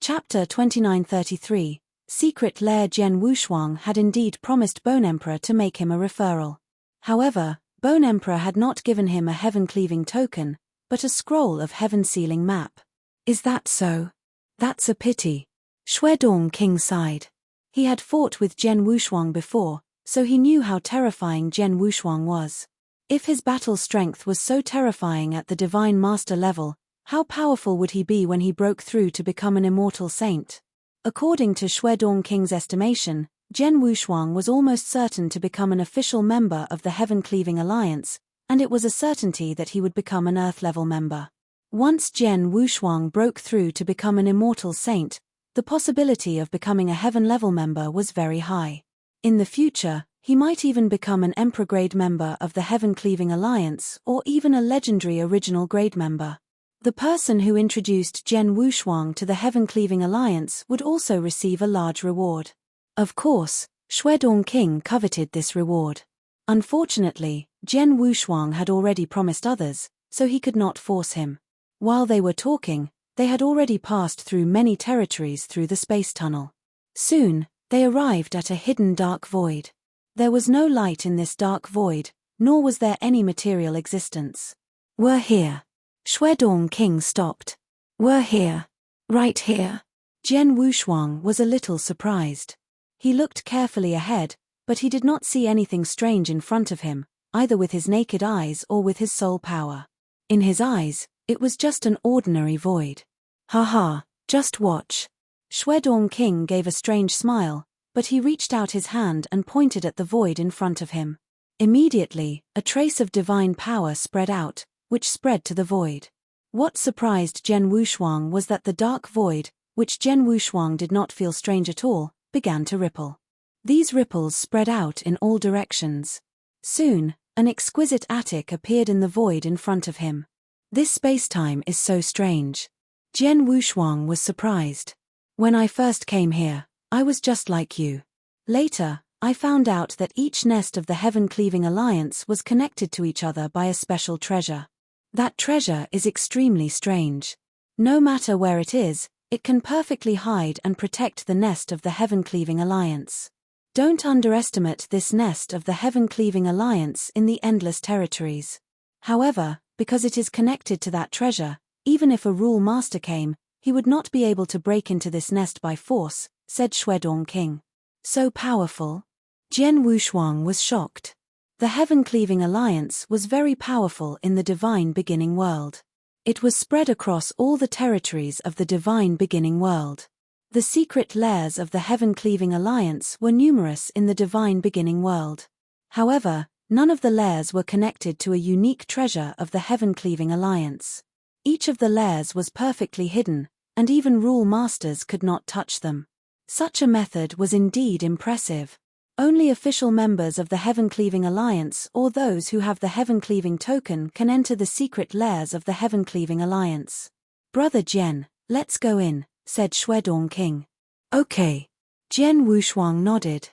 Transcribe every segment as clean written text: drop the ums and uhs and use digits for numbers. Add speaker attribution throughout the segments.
Speaker 1: Chapter 2933. Secret Lair. Jian Wushuang had indeed promised Bone Emperor to make him a referral. However, Bone Emperor had not given him a heaven-cleaving token, but a scroll of heaven-sealing map. Is that so? That's a pity. Shuedong King sighed. He had fought with Jian Wushuang before, so he knew how terrifying Jian Wushuang was. If his battle strength was so terrifying at the Divine Master level, how powerful would he be when he broke through to become an immortal saint? According to Shuedong King's estimation, Jian Wushuang was almost certain to become an official member of the Heaven-Cleaving Alliance, and it was a certainty that he would become an Earth-level member. Once Jian Wushuang broke through to become an immortal saint, the possibility of becoming a Heaven-level member was very high. In the future, he might even become an Emperor-grade member of the Heaven-Cleaving Alliance or even a legendary original grade member. The person who introduced Jian Wushuang to the Heaven-Cleaving Alliance would also receive a large reward. Of course, Shuedong King coveted this reward. Unfortunately, Jian Wushuang had already promised others, so he could not force him. While they were talking, they had already passed through many territories through the space tunnel. Soon, they arrived at a hidden dark void. There was no light in this dark void, nor was there any material existence. We're here. Shuedong King stopped. We're here. Right here. Jian Wushuang was a little surprised. He looked carefully ahead, but he did not see anything strange in front of him, either with his naked eyes or with his soul power. In his eyes, it was just an ordinary void. Haha, just watch. Shuedong King gave a strange smile, but he reached out his hand and pointed at the void in front of him. Immediately, a trace of divine power spread out, which spread to the void. What surprised Jian Wushuang was that the dark void, which Jian Wushuang did not feel strange at all, began to ripple. These ripples spread out in all directions. Soon, an exquisite attic appeared in the void in front of him. This space-time is so strange. Jian Wushuang was surprised. When I first came here, I was just like you. Later, I found out that each nest of the Heaven-Cleaving Alliance was connected to each other by a special treasure. That treasure is extremely strange. No matter where it is, it can perfectly hide and protect the nest of the Heaven-Cleaving Alliance. Don't underestimate this nest of the Heaven-Cleaving Alliance in the endless territories. However, because it is connected to that treasure, even if a rule master came, he would not be able to break into this nest by force, said Shuedong King. So powerful? Jian Wushuang was shocked. The Heaven-Cleaving Alliance was very powerful in the Divine Beginning World. It was spread across all the territories of the Divine Beginning World. The secret lairs of the Heaven-Cleaving Alliance were numerous in the Divine Beginning World. However, none of the lairs were connected to a unique treasure of the Heaven-Cleaving Alliance. Each of the lairs was perfectly hidden, and even rule masters could not touch them. Such a method was indeed impressive. Only official members of the Heaven-Cleaving Alliance or those who have the Heaven-Cleaving token can enter the secret lairs of the Heaven-Cleaving Alliance. Brother Jian, let's go in, said Shuedong King. Okay. Jian Wushuang nodded.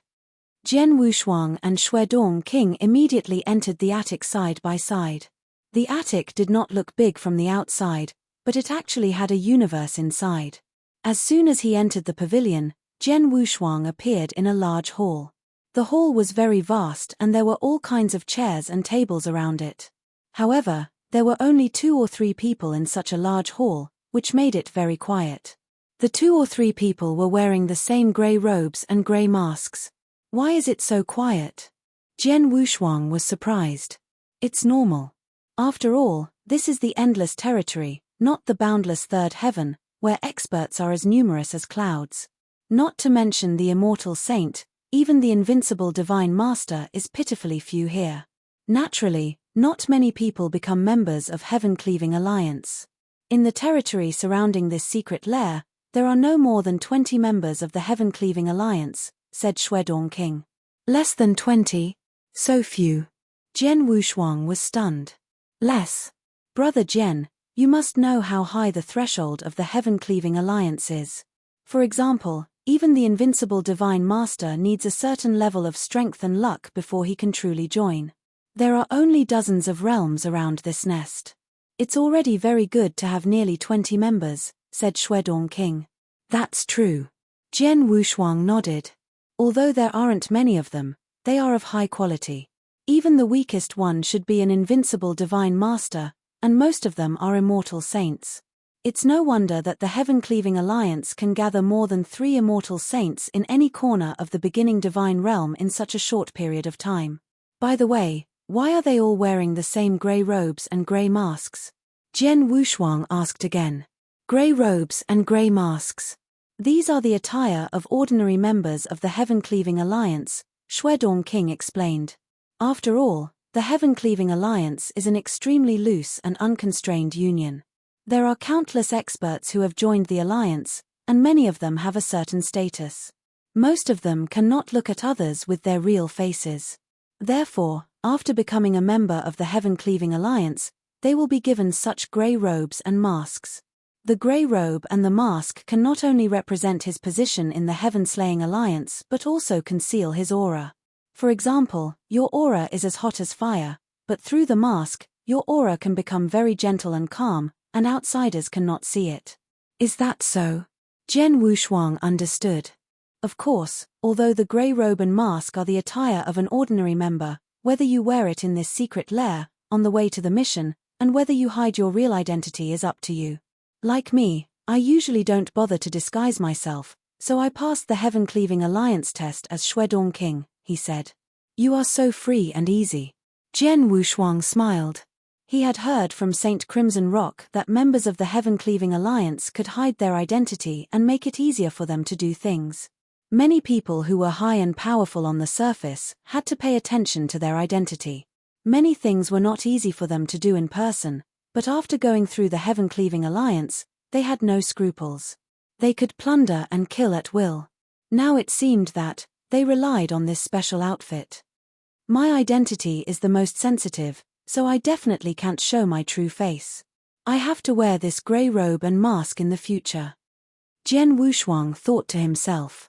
Speaker 1: Jian Wushuang and Shuedong King immediately entered the attic side by side. The attic did not look big from the outside, but it actually had a universe inside. As soon as he entered the pavilion, Jian Wushuang appeared in a large hall. The hall was very vast and there were all kinds of chairs and tables around it. However, there were only 2 or 3 people in such a large hall, which made it very quiet. The 2 or 3 people were wearing the same grey robes and grey masks. Why is it so quiet? Jian Wushuang was surprised. It's normal. After all, this is the endless territory, not the boundless third heaven, where experts are as numerous as clouds. Not to mention the immortal saint, even the invincible Divine Master is pitifully few here. Naturally, not many people become members of Heaven-Cleaving Alliance. In the territory surrounding this secret lair, there are no more than 20 members of the Heaven-Cleaving Alliance, said Shuedong King. Less than 20? So few. Jian Wushuang was stunned. Less. Brother Jian, you must know how high the threshold of the Heaven-Cleaving Alliance is. For example, even the invincible Divine Master needs a certain level of strength and luck before he can truly join. There are only dozens of realms around this nest. It's already very good to have nearly 20 members, said Shuedong King. That's true. Jian Wushuang nodded. Although there aren't many of them, they are of high quality. Even the weakest one should be an invincible divine master, and most of them are immortal saints. It's no wonder that the Heaven-Cleaving Alliance can gather more than 3 immortal saints in any corner of the beginning divine realm in such a short period of time. By the way, why are they all wearing the same grey robes and grey masks? Jian Wushuang asked again. Grey robes and grey masks. These are the attire of ordinary members of the Heaven-Cleaving Alliance, Shuedong King explained. After all, the Heaven-Cleaving Alliance is an extremely loose and unconstrained union. There are countless experts who have joined the alliance, and many of them have a certain status. Most of them cannot look at others with their real faces. Therefore, after becoming a member of the Heaven-Cleaving Alliance, they will be given such grey robes and masks. The grey robe and the mask can not only represent his position in the Heaven-Slaying Alliance but also conceal his aura. For example, your aura is as hot as fire, but through the mask, your aura can become very gentle and calm, and outsiders cannot see it. Is that so? Jian Wushuang understood. Of course, although the grey robe and mask are the attire of an ordinary member, whether you wear it in this secret lair, on the way to the mission, and whether you hide your real identity is up to you. Like me, I usually don't bother to disguise myself, so I passed the Heaven-Cleaving Alliance test as Shuedong King, he said. You are so free and easy. Jian Wushuang smiled. He had heard from Saint Crimson Rock that members of the Heaven-Cleaving Alliance could hide their identity and make it easier for them to do things. Many people who were high and powerful on the surface had to pay attention to their identity. Many things were not easy for them to do in person, but after going through the Heaven-Cleaving Alliance, they had no scruples. They could plunder and kill at will. Now it seemed that they relied on this special outfit. My identity is the most sensitive, so I definitely can't show my true face. I have to wear this grey robe and mask in the future. Jian Wushuang thought to himself.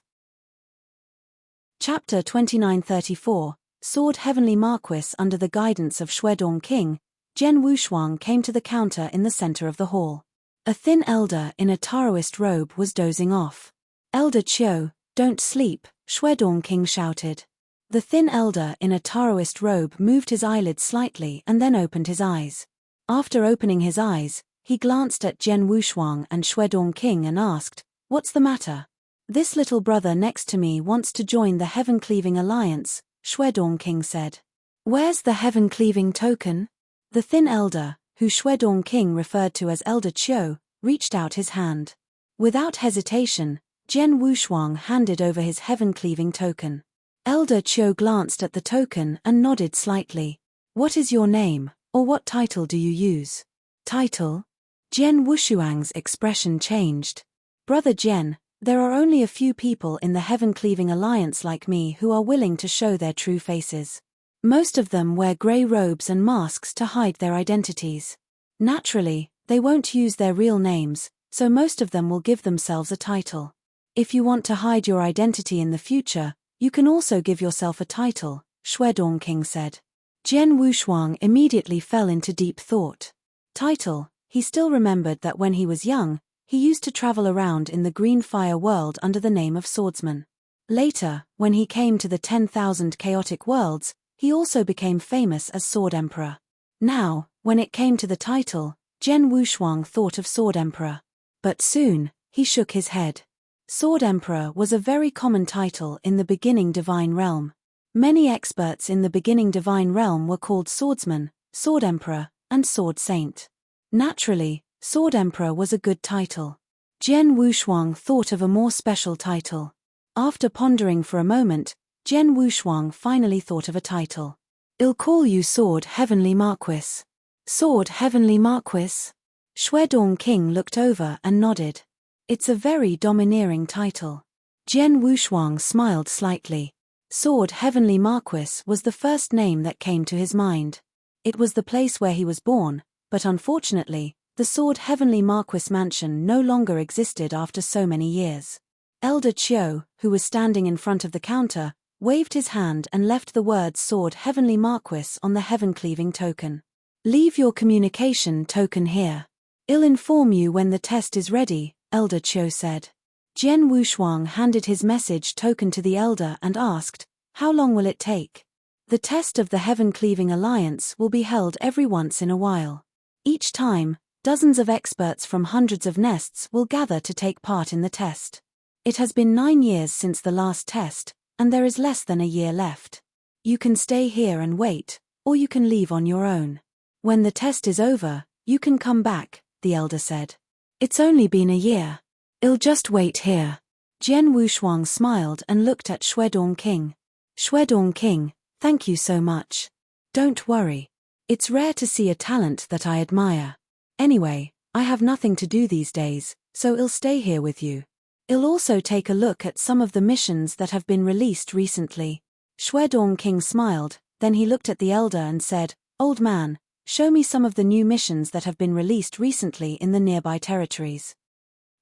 Speaker 1: Chapter 2934, Sword Heavenly Marquis. Under the guidance of Shuedong King, Jian Wushuang came to the counter in the center of the hall. A thin elder in a Taoist robe was dozing off. Elder Qiu, don't sleep, Shuedong King shouted. The thin elder in a Taoist robe moved his eyelids slightly and then opened his eyes. After opening his eyes, he glanced at Jian Wushuang and Shuedong King and asked, "What's the matter?" "This little brother next to me wants to join the Heaven-Cleaving Alliance," Shuedong King said. "Where's the Heaven-Cleaving token?" The thin elder, who Shuedong King referred to as Elder Qiu, reached out his hand. Without hesitation, Jian Wushuang handed over his Heaven-Cleaving token. Elder Qiu glanced at the token and nodded slightly. "What is your name, or what title do you use?" "Title?" Jian Wushuang's expression changed. "Brother Jian, there are only a few people in the Heaven-Cleaving Alliance like me who are willing to show their true faces. Most of them wear grey robes and masks to hide their identities. Naturally, they won't use their real names, so most of them will give themselves a title. If you want to hide your identity in the future, you can also give yourself a title," Shuedong King said. Jian Wushuang immediately fell into deep thought. Title. He still remembered that when he was young, he used to travel around in the green fire world under the name of swordsman. Later, when he came to the 10,000 chaotic worlds, he also became famous as Sword Emperor. Now, when it came to the title, Jian Wushuang thought of Sword Emperor. But soon, he shook his head. Sword Emperor was a very common title in the beginning divine realm. Many experts in the beginning divine realm were called Swordsman, Sword Emperor, and Sword Saint. Naturally, Sword Emperor was a good title. Jian Wushuang thought of a more special title. After pondering for a moment, Jian Wushuang finally thought of a title. "I'll call you Sword Heavenly Marquis." "Sword Heavenly Marquis?" Shuedong King looked over and nodded. "It's a very domineering title." Jian Wushuang smiled slightly. Sword Heavenly Marquis was the first name that came to his mind. It was the place where he was born, but unfortunately, the Sword Heavenly Marquis mansion no longer existed after so many years. Elder Qiu, who was standing in front of the counter, waved his hand and left the words Sword Heavenly Marquis on the Heaven-Cleaving token. "Leave your communication token here. I'll inform you when the test is ready," Elder Qiu said. Jian Wushuang handed his message token to the elder and asked, "How long will it take?" "The test of the Heaven-Cleaving Alliance will be held every once in a while. Each time, dozens of experts from hundreds of nests will gather to take part in the test. It has been 9 years since the last test, and there is less than a year left. You can stay here and wait, or you can leave on your own. When the test is over, you can come back," the elder said. "It's only been a year. I'll just wait here." Jian Wushuang smiled and looked at Shuedong King. "Shuedong King, thank you so much. Don't worry. It's rare to see a talent that I admire. Anyway, I have nothing to do these days, so I'll stay here with you. I'll also take a look at some of the missions that have been released recently." Shuedong King smiled, then he looked at the elder and said, "Old man, show me some of the new missions that have been released recently in the nearby territories."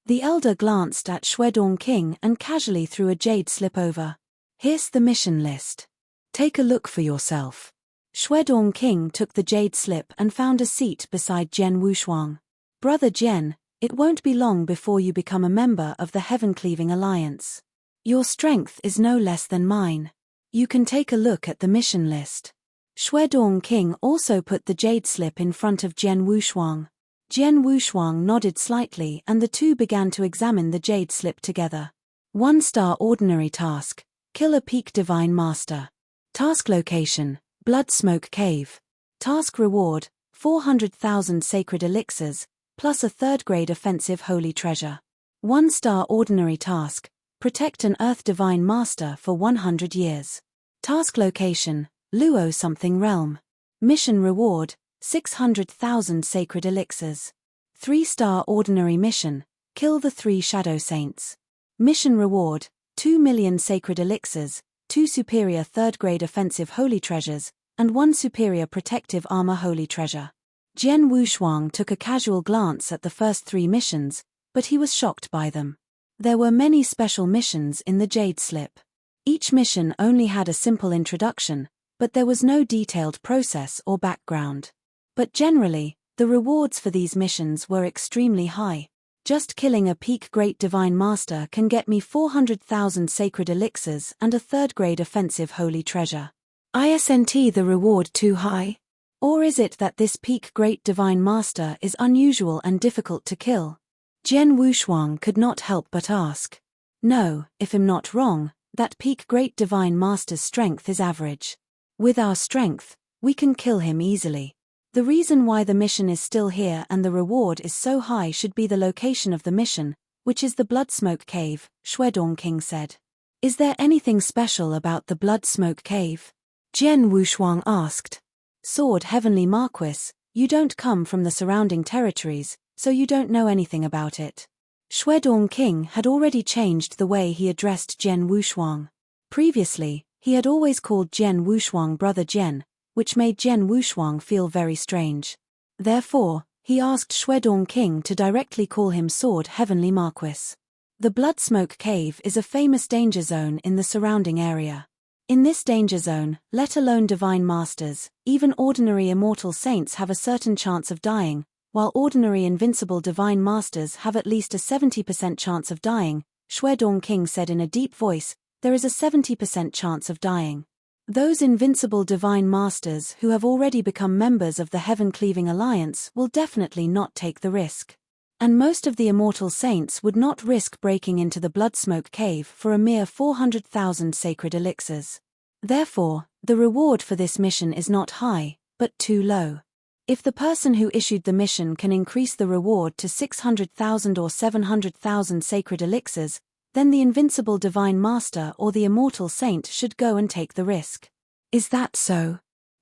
Speaker 1: The elder glanced at Shuedong King and casually threw a jade slip over. "Here's the mission list. Take a look for yourself." Shuedong King took the jade slip and found a seat beside Jian Wushuang. "Brother Jian, it won't be long before you become a member of the Heaven-Cleaving Alliance. Your strength is no less than mine. You can take a look at the mission list." Shuedong King also put the jade slip in front of Jian Wushuang. Jian Wushuang nodded slightly and the two began to examine the jade slip together. 1-star ordinary task, kill a peak divine master. Task location, Blood Smoke Cave. Task reward, 400,000 sacred elixirs, plus a 3rd-grade offensive holy treasure. 1-star ordinary task, protect an earth divine master for 100 years. Task location, Luo something realm. Mission reward, 600,000 sacred elixirs. 3-star ordinary mission, kill the 3 shadow saints. Mission reward, 2 million sacred elixirs, 2 superior 3rd-grade offensive holy treasures, and 1 superior protective armor holy treasure. Jian Wushuang took a casual glance at the first 3 missions, but he was shocked by them. There were many special missions in the jade slip. Each mission only had a simple introduction, but there was no detailed process or background. But generally, the rewards for these missions were extremely high. Just killing a peak great divine master can get me 400,000 sacred elixirs and a 3rd-grade offensive holy treasure. Isn't the reward too high? Or is it that this peak great divine master is unusual and difficult to kill? Jian Wushuang could not help but ask. No, if I'm not wrong, that peak great divine master's strength is average. With our strength, we can kill him easily. The reason why the mission is still here and the reward is so high should be the location of the mission, which is the Blood Smoke Cave, Shuedong King said. Is there anything special about the Blood Smoke Cave? Jian Wushuang asked. Sword Heavenly Marquis, you don't come from the surrounding territories, so you don't know anything about it. Shuedong King had already changed the way he addressed Jian Wushuang. Previously, he had always called Jian Wushuang Brother Jian, which made Jian Wushuang feel very strange. Therefore, he asked Shuedong King to directly call him Sword Heavenly Marquis. The Blood Smoke Cave is a famous danger zone in the surrounding area. In this danger zone, let alone divine masters, even ordinary immortal saints have a certain chance of dying, while ordinary invincible divine masters have at least a 70% chance of dying. Shuedong King said in a deep voice, there is a 70% chance of dying. Those invincible divine masters who have already become members of the Heaven-Cleaving Alliance will definitely not take the risk. And most of the immortal saints would not risk breaking into the Blood Smoke Cave for a mere 400,000 sacred elixirs. Therefore, the reward for this mission is not high, but too low. If the person who issued the mission can increase the reward to 600,000 or 700,000 sacred elixirs, then the invincible divine master or the immortal saint should go and take the risk. Is that so?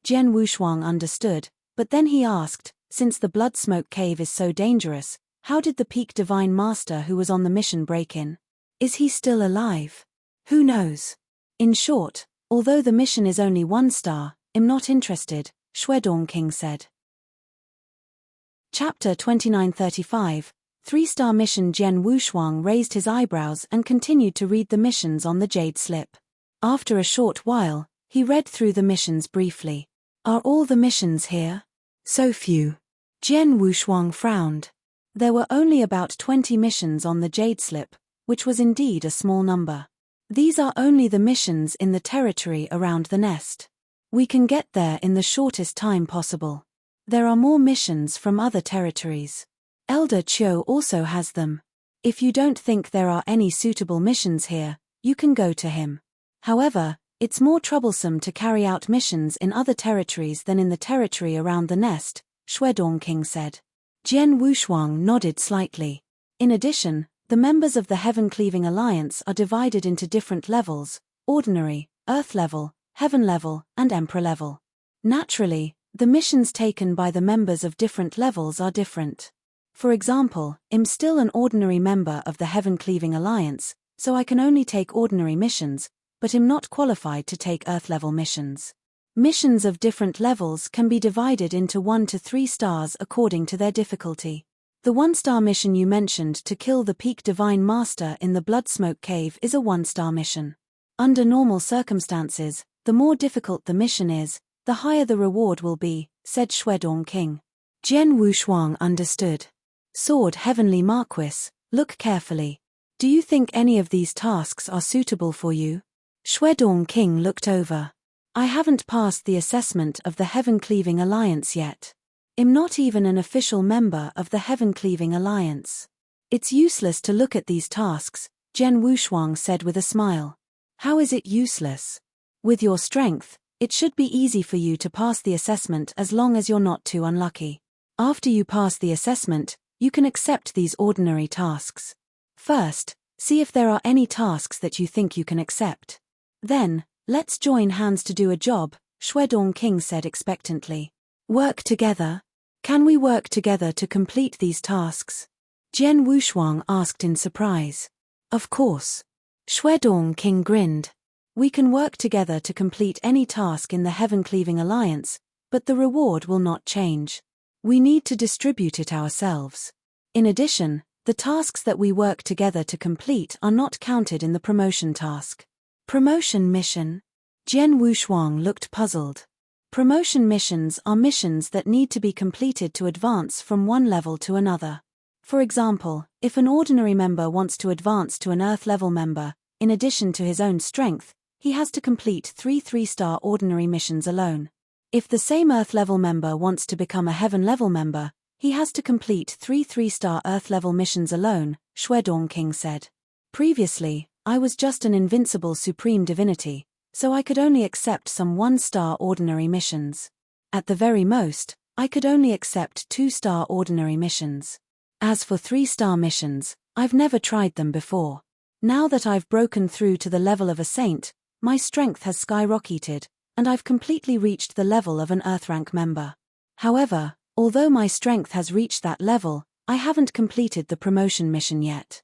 Speaker 1: Jian Wushuang understood, but then he asked, since the Blood Smoke Cave is so dangerous, how did the peak divine master who was on the mission break in? Is he still alive? Who knows? In short, although the mission is only 1 star, I'm not interested, Shuedong King said. Chapter 2935, 3-star mission. Jian Wushuang raised his eyebrows and continued to read the missions on the jade slip. After a short while, he read through the missions briefly. Are all the missions here? So few. Jian Wushuang frowned. There were only about 20 missions on the jade slip, which was indeed a small number. These are only the missions in the territory around the nest. We can get there in the shortest time possible. There are more missions from other territories. Elder Chiu also has them. If you don't think there are any suitable missions here, you can go to him. However, it's more troublesome to carry out missions in other territories than in the territory around the nest, Shuedong King said. Jian Wushuang nodded slightly. In addition, the members of the Heaven-Cleaving Alliance are divided into different levels: ordinary, earth level, heaven level, and emperor level. Naturally, the missions taken by the members of different levels are different. For example, I'm still an ordinary member of the Heaven-Cleaving Alliance, so I can only take ordinary missions, but I'm not qualified to take earth-level missions. Missions of different levels can be divided into 1 to 3 stars according to their difficulty. The 1-star mission you mentioned to kill the Peak Divine Master in the Bloodsmoke Cave is a 1-star mission. Under normal circumstances, the more difficult the mission is, the higher the reward will be, said Shuedong King. Jian Wushuang understood. Sword Heavenly Marquis, look carefully. Do you think any of these tasks are suitable for you? Shuedong King looked over. I haven't passed the assessment of the Heaven-Cleaving Alliance yet. I'm not even an official member of the Heaven-Cleaving Alliance. It's useless to look at these tasks, Jian Wushuang said with a smile. How is it useless? With your strength, it should be easy for you to pass the assessment as long as you're not too unlucky. After you pass the assessment, you can accept these ordinary tasks. First, see if there are any tasks that you think you can accept. Then, let's join hands to do a job, Shuedong King said expectantly. Work together? Can we work together to complete these tasks? Jian Wushuang asked in surprise. Of course. Shuedong King grinned. We can work together to complete any task in the Heaven-Cleaving Alliance, but the reward will not change. We need to distribute it ourselves. In addition, the tasks that we work together to complete are not counted in the promotion task. Promotion mission? Jian Wushuang looked puzzled. Promotion missions are missions that need to be completed to advance from one level to another. For example, if an ordinary member wants to advance to an Earth-level member, in addition to his own strength, he has to complete 3 3-star ordinary missions alone. If the same Earth-level member wants to become a Heaven-level member, he has to complete 3 3-star Earth-level missions alone, Shuedong King said. Previously, I was just an invincible supreme divinity, so I could only accept some 1-star ordinary missions. At the very most, I could only accept 2-star ordinary missions. As for 3-star missions, I've never tried them before. Now that I've broken through to the level of a saint, my strength has skyrocketed, and I've completely reached the level of an Earth-rank member. However, although my strength has reached that level, I haven't completed the promotion mission yet.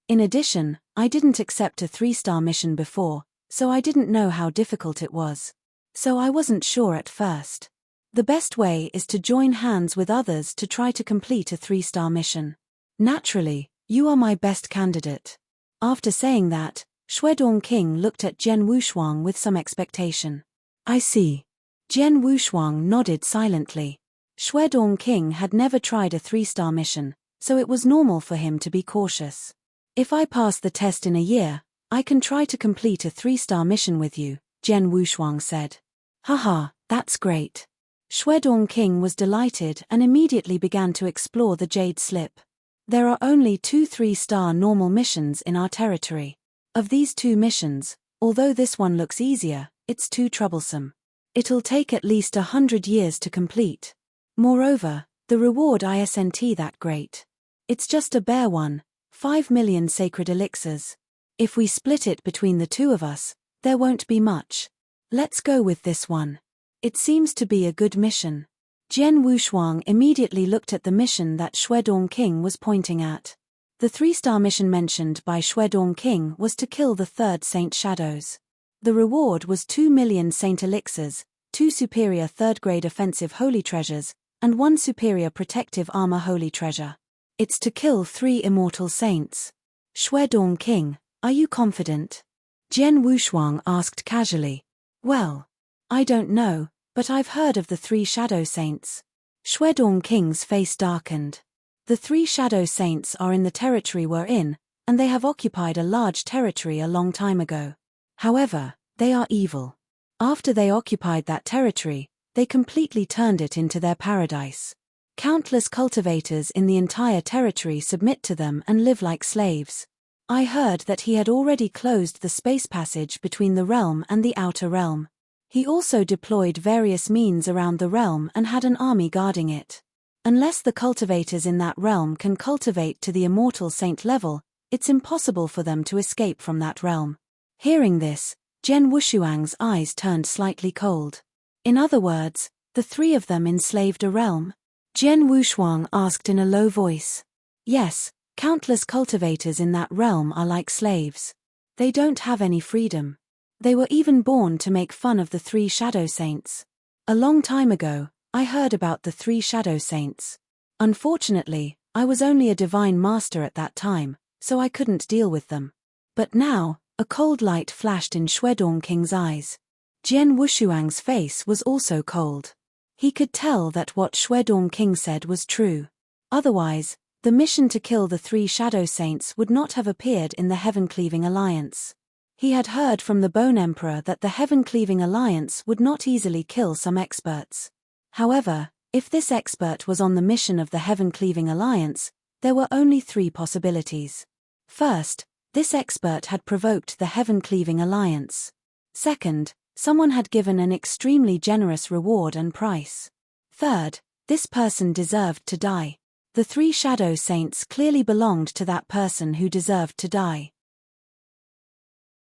Speaker 1: In addition, I didn't accept a 3-star mission before, so I didn't know how difficult it was. So I wasn't sure at first. The best way is to join hands with others to try to complete a 3-star mission. Naturally, you are my best candidate. After saying that, Shuedong King looked at Jian Wushuang with some expectation. I see. Jian Wushuang nodded silently. Shuedong King had never tried a 3-star mission, so it was normal for him to be cautious. If I pass the test in a year, I can try to complete a 3-star mission with you, Jian Wushuang said. Haha, that's great. Shuedong King was delighted and immediately began to explore the Jade Slip. There are only 2 3-star normal missions in our territory. Of these 2 missions, although this one looks easier, it's too troublesome. It'll take at least 100 years to complete. Moreover, the reward isn't that great. It's just a bare one, 5 million sacred elixirs. If we split it between the 2 of us, there won't be much. Let's go with this one. It seems to be a good mission. Jian Wushuang immediately looked at the mission that Shuedong King was pointing at. The 3-star mission mentioned by Shuedong King was to kill the 3rd Saint Shadows. The reward was 2 million Saint Elixirs, 2 superior 3rd-grade offensive holy treasures, and 1 superior protective armor holy treasure. It's to kill 3 immortal saints. Shuedong King, are you confident? Jian Wushuang asked casually. Well, I don't know, but I've heard of the 3 shadow saints. Shuedong King's face darkened. The 3 shadow saints are in the territory we're in, and they have occupied a large territory a long time ago. However, they are evil. After they occupied that territory, they completely turned it into their paradise. Countless cultivators in the entire territory submit to them and live like slaves. I heard that he had already closed the space passage between the realm and the outer realm. He also deployed various means around the realm and had an army guarding it. Unless the cultivators in that realm can cultivate to the immortal saint level, it's impossible for them to escape from that realm. Hearing this, Zhen Wushuang's eyes turned slightly cold. In other words, the three of them enslaved a realm? Zhen Wushuang asked in a low voice. Yes, countless cultivators in that realm are like slaves. They don't have any freedom. They were even born to make fun of the three shadow saints. A long time ago, I heard about the three shadow saints. Unfortunately, I was only a divine master at that time, so I couldn't deal with them. But now, a cold light flashed in Shuedong King's eyes. Zhen Wushuang's face was also cold. He could tell that what Shuedong King said was true. Otherwise, the mission to kill the three shadow saints would not have appeared in the Heaven-Cleaving Alliance. He had heard from the Bone Emperor that the Heaven-Cleaving Alliance would not easily kill some experts. However, if this expert was on the mission of the Heaven-Cleaving Alliance, there were only three possibilities. First, this expert had provoked the Heaven-Cleaving Alliance. Second, someone had given an extremely generous reward and price. Third, this person deserved to die. The three shadow saints clearly belonged to that person who deserved to die.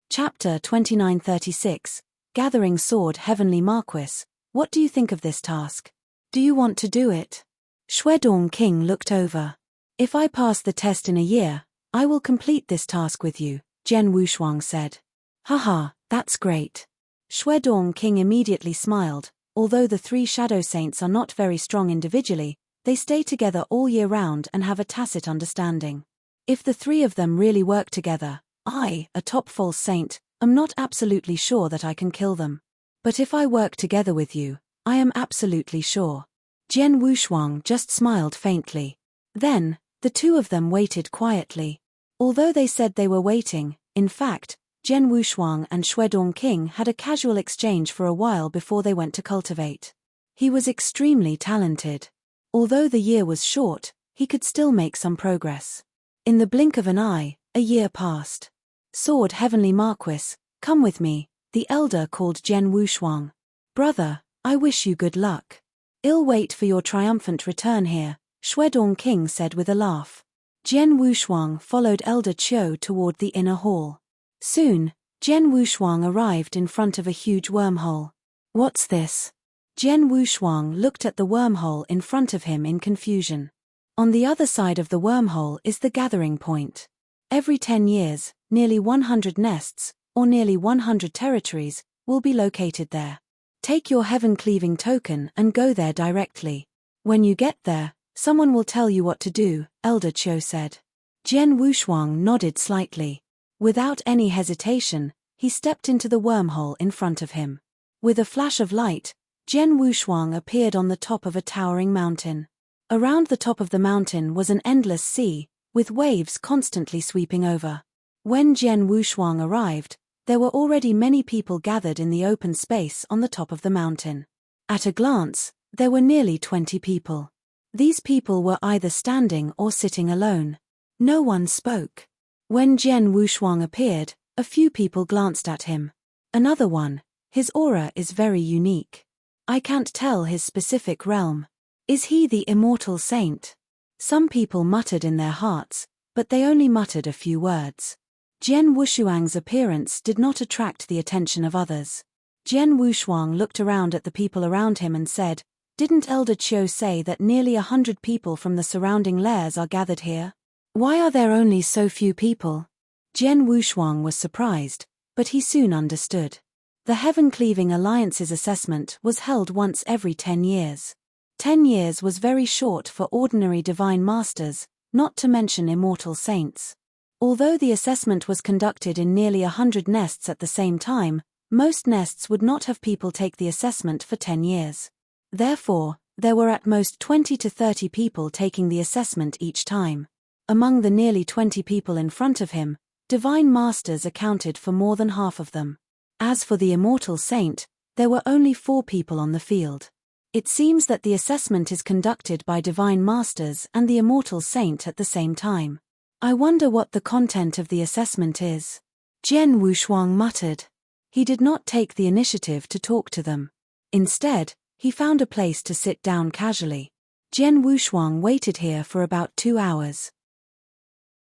Speaker 1: Chapter 2936, Gathering Sword. Heavenly Marquis, what do you think of this task? Do you want to do it? Shuedong King looked over. If I pass the test in a year, I will complete this task with you, Zhen Wushuang said. Haha, that's great. Shuedong King immediately smiled. Although the three shadow saints are not very strong individually, they stay together all year round and have a tacit understanding. If the three of them really work together, I, a top false saint, am not absolutely sure that I can kill them. But if I work together with you, I am absolutely sure. Zhen Wushuang just smiled faintly. Then, the two of them waited quietly. Although they said they were waiting, in fact, Zhen Wushuang and Shuedong King had a casual exchange for a while before they went to cultivate. He was extremely talented. Although the year was short, he could still make some progress. In the blink of an eye, a year passed. Sword. Heavenly Marquis, come with me, the elder called Zhen Wushuang. Brother, I wish you good luck. I'll wait for your triumphant return here, Shuedong King said with a laugh. Zhen Wushuang followed Elder Qiu toward the inner hall. Soon, Zhen Wushuang arrived in front of a huge wormhole. What's this? Zhen Wushuang looked at the wormhole in front of him in confusion. On the other side of the wormhole is the gathering point. Every 10 years, nearly 100 nests, or nearly 100 territories, will be located there. Take your heaven-cleaving token and go there directly. When you get there, someone will tell you what to do, Elder Qiu said. Zhen Wushuang nodded slightly. Without any hesitation, he stepped into the wormhole in front of him. With a flash of light, Zhen Wushuang appeared on the top of a towering mountain. Around the top of the mountain was an endless sea, with waves constantly sweeping over. When Zhen Wushuang arrived, there were already many people gathered in the open space on the top of the mountain. At a glance, there were nearly 20 people. These people were either standing or sitting alone. No one spoke. When Zhen Wushuang appeared, a few people glanced at him. Another one, his aura is very unique. I can't tell his specific realm. Is he the immortal saint? Some people muttered in their hearts, but they only muttered a few words. Zhen Wushuang's appearance did not attract the attention of others. Zhen Wushuang looked around at the people around him and said, "Didn't Elder Qiu say that nearly 100 people from the surrounding lairs are gathered here? Why are there only so few people?" Zhen Wushuang was surprised, but he soon understood. The Heaven-Cleaving Alliance's assessment was held once every 10 years. 10 years was very short for ordinary divine masters, not to mention immortal saints. Although the assessment was conducted in nearly 100 nests at the same time, most nests would not have people take the assessment for 10 years. Therefore, there were at most 20 to 30 people taking the assessment each time. Among the nearly 20 people in front of him, divine masters accounted for more than half of them. As for the immortal saint, there were only 4 people on the field. It seems that the assessment is conducted by divine masters and the immortal saint at the same time. I wonder what the content of the assessment is. Jian Wushuang muttered. He did not take the initiative to talk to them. Instead, he found a place to sit down casually. Jian Wushuang waited here for about 2 hours.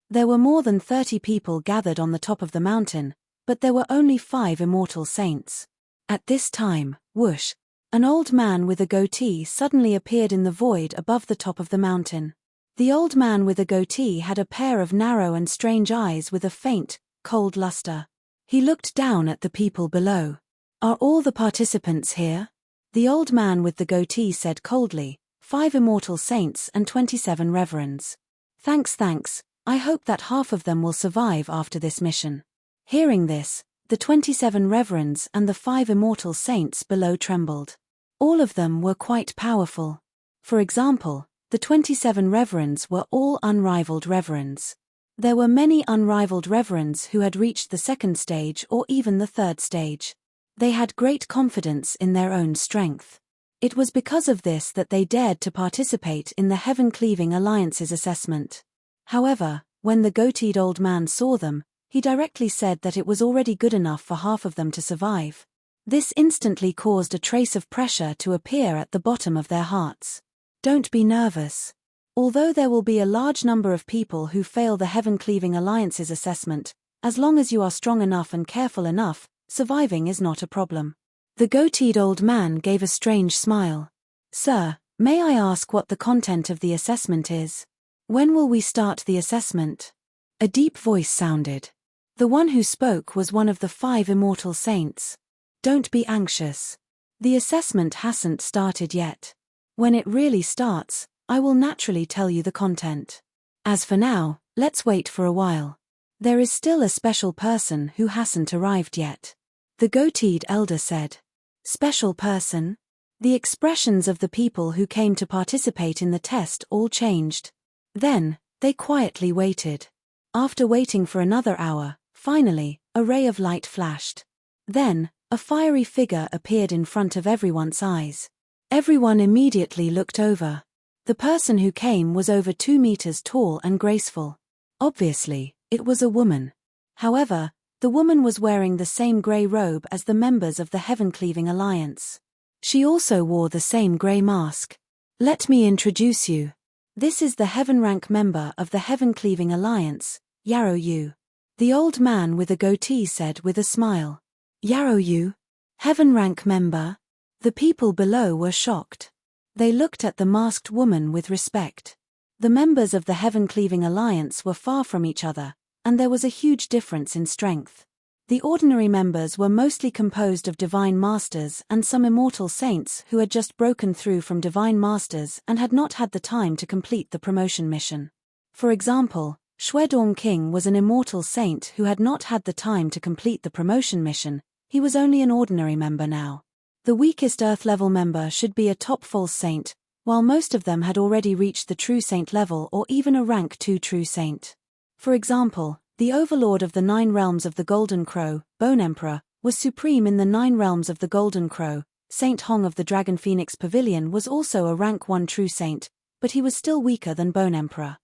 Speaker 1: There were more than 30 people gathered on the top of the mountain, but there were only 5 immortal saints. At this time, whoosh, an old man with a goatee suddenly appeared in the void above the top of the mountain. The old man with a goatee had a pair of narrow and strange eyes with a faint, cold luster. He looked down at the people below. Are all the participants here? The old man with the goatee said coldly, 5 immortal saints and 27 reverends. Thanks. I hope that half of them will survive after this mission. Hearing this, the 27 reverends and the 5 immortal saints below trembled. All of them were quite powerful. For example, the 27 reverends were all unrivaled reverends. There were many unrivaled reverends who had reached the 2nd stage or even the 3rd stage. They had great confidence in their own strength. It was because of this that they dared to participate in the Heaven-Cleaving Alliance's assessment. However, when the goateed old man saw them, he directly said that it was already good enough for half of them to survive. This instantly caused a trace of pressure to appear at the bottom of their hearts. Don't be nervous. Although there will be a large number of people who fail the Heaven-Cleaving Alliance's assessment, as long as you are strong enough and careful enough, surviving is not a problem. The goateed old man gave a strange smile. Sir, may I ask what the content of the assessment is? When will we start the assessment? A deep voice sounded. The one who spoke was one of the 5 immortal saints. Don't be anxious. The assessment hasn't started yet. When it really starts, I will naturally tell you the content. As for now, let's wait for a while. There is still a special person who hasn't arrived yet. The goateed elder said. Special person? The expressions of the people who came to participate in the test all changed. Then, they quietly waited. After waiting for another hour, finally, a ray of light flashed. Then, a fiery figure appeared in front of everyone's eyes. Everyone immediately looked over. The person who came was over 2 meters tall and graceful. Obviously, it was a woman. However, the woman was wearing the same grey robe as the members of the Heaven-Cleaving Alliance. She also wore the same grey mask. Let me introduce you. This is the Heaven Rank member of the Heaven-Cleaving Alliance, Yarrow Yu. The old man with a goatee said with a smile. Yarrow Yu? Heaven Rank member? The people below were shocked. They looked at the masked woman with respect. The members of the Heaven-Cleaving Alliance were far from each other, and there was a huge difference in strength. The ordinary members were mostly composed of divine masters and some immortal saints who had just broken through from divine masters and had not had the time to complete the promotion mission. For example, Shuedong King was an immortal saint who had not had the time to complete the promotion mission. He was only an ordinary member now. The weakest Earth-level member should be a top false saint, while most of them had already reached the true saint level or even a rank 2 true saint. For example, the overlord of the 9 realms of the Golden Crow, Bone Emperor, was supreme in the 9 realms of the Golden Crow. Saint Hong of the Dragon Phoenix Pavilion was also a rank 1 true saint, but he was still weaker than Bone Emperor.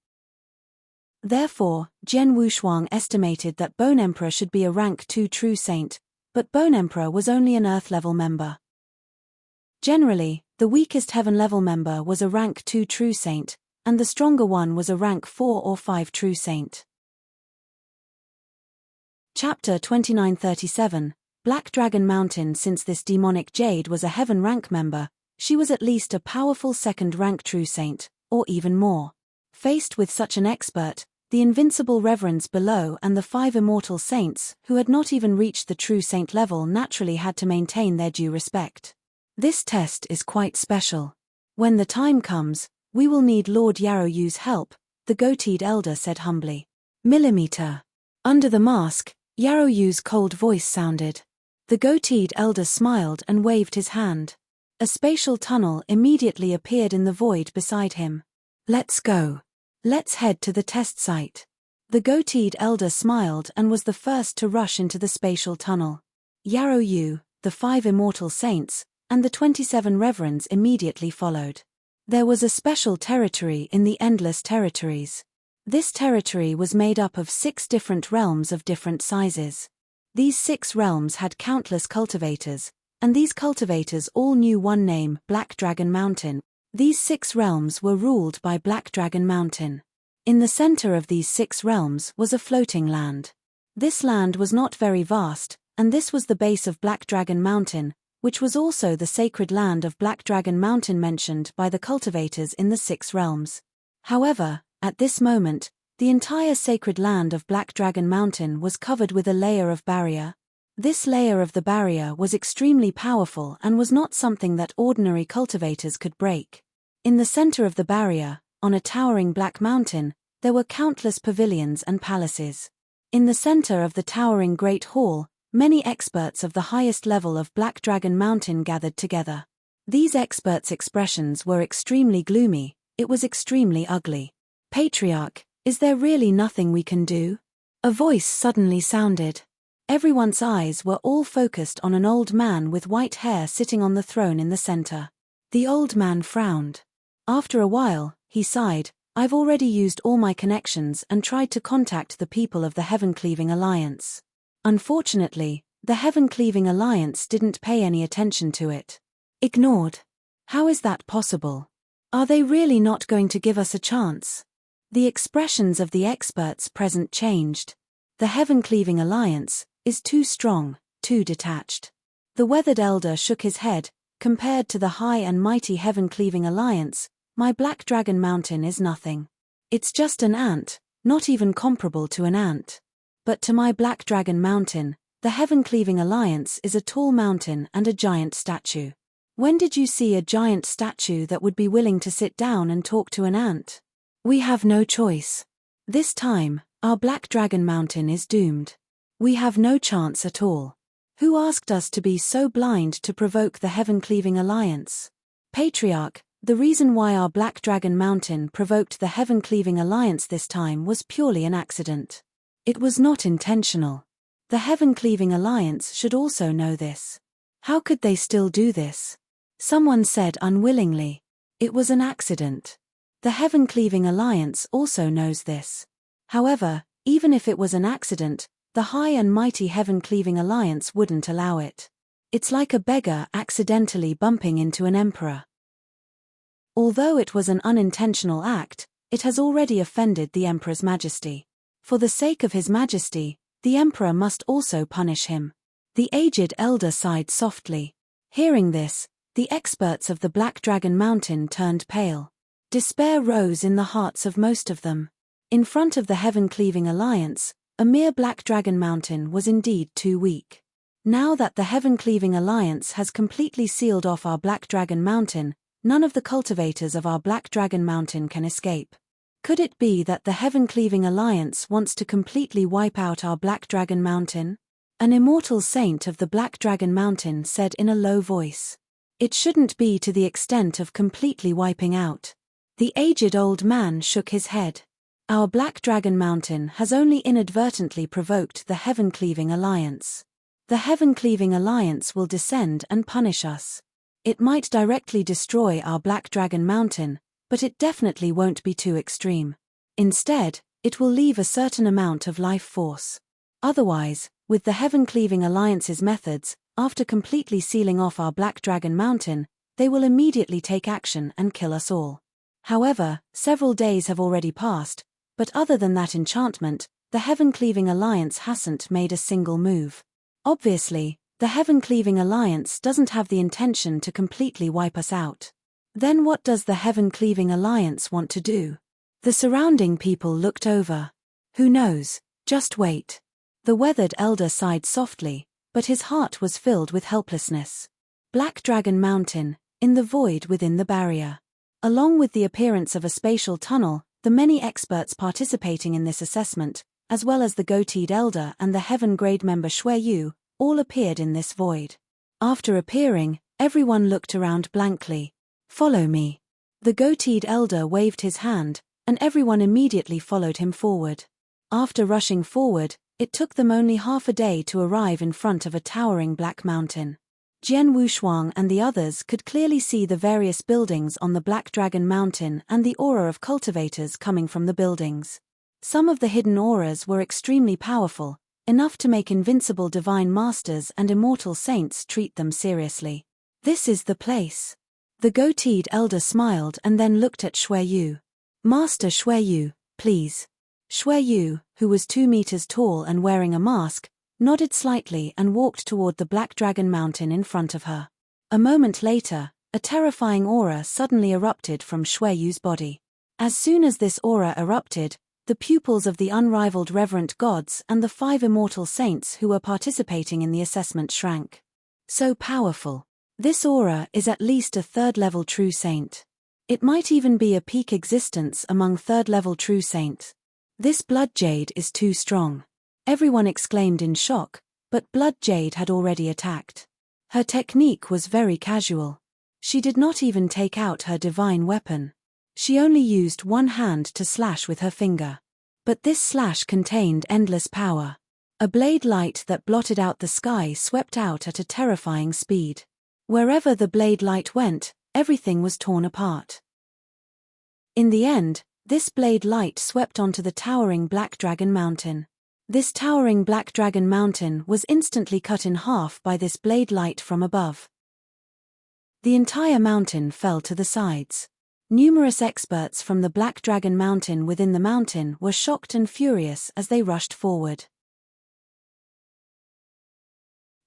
Speaker 1: Therefore, Jian Wushuang estimated that Bone Emperor should be a rank 2 true saint, but Bone Emperor was only an Earth-level member. Generally, the weakest Heaven-level member was a rank 2 true saint, and the stronger one was a rank 4 or 5 true saint. Chapter 2937, Black Dragon Mountain. Since this demonic jade was a Heaven rank member, she was at least a powerful 2nd rank true saint, or even more. Faced with such an expert, the invincible reverends below and the 5 immortal saints, who had not even reached the true saint level, naturally had to maintain their due respect. This test is quite special. When the time comes, we will need Lord Yarrow Yu's help, the goateed elder said humbly. Millimeter. Under the mask, Yarrow Yu's cold voice sounded. The goateed elder smiled and waved his hand. A spatial tunnel immediately appeared in the void beside him. Let's go. Let's head to the test site. The goateed elder smiled and was the first to rush into the spatial tunnel. Yarrow Yu, the 5 immortal saints, and the 27 reverends immediately followed. There was a special territory in the Endless Territories. This territory was made up of 6 different realms of different sizes. These 6 realms had countless cultivators, and these cultivators all knew one name, Black Dragon Mountain. These 6 realms were ruled by Black Dragon Mountain. In the center of these 6 realms was a floating land. This land was not very vast, and this was the base of Black Dragon Mountain, which was also the sacred land of Black Dragon Mountain mentioned by the cultivators in the 6 realms. However, at this moment, the entire sacred land of Black Dragon Mountain was covered with a layer of barrier. This layer of the barrier was extremely powerful and was not something that ordinary cultivators could break. In the center of the barrier, on a towering black mountain, there were countless pavilions and palaces. In the center of the towering Great Hall, many experts of the highest level of Black Dragon Mountain gathered together. These experts' expressions were extremely gloomy. It was extremely ugly. "Patriarch, is there really nothing we can do?" A voice suddenly sounded. Everyone's eyes were all focused on an old man with white hair sitting on the throne in the center. The old man frowned. After a while, he sighed, "I've already used all my connections and tried to contact the people of the Heaven-Cleaving Alliance. Unfortunately, the Heaven-Cleaving Alliance didn't pay any attention to it. Ignored. How is that possible? Are they really not going to give us a chance?" The expressions of the experts present changed. The Heaven-Cleaving Alliance is too strong, too detached. The weathered elder shook his head. "Compared to the high and mighty Heaven-Cleaving Alliance, my Black Dragon Mountain is nothing. It's just an ant, not even comparable to an ant. But to my Black Dragon Mountain, the Heaven-Cleaving Alliance is a tall mountain and a giant statue. When did you see a giant statue that would be willing to sit down and talk to an ant? We have no choice. This time, our Black Dragon Mountain is doomed. We have no chance at all. Who asked us to be so blind to provoke the Heaven-Cleaving Alliance? Patriarch, the reason why our Black Dragon Mountain provoked the Heaven-Cleaving Alliance this time was purely an accident. It was not intentional. The Heaven-Cleaving Alliance should also know this. How could they still do this?" Someone said unwillingly. "It was an accident. The Heaven-Cleaving Alliance also knows this. However, even if it was an accident, the high and mighty Heaven-Cleaving Alliance wouldn't allow it. It's like a beggar accidentally bumping into an emperor. Although it was an unintentional act, it has already offended the Emperor's Majesty. For the sake of His Majesty, the Emperor must also punish him." The aged elder sighed softly. Hearing this, the experts of the Black Dragon Mountain turned pale. Despair rose in the hearts of most of them. In front of the Heaven-Cleaving Alliance, a mere Black Dragon Mountain was indeed too weak. Now that the Heaven-Cleaving Alliance has completely sealed off our Black Dragon Mountain, none of the cultivators of our Black Dragon Mountain can escape. Could it be that the Heaven-Cleaving Alliance wants to completely wipe out our Black Dragon Mountain? An immortal saint of the Black Dragon Mountain said in a low voice. "It shouldn't be to the extent of completely wiping out." The aged old man shook his head. "Our Black Dragon Mountain has only inadvertently provoked the Heaven-Cleaving Alliance. The Heaven-Cleaving Alliance will descend and punish us. It might directly destroy our Black Dragon Mountain, but it definitely won't be too extreme. Instead, it will leave a certain amount of life force. Otherwise, with the Heaven-Cleaving Alliance's methods, after completely sealing off our Black Dragon Mountain, they will immediately take action and kill us all. However, several days have already passed, but other than that enchantment, the Heaven-Cleaving Alliance hasn't made a single move. Obviously, the Heaven-Cleaving Alliance doesn't have the intention to completely wipe us out. Then what does the Heaven-Cleaving Alliance want to do?" The surrounding people looked over. "Who knows? Just wait." The weathered elder sighed softly, but his heart was filled with helplessness. Black Dragon Mountain, in the void within the barrier. Along with the appearance of a spatial tunnel, the many experts participating in this assessment, as well as the goateed elder and the Heaven Grade member Shui Yu, all appeared in this void. After appearing, everyone looked around blankly. "Follow me." The goateed elder waved his hand, and everyone immediately followed him forward. After rushing forward, it took them only half a day to arrive in front of a towering black mountain. Jian Wushuang and the others could clearly see the various buildings on the Black Dragon Mountain and the aura of cultivators coming from the buildings. Some of the hidden auras were extremely powerful, enough to make invincible divine masters and immortal saints treat them seriously. This is the place. The goateed elder smiled and then looked at Shui Yu. Master Shui Yu, please. Shui Yu, who was 2 meters tall and wearing a mask, nodded slightly and walked toward the Black Dragon Mountain in front of her. A moment later, a terrifying aura suddenly erupted from Shui Yu's body. As soon as this aura erupted, the pupils of the unrivaled reverent gods and the 5 immortal saints who were participating in the assessment shrank. So powerful. This aura is at least a 3rd-level true saint. It might even be a peak existence among 3rd-level true saints. This blood jade is too strong. Everyone exclaimed in shock, but Blood Jade had already attacked. Her technique was very casual. She did not even take out her divine weapon. She only used one hand to slash with her finger. But this slash contained endless power. A blade light that blotted out the sky swept out at a terrifying speed. Wherever the blade light went, everything was torn apart. In the end, this blade light swept onto the towering Black Dragon Mountain. This towering Black Dragon Mountain was instantly cut in half by this blade light from above. The entire mountain fell to the sides. Numerous experts from the Black Dragon Mountain within the mountain were shocked and furious as they rushed forward.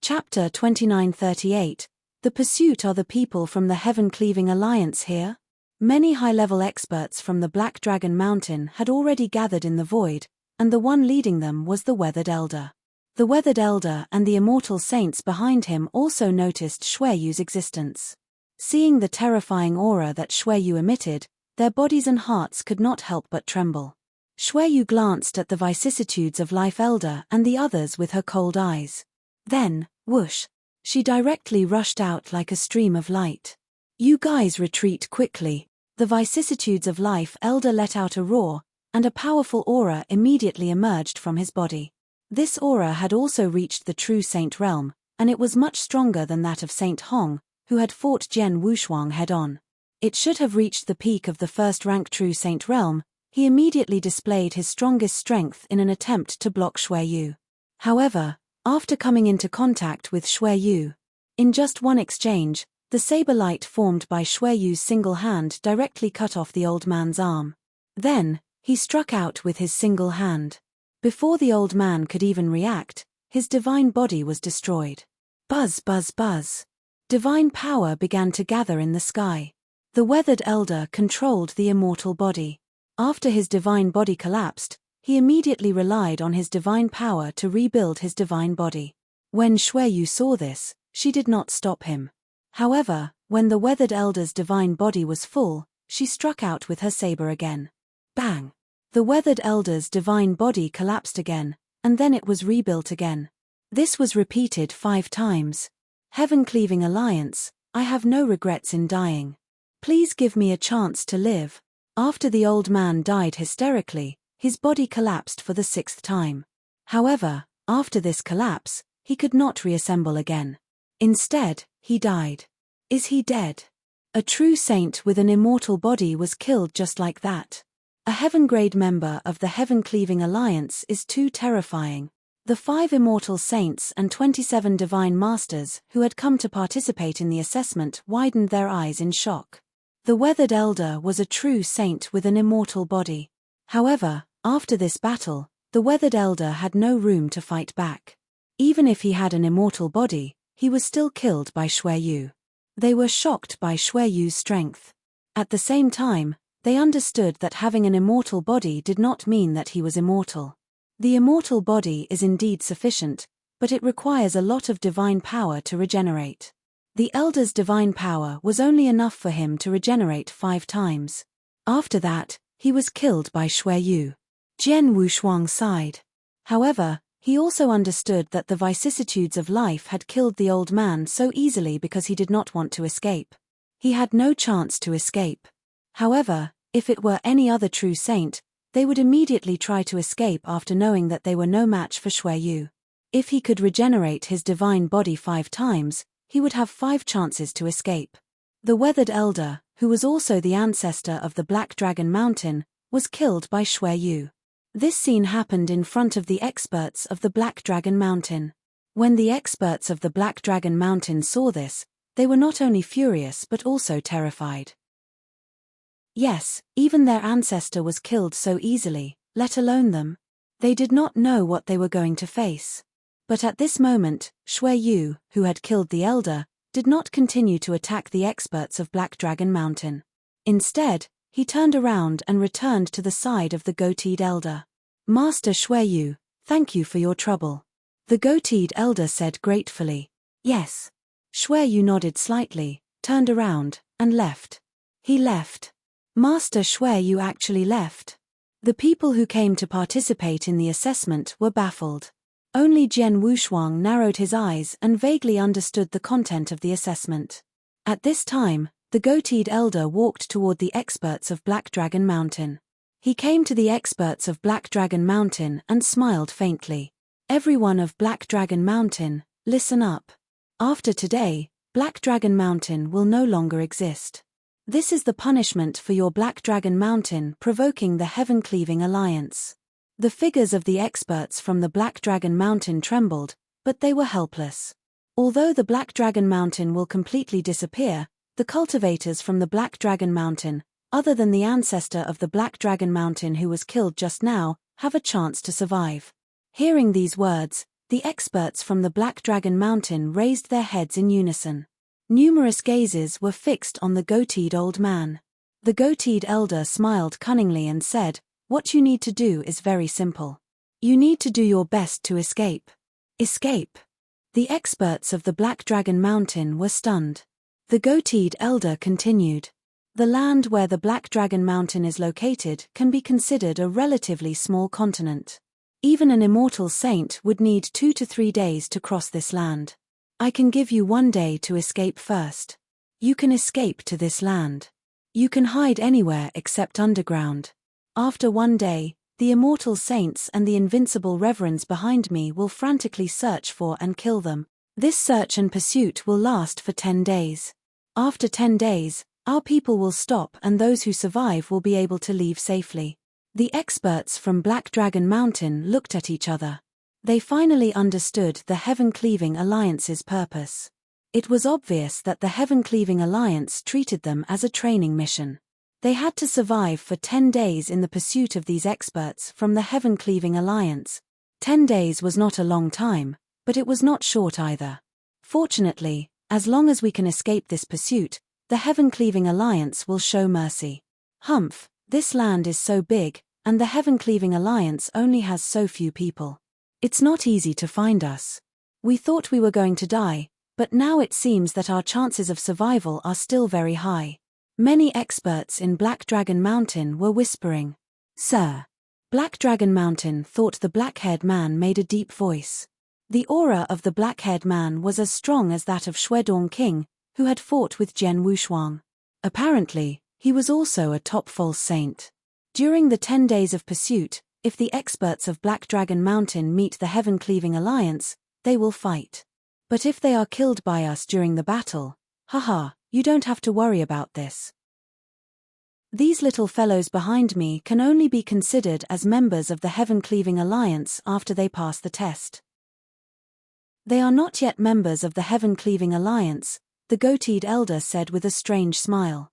Speaker 1: Chapter 2938. The pursuit. Are the people from the Heaven-Cleaving Alliance here? Many high-level experts from the Black Dragon Mountain had already gathered in the void, and the one leading them was the Weathered Elder. The Weathered Elder and the immortal saints behind him also noticed Shui Yu's existence. Seeing the terrifying aura that Shui Yu emitted, their bodies and hearts could not help but tremble. Shui Yu glanced at the vicissitudes of life elder and the others with her cold eyes. Then, whoosh, she directly rushed out like a stream of light. You guys retreat quickly. The vicissitudes of life elder let out a roar, and a powerful aura immediately emerged from his body. This aura had also reached the true saint realm, and it was much stronger than that of Saint Hong, who had fought Jian Wushuang head-on. It should have reached the peak of the 1st-rank true saint realm. He immediately displayed his strongest strength in an attempt to block Shui Yu. However, after coming into contact with Shui Yu, in just one exchange, the saber light formed by Shui Yu's single hand directly cut off the old man's arm. Then, he struck out with his single hand. Before the old man could even react, his divine body was destroyed. Buzz, buzz, buzz. Divine power began to gather in the sky. The Weathered Elder controlled the immortal body. After his divine body collapsed, he immediately relied on his divine power to rebuild his divine body. When Shui Yu saw this, she did not stop him. However, when the Weathered Elder's divine body was full, she struck out with her saber again. Bang! The Weathered Elder's divine body collapsed again, and then it was rebuilt again. This was repeated 5 times. Heaven-Cleaving Alliance, I have no regrets in dying. Please give me a chance to live. After the old man died hysterically, his body collapsed for the 6th time. However, after this collapse, he could not reassemble again. Instead, he died. Is he dead? A true saint with an immortal body was killed just like that. A heaven-grade member of the Heaven-Cleaving Alliance is too terrifying. The 5 immortal saints and 27 divine masters who had come to participate in the assessment widened their eyes in shock. The Weathered Elder was a true saint with an immortal body. However, after this battle, the Weathered Elder had no room to fight back. Even if he had an immortal body, he was still killed by Shui Yu. They were shocked by Shui Yu's strength. At the same time, they understood that having an immortal body did not mean that he was immortal. The immortal body is indeed sufficient, but it requires a lot of divine power to regenerate. The Elder's divine power was only enough for him to regenerate 5 times. After that, he was killed by Shui Yu. Jian Wushuang sighed. However, he also understood that the vicissitudes of life had killed the old man so easily because he did not want to escape. He had no chance to escape. However, If it were any other true saint, they would immediately try to escape after knowing that they were no match for Shui Yu. If he could regenerate his divine body 5 times, he would have 5 chances to escape. The weathered elder, who was also the ancestor of the Black Dragon Mountain, was killed by Shui Yu. This scene happened in front of the experts of the Black Dragon Mountain. When the experts of the Black Dragon Mountain saw this, they were not only furious but also terrified. Yes, even their ancestor was killed so easily, let alone them. They did not know what they were going to face. But at this moment, Shui Yu, who had killed the elder, did not continue to attack the experts of Black Dragon Mountain. Instead, he turned around and returned to the side of the goateed elder. Master Shui Yu, thank you for your trouble. The goateed elder said gratefully. Yes. Shui Yu nodded slightly, turned around, and left. He left. Master Shui Yu actually left. The people who came to participate in the assessment were baffled. Only Jian Wushuang narrowed his eyes and vaguely understood the content of the assessment. At this time, the goateed elder walked toward the experts of Black Dragon Mountain. He came to the experts of Black Dragon Mountain and smiled faintly. Everyone of Black Dragon Mountain, listen up. After today, Black Dragon Mountain will no longer exist. This is the punishment for your Black Dragon Mountain provoking the heaven-cleaving alliance. The figures of the experts from the Black Dragon Mountain trembled, but they were helpless. Although the Black Dragon Mountain will completely disappear, the cultivators from the Black Dragon Mountain, other than the ancestor of the Black Dragon Mountain who was killed just now, have a chance to survive. Hearing these words, the experts from the Black Dragon Mountain raised their heads in unison. Numerous gazes were fixed on the goateed old man. The goateed elder smiled cunningly and said, "What you need to do is very simple. You need to do your best to escape." Escape? The experts of the Black Dragon Mountain were stunned. The goateed elder continued. The land where the Black Dragon Mountain is located can be considered a relatively small continent. Even an immortal saint would need 2 to 3 days to cross this land. I can give you 1 day to escape first. You can escape to this land. You can hide anywhere except underground. After 1 day, the immortal saints and the invincible reverends behind me will frantically search for and kill them. This search and pursuit will last for 10 days. After 10 days, our people will stop and those who survive will be able to leave safely. The experts from Black Dragon Mountain looked at each other. They finally understood the Heaven-Cleaving Alliance's purpose. It was obvious that the Heaven-Cleaving Alliance treated them as a training mission. They had to survive for 10 days in the pursuit of these experts from the Heaven-Cleaving Alliance. 10 days was not a long time, but it was not short either. Fortunately, as long as we can escape this pursuit, the Heaven-Cleaving Alliance will show mercy. Humph, this land is so big, and the Heaven-Cleaving Alliance only has so few people. It's not easy to find us. We thought we were going to die, but now it seems that our chances of survival are still very high. Many experts in Black Dragon Mountain were whispering. Sir. Black Dragon Mountain thought the black-haired man made a deep voice. The aura of the black-haired man was as strong as that of Shuedong King, who had fought with Jian Wushuang. Apparently, he was also a top false saint. During the 10 days of pursuit, if the experts of Black Dragon Mountain meet the Heaven-Cleaving Alliance, they will fight. But if they are killed by us during the battle, haha, you don't have to worry about this. These little fellows behind me can only be considered as members of the Heaven-Cleaving Alliance after they pass the test. They are not yet members of the Heaven-Cleaving Alliance, the goateed elder said with a strange smile.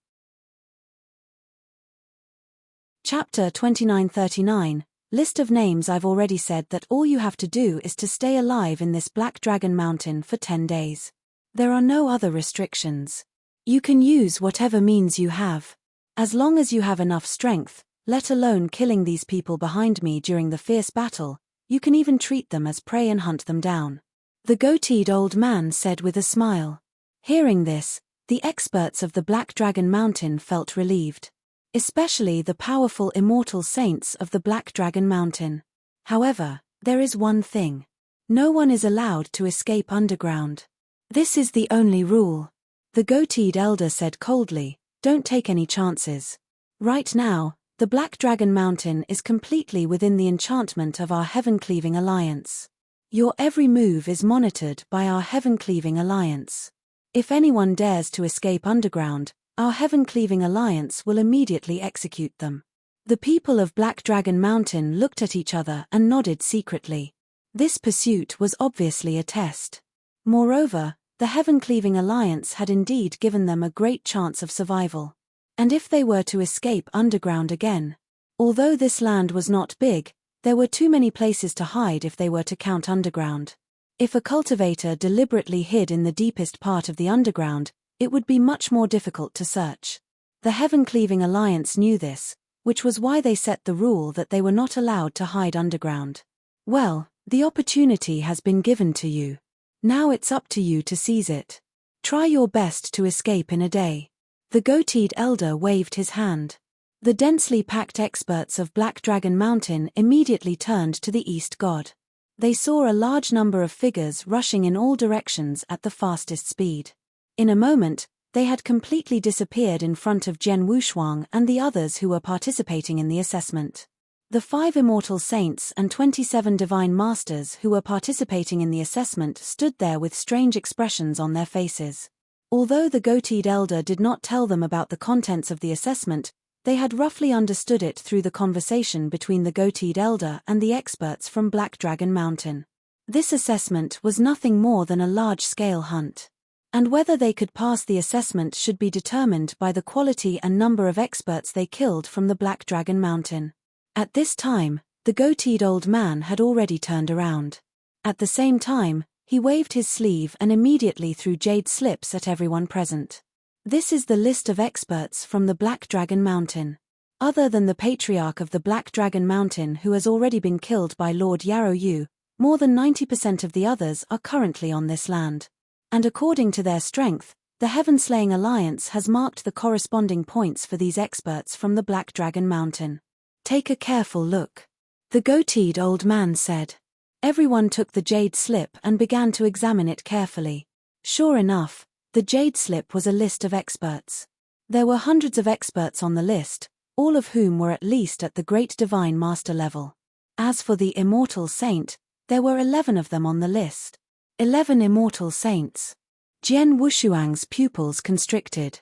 Speaker 1: Chapter 2939, List of names. I've already said that all you have to do is to stay alive in this Black Dragon Mountain for 10 days. There are no other restrictions. You can use whatever means you have. As long as you have enough strength, let alone killing these people behind me during the fierce battle, you can even treat them as prey and hunt them down. The goateed old man said with a smile. Hearing this, the experts of the Black Dragon Mountain felt relieved. Especially the powerful immortal saints of the Black Dragon Mountain. However, there is one thing. No one is allowed to escape underground. This is the only rule. The goateed elder said coldly, don't take any chances. Right now, the Black Dragon Mountain is completely within the enchantment of our heaven-cleaving alliance. Your every move is monitored by our heaven-cleaving alliance. If anyone dares to escape underground, our heaven-cleaving alliance will immediately execute them. The people of Black Dragon Mountain looked at each other and nodded secretly. This pursuit was obviously a test. Moreover, the heaven-cleaving alliance had indeed given them a great chance of survival. And if they were to escape underground again, although this land was not big, there were too many places to hide if they were to count underground. If a cultivator deliberately hid in the deepest part of the underground, it would be much more difficult to search. The heaven-cleaving alliance knew this, which was why they set the rule that they were not allowed to hide underground. Well, the opportunity has been given to you. Now it's up to you to seize it. Try your best to escape in a day. The goateed elder waved his hand. The densely packed experts of Black Dragon Mountain immediately turned to the east god. They saw a large number of figures rushing in all directions at the fastest speed. In a moment, they had completely disappeared in front of Jian Wushuang and the others who were participating in the assessment. The 5 immortal saints and 27 divine masters who were participating in the assessment stood there with strange expressions on their faces. Although the goateed elder did not tell them about the contents of the assessment, they had roughly understood it through the conversation between the goateed elder and the experts from Black Dragon Mountain. This assessment was nothing more than a large-scale hunt. And whether they could pass the assessment should be determined by the quality and number of experts they killed from the Black Dragon Mountain. At this time, the goateed old man had already turned around. At the same time, he waved his sleeve and immediately threw jade slips at everyone present. This is the list of experts from the Black Dragon Mountain. Other than the patriarch of the Black Dragon Mountain who has already been killed by Lord Yarrow Yu, more than 90% of the others are currently on this land. And according to their strength, the Heaven-Slaying Alliance has marked the corresponding points for these experts from the Black Dragon Mountain. Take a careful look. The goateed old man said. Everyone took the jade slip and began to examine it carefully. Sure enough, the jade slip was a list of experts. There were hundreds of experts on the list, all of whom were at least at the Great Divine Master level. As for the Immortal Saint, there were 11 of them on the list. 11 Immortal Saints. Jian Wushuang's pupils constricted.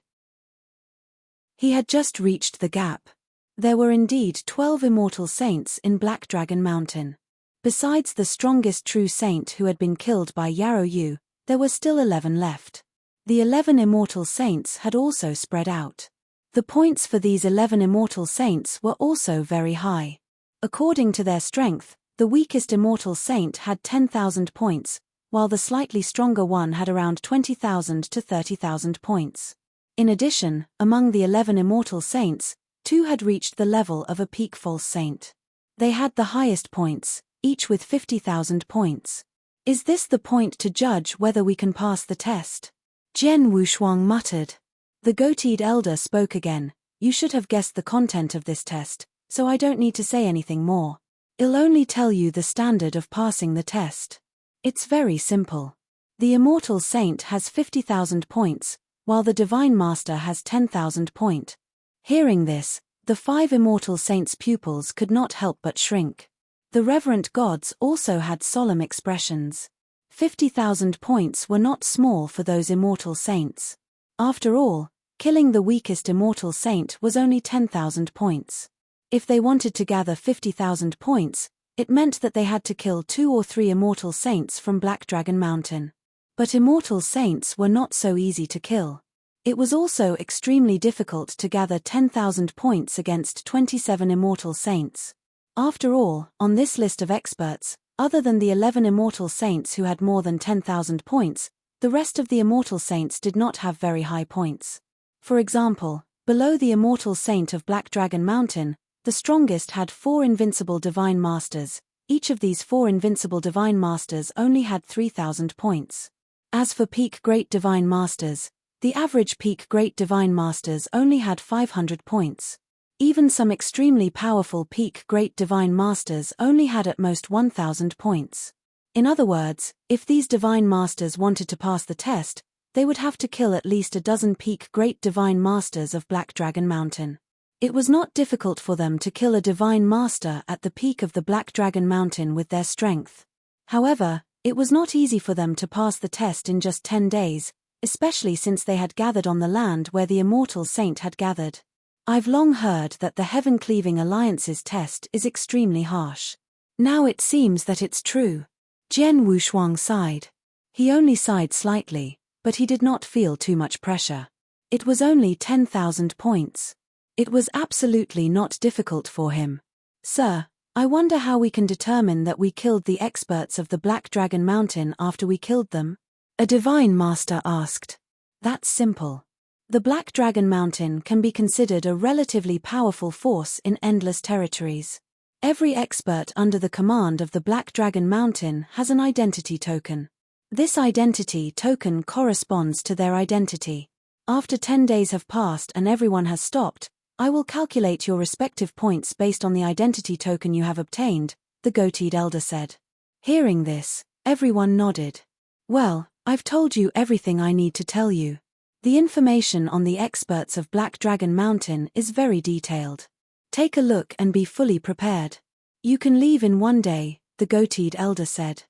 Speaker 1: He had just reached the gap. There were indeed 12 Immortal Saints in Black Dragon Mountain. Besides the strongest true saint who had been killed by Yarrow Yu, there were still 11 left. The 11 Immortal Saints had also spread out. The points for these 11 Immortal Saints were also very high. According to their strength, the weakest Immortal Saint had 10,000 points, while the slightly stronger one had around 20,000 to 30,000 points. In addition, among the 11 Immortal Saints, 2 had reached the level of a peak false saint. They had the highest points, each with 50,000 points. Is this the point to judge whether we can pass the test? Jian Wushuang muttered. The goateed elder spoke again. You should have guessed the content of this test, so I don't need to say anything more. I'll only tell you the standard of passing the test. It's very simple. The Immortal Saint has 50,000 points, while the Divine Master has 10,000 points. Hearing this, the 5 Immortal Saints' pupils could not help but shrink. The reverent gods also had solemn expressions. 50,000 points were not small for those Immortal Saints. After all, killing the weakest Immortal Saint was only 10,000 points. If they wanted to gather 50,000 points, it meant that they had to kill 2 or 3 Immortal Saints from Black Dragon Mountain. But Immortal Saints were not so easy to kill. It was also extremely difficult to gather 10,000 points against 27 Immortal Saints. After all, on this list of experts, other than the 11 Immortal Saints who had more than 10,000 points, the rest of the Immortal Saints did not have very high points. For example, below the Immortal Saint of Black Dragon Mountain, the strongest had 4 invincible Divine Masters. Each of these 4 invincible Divine Masters only had 3,000 points. As for peak Great Divine Masters, the average peak Great Divine Masters only had 500 points. Even some extremely powerful peak Great Divine Masters only had at most 1,000 points. In other words, if these Divine Masters wanted to pass the test, they would have to kill at least a dozen peak Great Divine Masters of Black Dragon Mountain. It was not difficult for them to kill a divine master at the peak of the Black Dragon Mountain with their strength. However, it was not easy for them to pass the test in just 10 days, especially since they had gathered on the land where the immortal saint had gathered. I've long heard that the Heaven-Cleaving Alliance's test is extremely harsh. Now it seems that it's true. Jian Wushuang sighed. He only sighed slightly, but he did not feel too much pressure. It was only 10,000 points. It was absolutely not difficult for him. Sir, I wonder how we can determine that we killed the experts of the Black Dragon Mountain after we killed them? A divine master asked. That's simple. The Black Dragon Mountain can be considered a relatively powerful force in endless territories. Every expert under the command of the Black Dragon Mountain has an identity token. This identity token corresponds to their identity. After 10 days have passed and everyone has stopped, I will calculate your respective points based on the identity token you have obtained, the goateed elder said. Hearing this, everyone nodded. Well, I've told you everything I need to tell you. The information on the experts of Black Dragon Mountain is very detailed. Take a look and be fully prepared. You can leave in 1 day, the goateed elder said.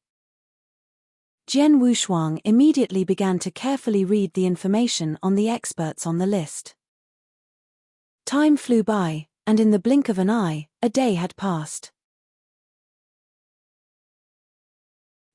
Speaker 1: Jian Wushuang immediately began to carefully read the information on the experts on the list. Time flew by, and in the blink of an eye, a day had passed.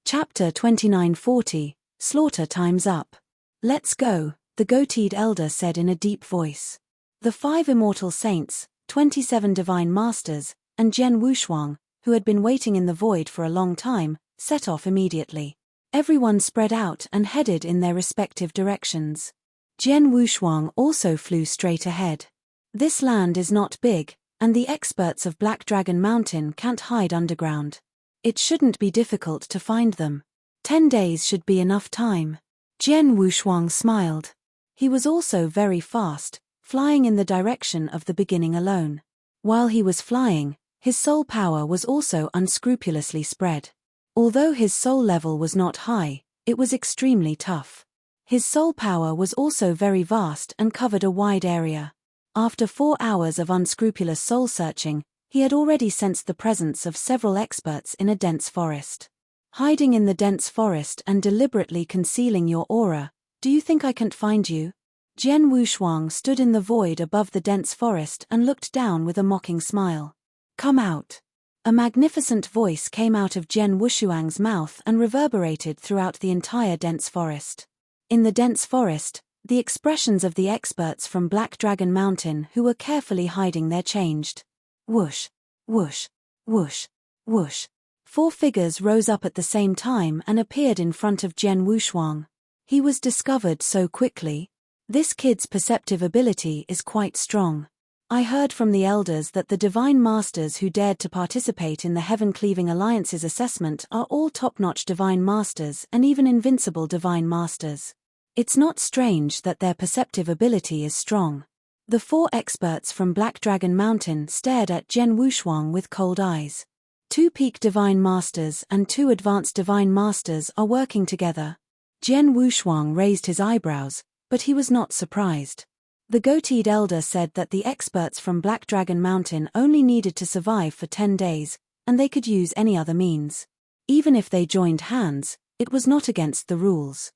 Speaker 1: Chapter 2940, Slaughter Time's Up. Let's go, the goateed elder said in a deep voice. The 5 immortal saints, 27 divine masters, and Jian Wushuang, who had been waiting in the void for a long time, set off immediately. Everyone spread out and headed in their respective directions. Jian Wushuang also flew straight ahead. This land is not big, and the experts of Black Dragon Mountain can't hide underground. It shouldn't be difficult to find them. 10 days should be enough time. Jian Wushuang smiled. He was also very fast, flying in the direction of the beginning alone. While he was flying, his soul power was also unscrupulously spread. Although his soul level was not high, it was extremely tough. His soul power was also very vast and covered a wide area. After 4 hours of unscrupulous soul-searching, he had already sensed the presence of several experts in a dense forest. Hiding in the dense forest and deliberately concealing your aura, do you think I can't find you? Jian Wushuang stood in the void above the dense forest and looked down with a mocking smile. Come out. A magnificent voice came out of Jian Wushuang's mouth and reverberated throughout the entire dense forest. In the dense forest, the expressions of the experts from Black Dragon Mountain who were carefully hiding there changed. Whoosh, whoosh, whoosh, whoosh. 4 figures rose up at the same time and appeared in front of Jian Wushuang. He was discovered so quickly. This kid's perceptive ability is quite strong. I heard from the elders that the divine masters who dared to participate in the Heaven-Cleaving Alliance's assessment are all top-notch divine masters and even invincible divine masters. It's not strange that their perceptive ability is strong. The 4 experts from Black Dragon Mountain stared at Jian Wushuang with cold eyes. 2 peak divine masters and 2 advanced divine masters are working together. Jian Wushuang raised his eyebrows, but he was not surprised. The goateed elder said that the experts from Black Dragon Mountain only needed to survive for 10 days, and they could use any other means. Even if they joined hands, it was not against the rules.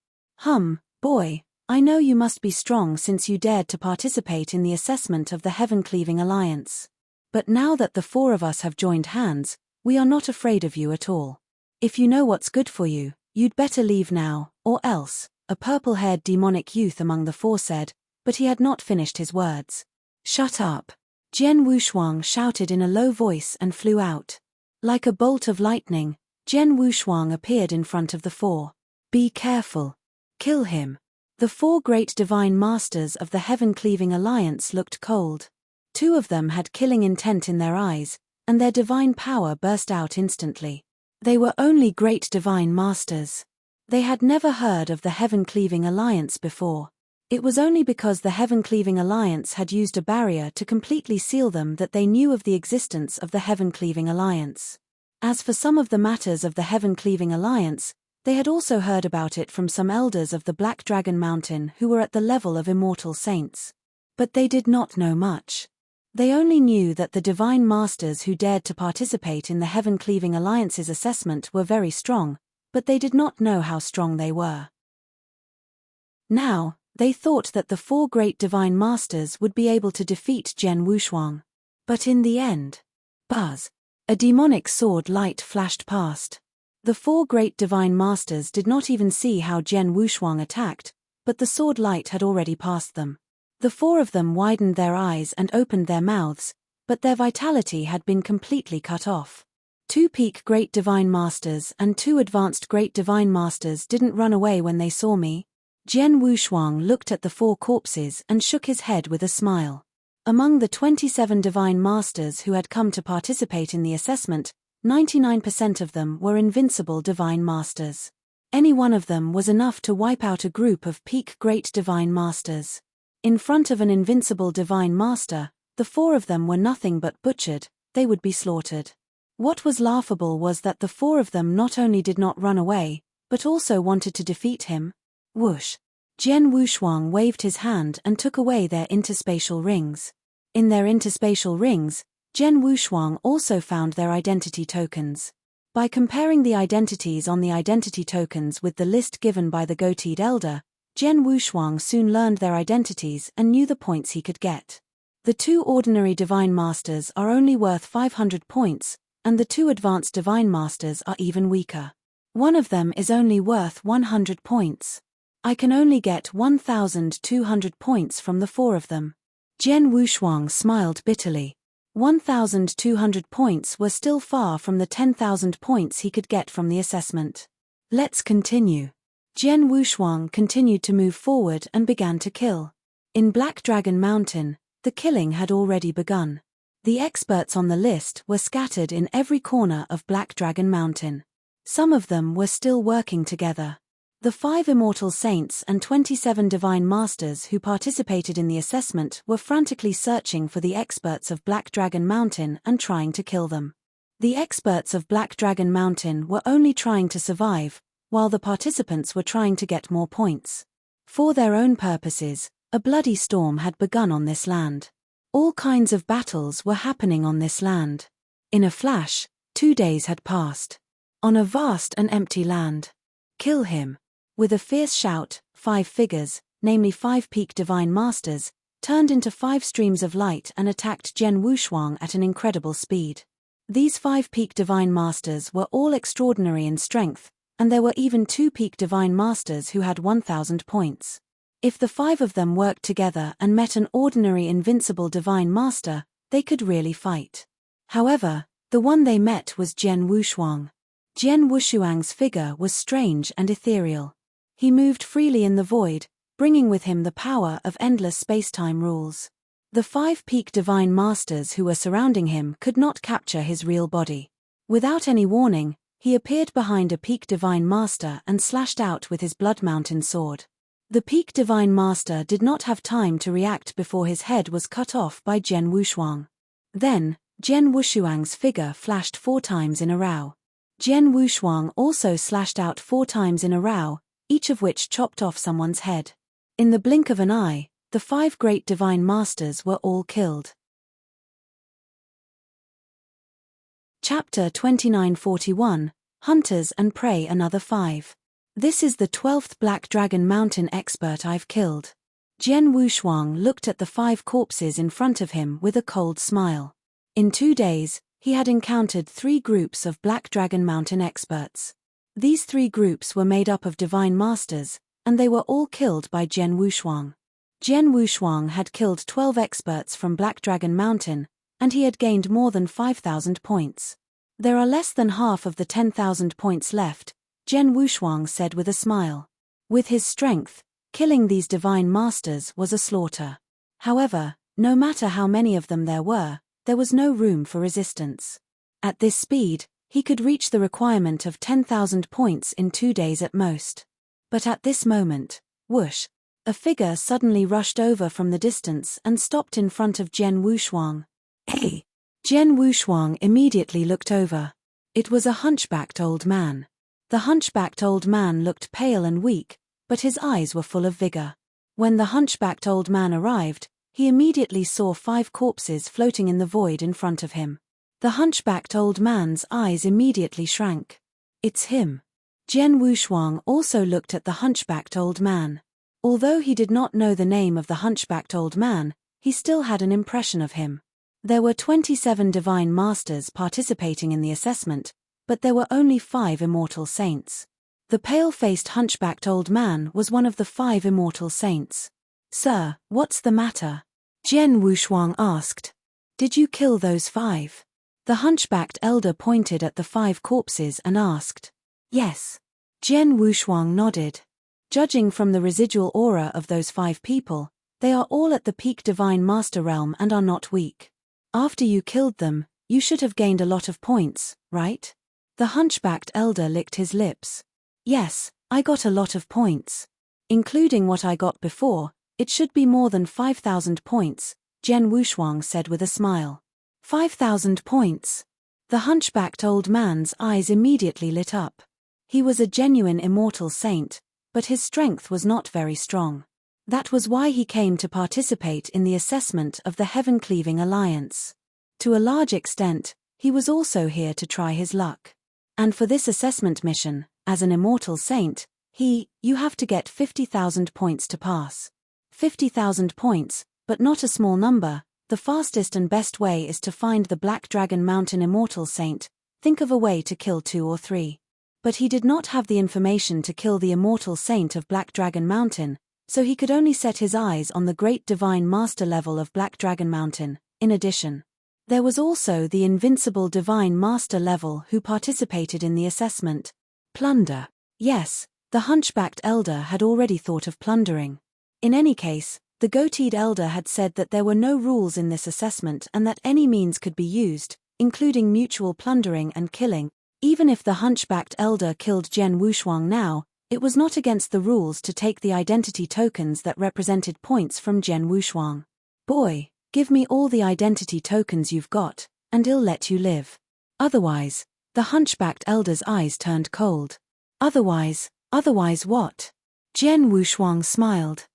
Speaker 1: Boy, I know you must be strong since you dared to participate in the assessment of the Heaven-Cleaving Alliance. But now that the 4 of us have joined hands, we are not afraid of you at all. If you know what's good for you, you'd better leave now, or else, a purple-haired demonic youth among the 4 said, but he had not finished his words. Shut up. Jian Wushuang shouted in a low voice and flew out. Like a bolt of lightning, Jian Wushuang appeared in front of the 4. Be careful. Kill him. The 4 great divine masters of the Heaven-Cleaving Alliance looked cold. 2 of them had killing intent in their eyes, and their divine power burst out instantly. They were only great divine masters. They had never heard of the Heaven-Cleaving Alliance before. It was only because the Heaven-Cleaving Alliance had used a barrier to completely seal them that they knew of the existence of the Heaven-Cleaving Alliance. As for some of the matters of the Heaven-Cleaving Alliance, they had also heard about it from some elders of the Black Dragon Mountain who were at the level of immortal saints. But they did not know much. They only knew that the divine masters who dared to participate in the Heaven-Cleaving Alliance's assessment were very strong, but they did not know how strong they were. Now, they thought that the 4 great divine masters would be able to defeat Jian Wushuang. But in the end, buzz! A demonic sword light flashed past. The 4 great divine masters did not even see how Jian Wushuang attacked, but the sword light had already passed them. The 4 of them widened their eyes and opened their mouths, but their vitality had been completely cut off. 2 peak great divine masters and 2 advanced great divine masters didn't run away when they saw me. Jian Wushuang looked at the 4 corpses and shook his head with a smile. Among the 27 divine masters who had come to participate in the assessment, 99% of them were invincible divine masters. Any one of them was enough to wipe out a group of peak great divine masters. In front of an invincible divine master, the 4 of them were nothing but butchered, they would be slaughtered. What was laughable was that the 4 of them not only did not run away, but also wanted to defeat him. Whoosh! Jian Wushuang waved his hand and took away their interspatial rings. In their interspatial rings, Jian Wushuang also found their identity tokens. By comparing the identities on the identity tokens with the list given by the goateed elder, Jian Wushuang soon learned their identities and knew the points he could get. The 2 ordinary divine masters are only worth 500 points, and the 2 advanced divine masters are even weaker. One of them is only worth 100 points. I can only get 1,200 points from the 4 of them. Jian Wushuang smiled bitterly. 1,200 points were still far from the 10,000 points he could get from the assessment. Let's continue. Jian Wushuang continued to move forward and began to kill. In Black Dragon Mountain, the killing had already begun. The experts on the list were scattered in every corner of Black Dragon Mountain. Some of them were still working together. The 5 immortal saints and 27 divine masters who participated in the assessment were frantically searching for the experts of Black Dragon Mountain and trying to kill them. The experts of Black Dragon Mountain were only trying to survive, while the participants were trying to get more points. For their own purposes, a bloody storm had begun on this land. All kinds of battles were happening on this land. In a flash, 2 days had passed. On a vast and empty land. Kill him. With a fierce shout, 5 figures, namely 5 peak divine masters, turned into 5 streams of light and attacked Jian Wushuang at an incredible speed. These 5 peak divine masters were all extraordinary in strength, and there were even 2 peak divine masters who had 1,000 points. If the 5 of them worked together and met an ordinary invincible divine master, they could really fight. However, the one they met was Jian Wushuang. Jian Wushuang's figure was strange and ethereal. He moved freely in the void, bringing with him the power of endless space-time rules. The 5 peak divine masters who were surrounding him could not capture his real body. Without any warning, he appeared behind a peak divine master and slashed out with his Blood Mountain sword. The peak divine master did not have time to react before his head was cut off by Jian Wushuang. Then, Jian Wushuang's figure flashed 4 times in a row. Jian Wushuang also slashed out 4 times in a row, each of which chopped off someone's head. In the blink of an eye, the 5 great divine masters were all killed. Chapter 2941, Hunters and Prey. Another 5. This is the 12th Black Dragon Mountain expert I've killed. Jian Wushuang looked at the 5 corpses in front of him with a cold smile. In 2 days, he had encountered 3 groups of Black Dragon Mountain experts. These 3 groups were made up of divine masters, and they were all killed by Jian Wushuang. Jian Wushuang had killed 12 experts from Black Dragon Mountain, and he had gained more than 5,000 points. There are less than half of the 10,000 points left, Jian Wushuang said with a smile. With his strength, killing these divine masters was a slaughter. However, no matter how many of them there was no room for resistance. At this speed, he could reach the requirement of 10,000 points in 2 days at most. But at this moment, whoosh, a figure suddenly rushed over from the distance and stopped in front of Jian Wushuang. Hey! Jian Wushuang immediately looked over. It was a hunchbacked old man. The hunchbacked old man looked pale and weak, but his eyes were full of vigor. When the hunchbacked old man arrived, he immediately saw 5 corpses floating in the void in front of him. The hunchbacked old man's eyes immediately shrank. It's him. Jian Wushuang also looked at the hunchbacked old man. Although he did not know the name of the hunchbacked old man, he still had an impression of him. There were 27 divine masters participating in the assessment, but there were only 5 immortal saints. The pale-faced hunchbacked old man was one of the 5 immortal saints. "Sir, what's the matter?" Jian Wushuang asked. "Did you kill those 5? The hunchbacked elder pointed at the 5 corpses and asked. "Yes." Jian Wushuang nodded. Judging from the residual aura of those 5 people, they are all at the peak divine master realm and are not weak. After you killed them, you should have gained a lot of points, right? The hunchbacked elder licked his lips. "Yes, I got a lot of points. Including what I got before, it should be more than 5,000 points, Jian Wushuang said with a smile. 5,000 points. The hunchbacked old man's eyes immediately lit up. He was a genuine immortal saint, but his strength was not very strong. That was why he came to participate in the assessment of the Heaven-Cleaving Alliance. To a large extent, he was also here to try his luck. And for this assessment mission, as an immortal saint, you have to get 50,000 points to pass. 50,000 points, but not a small number. The fastest and best way is to find the Black Dragon Mountain immortal saint. Think of a way to kill 2 or 3. But he did not have the information to kill the immortal saint of Black Dragon Mountain, so he could only set his eyes on the great divine master level of Black Dragon Mountain. In addition, there was also the invincible divine master level who participated in the assessment. Plunder. Yes, the hunchbacked elder had already thought of plundering. In any case, the goateed elder had said that there were no rules in this assessment and that any means could be used, including mutual plundering and killing. Even if the hunchbacked elder killed Jian Wushuang now, it was not against the rules to take the identity tokens that represented points from Jian Wushuang. "Boy, give me all the identity tokens you've got, and I'll let you live. Otherwise," the hunchbacked elder's eyes turned cold. Otherwise what?" Jian Wushuang smiled.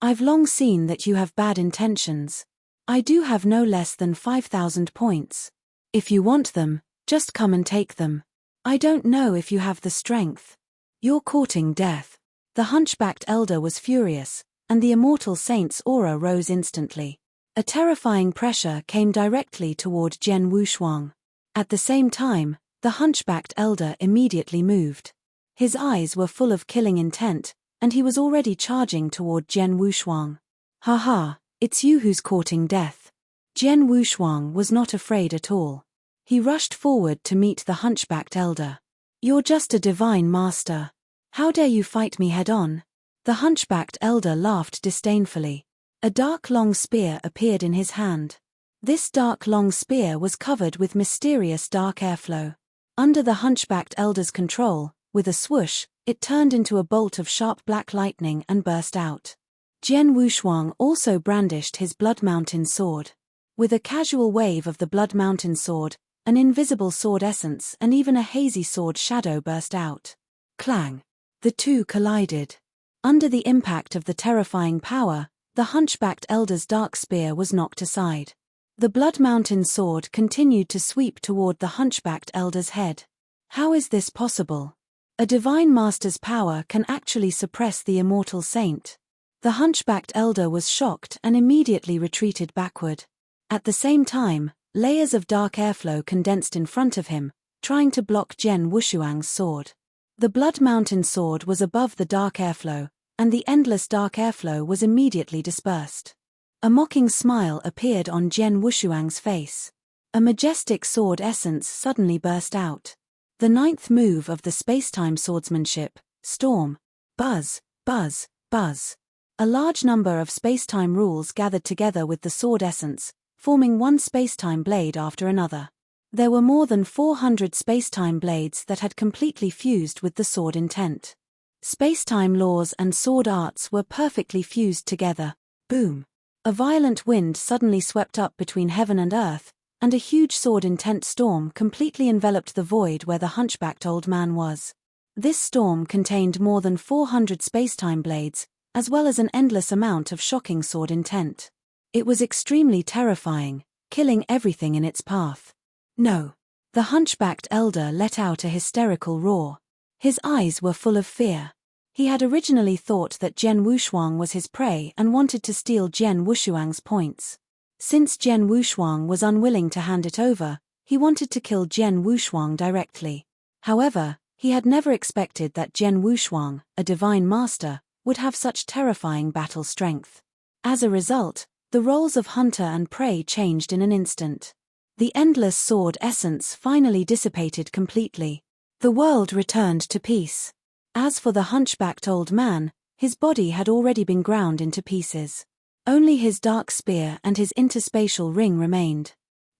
Speaker 1: "I've long seen that you have bad intentions. I do have no less than 5,000 points. If you want them, just come and take them. I don't know if you have the strength. You're courting death." The hunchbacked elder was furious, and the immortal saint's aura rose instantly. A terrifying pressure came directly toward Jian Wushuang. At the same time, the hunchbacked elder immediately moved. His eyes were full of killing intent, and he was already charging toward Jian Wushuang. "Haha, it's you who's courting death." Jian Wushuang was not afraid at all. He rushed forward to meet the hunchbacked elder. "You're just a divine master. How dare you fight me head-on?" The hunchbacked elder laughed disdainfully. A dark long spear appeared in his hand. This dark long spear was covered with mysterious dark airflow. Under the hunchbacked elder's control, with a swoosh, it turned into a bolt of sharp black lightning and burst out. Jian Wushuang also brandished his Blood Mountain sword. With a casual wave of the Blood Mountain sword, an invisible sword essence and even a hazy sword shadow burst out. Clang! The two collided. Under the impact of the terrifying power, the hunchbacked elder's dark spear was knocked aside. The Blood Mountain sword continued to sweep toward the hunchbacked elder's head. How is this possible? A divine master's power can actually suppress the immortal saint. The hunchbacked elder was shocked and immediately retreated backward. At the same time, layers of dark airflow condensed in front of him, trying to block Jian Wushuang's sword. The Blood Mountain sword was above the dark airflow, and the endless dark airflow was immediately dispersed. A mocking smile appeared on Jian Wushuang's face. A majestic sword essence suddenly burst out. The 9th move of the spacetime swordsmanship, Storm. Buzz, buzz, buzz. A large number of spacetime rules gathered together with the sword essence, forming one spacetime blade after another. There were more than 400 spacetime blades that had completely fused with the sword intent. Spacetime laws and sword arts were perfectly fused together. Boom! A violent wind suddenly swept up between heaven and earth, and a huge sword intent storm completely enveloped the void where the hunchbacked old man was. This storm contained more than 400 spacetime blades, as well as an endless amount of shocking sword intent. It was extremely terrifying, killing everything in its path. No. The hunchbacked elder let out a hysterical roar. His eyes were full of fear. He had originally thought that Jian Wushuang was his prey and wanted to steal Jian Wushuang's points. Since Jian Wushuang was unwilling to hand it over, he wanted to kill Jian Wushuang directly. However, he had never expected that Jian Wushuang, a divine master, would have such terrifying battle strength. As a result, the roles of hunter and prey changed in an instant. The endless sword essence finally dissipated completely. The world returned to peace. As for the hunchbacked old man, his body had already been ground into pieces. Only his dark spear and his interspatial ring remained.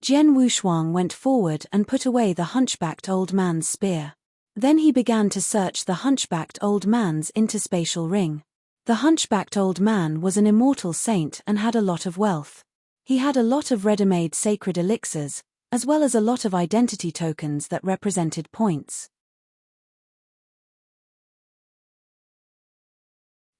Speaker 1: Jian Wushuang went forward and put away the hunchbacked old man's spear. Then he began to search the hunchbacked old man's interspatial ring. The hunchbacked old man was an immortal saint and had a lot of wealth. He had a lot of ready-made sacred elixirs, as well as a lot of identity tokens that represented points.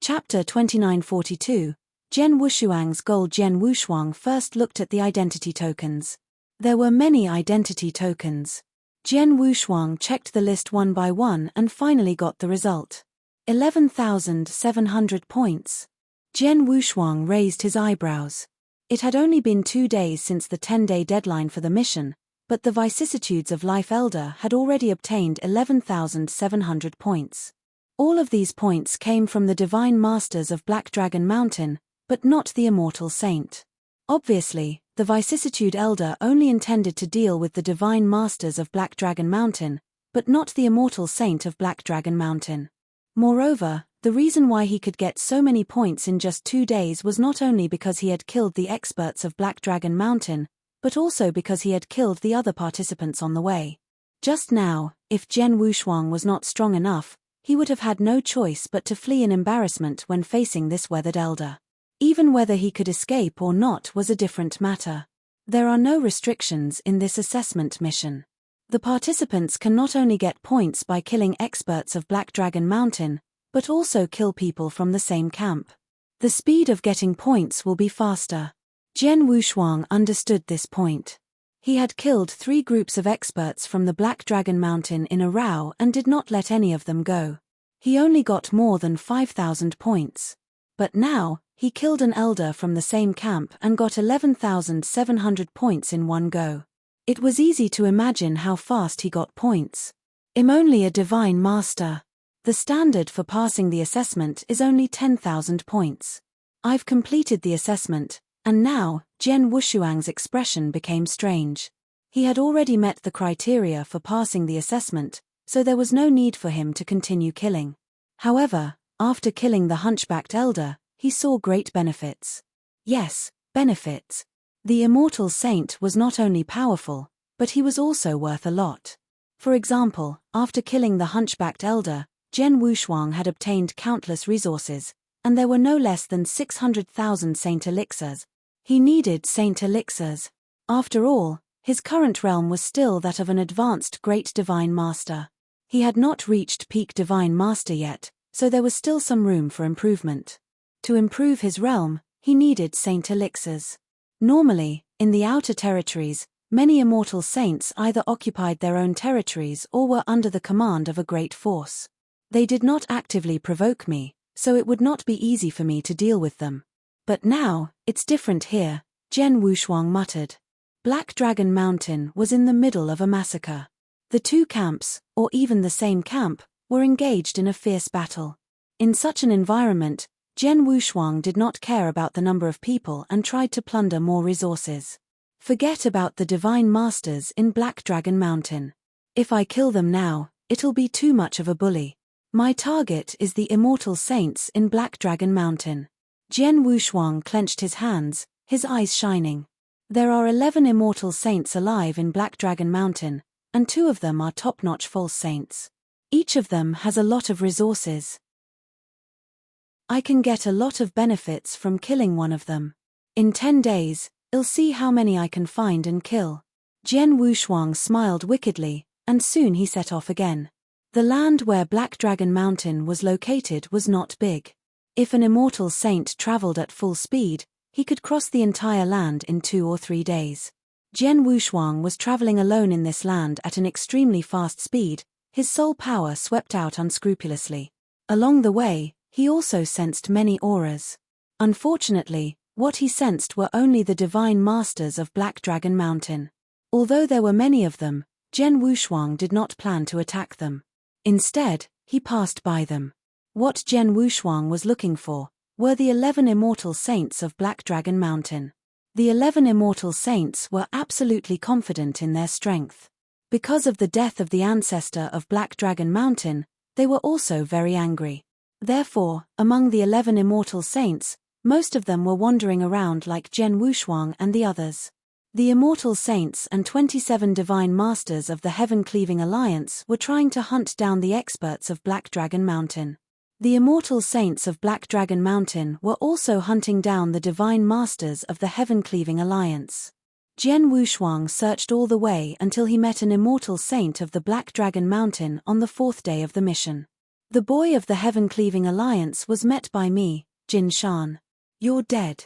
Speaker 1: Chapter 2942. Jian Wushuang's goal. Jian Wushuang first looked at the identity tokens. There were many identity tokens. Jian Wushuang checked the list one by one and finally got the result. 11,700 points. Jian Wushuang raised his eyebrows. It had only been 2 days since the 10-day deadline for the mission, but the vicissitudes of life elder had already obtained 11,700 points. All of these points came from the divine masters of Black Dragon Mountain, but not the immortal saint. Obviously, the vicissitude elder only intended to deal with the divine masters of Black Dragon Mountain, but not the immortal saint of Black Dragon Mountain. Moreover, the reason why he could get so many points in just 2 days was not only because he had killed the experts of Black Dragon Mountain, but also because he had killed the other participants on the way. Just now, if Jian Wushuang was not strong enough, he would have had no choice but to flee in embarrassment when facing this weathered elder. Even whether he could escape or not was a different matter. There are no restrictions in this assessment mission. The participants can not only get points by killing experts of Black Dragon Mountain, but also kill people from the same camp. The speed of getting points will be faster. Jian Wushuang understood this point. He had killed 3 groups of experts from the Black Dragon Mountain in a row and did not let any of them go. He only got more than 5,000 points. But now, he killed an elder from the same camp and got 11,700 points in one go. It was easy to imagine how fast he got points. I'm only a divine master. The standard for passing the assessment is only 10,000 points. I've completed the assessment, and now, Jian Wushuang's expression became strange. He had already met the criteria for passing the assessment, so there was no need for him to continue killing. However, after killing the hunchbacked elder, he saw great benefits. Yes, benefits. The immortal saint was not only powerful, but he was also worth a lot. For example, after killing the hunchbacked elder, Jian Wushuang had obtained countless resources, and there were no less than 600,000 saint elixirs. He needed saint elixirs. After all, his current realm was still that of an advanced great divine master. He had not reached peak divine master yet, so there was still some room for improvement. To improve his realm, he needed saint elixirs. Normally, in the outer territories, many immortal saints either occupied their own territories or were under the command of a great force. They did not actively provoke me, so it would not be easy for me to deal with them. But now, it's different here, Jian Wushuang muttered. Black Dragon Mountain was in the middle of a massacre. The 2 camps, or even the same camp, were engaged in a fierce battle. In such an environment, Jian Wushuang did not care about the number of people and tried to plunder more resources. Forget about the divine masters in Black Dragon Mountain. If I kill them now, it'll be too much of a bully. My target is the immortal saints in Black Dragon Mountain. Jian Wushuang clenched his hands, his eyes shining. There are 11 immortal saints alive in Black Dragon Mountain, and 2 of them are top-notch false saints. Each of them has a lot of resources. I can get a lot of benefits from killing one of them. In 10 days, I'll see how many I can find and kill. Jian Wushuang smiled wickedly, and soon he set off again. The land where Black Dragon Mountain was located was not big. If an immortal saint traveled at full speed, he could cross the entire land in 2 or 3 days. Jian Wushuang was traveling alone in this land at an extremely fast speed, his soul power swept out unscrupulously. Along the way, he also sensed many auras. Unfortunately, what he sensed were only the divine masters of Black Dragon Mountain. Although there were many of them, Jian Wushuang did not plan to attack them. Instead, he passed by them. What Jian Wushuang was looking for were the 11 immortal saints of Black Dragon Mountain. The 11 immortal saints were absolutely confident in their strength. Because of the death of the ancestor of Black Dragon Mountain, they were also very angry. Therefore, among the 11 immortal saints, most of them were wandering around like Jian Wushuang and the others. The immortal saints and 27 divine masters of the Heaven-Cleaving Alliance were trying to hunt down the experts of Black Dragon Mountain. The immortal saints of Black Dragon Mountain were also hunting down the divine masters of the Heaven-Cleaving Alliance. Jian Wushuang searched all the way until he met an immortal saint of the Black Dragon Mountain on the 4th day of the mission. The boy of the Heaven-Cleaving Alliance was met by me, Jin Shan. You're dead.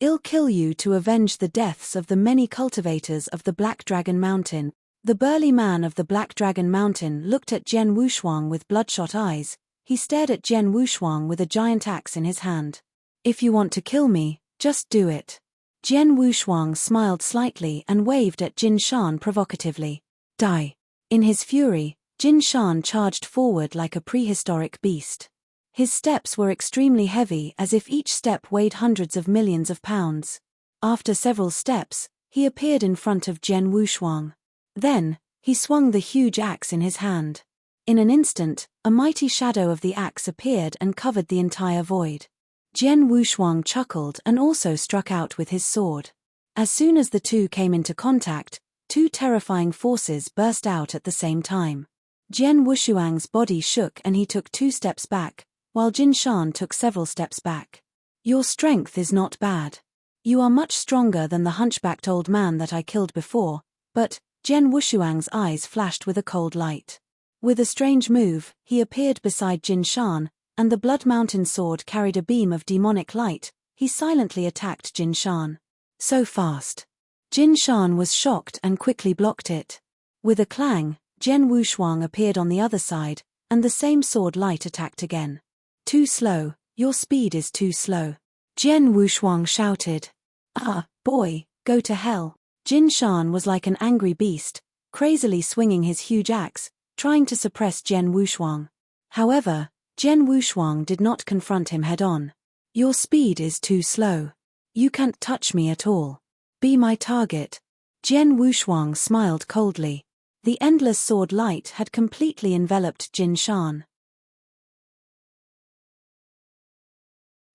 Speaker 1: I'll kill you to avenge the deaths of the many cultivators of the Black Dragon Mountain. The burly man of the Black Dragon Mountain looked at Jian Wushuang with bloodshot eyes. He stared at Jian Wushuang with a giant axe in his hand. If you want to kill me, just do it. Jian Wushuang smiled slightly and waved at Jin Shan provocatively. Die. In his fury, Jin Shan charged forward like a prehistoric beast. His steps were extremely heavy, as if each step weighed hundreds of millions of pounds. After several steps, he appeared in front of Jian Wushuang. Then, he swung the huge axe in his hand. In an instant, a mighty shadow of the axe appeared and covered the entire void. Jian Wushuang chuckled and also struck out with his sword. As soon as the two came into contact, 2 terrifying forces burst out at the same time. Jian Wushuang's body shook and he took 2 steps back, while Jin Shan took several steps back. Your strength is not bad. You are much stronger than the hunchbacked old man that I killed before, but Jian Wushuang's eyes flashed with a cold light. With a strange move, he appeared beside Jin Shan, and the Blood Mountain sword carried a beam of demonic light. He silently attacked Jin Shan. So fast. Jin Shan was shocked and quickly blocked it. With a clang, Jian Wushuang appeared on the other side, and the same sword light attacked again. Too slow, your speed is too slow. Jian Wushuang shouted. Ah, boy, go to hell. Jin Shan was like an angry beast, crazily swinging his huge axe, trying to suppress Jian Wushuang. However, Jian Wushuang did not confront him head-on. Your speed is too slow. You can't touch me at all. Be my target. Jian Wushuang smiled coldly. The endless sword light had completely enveloped Jin Shan.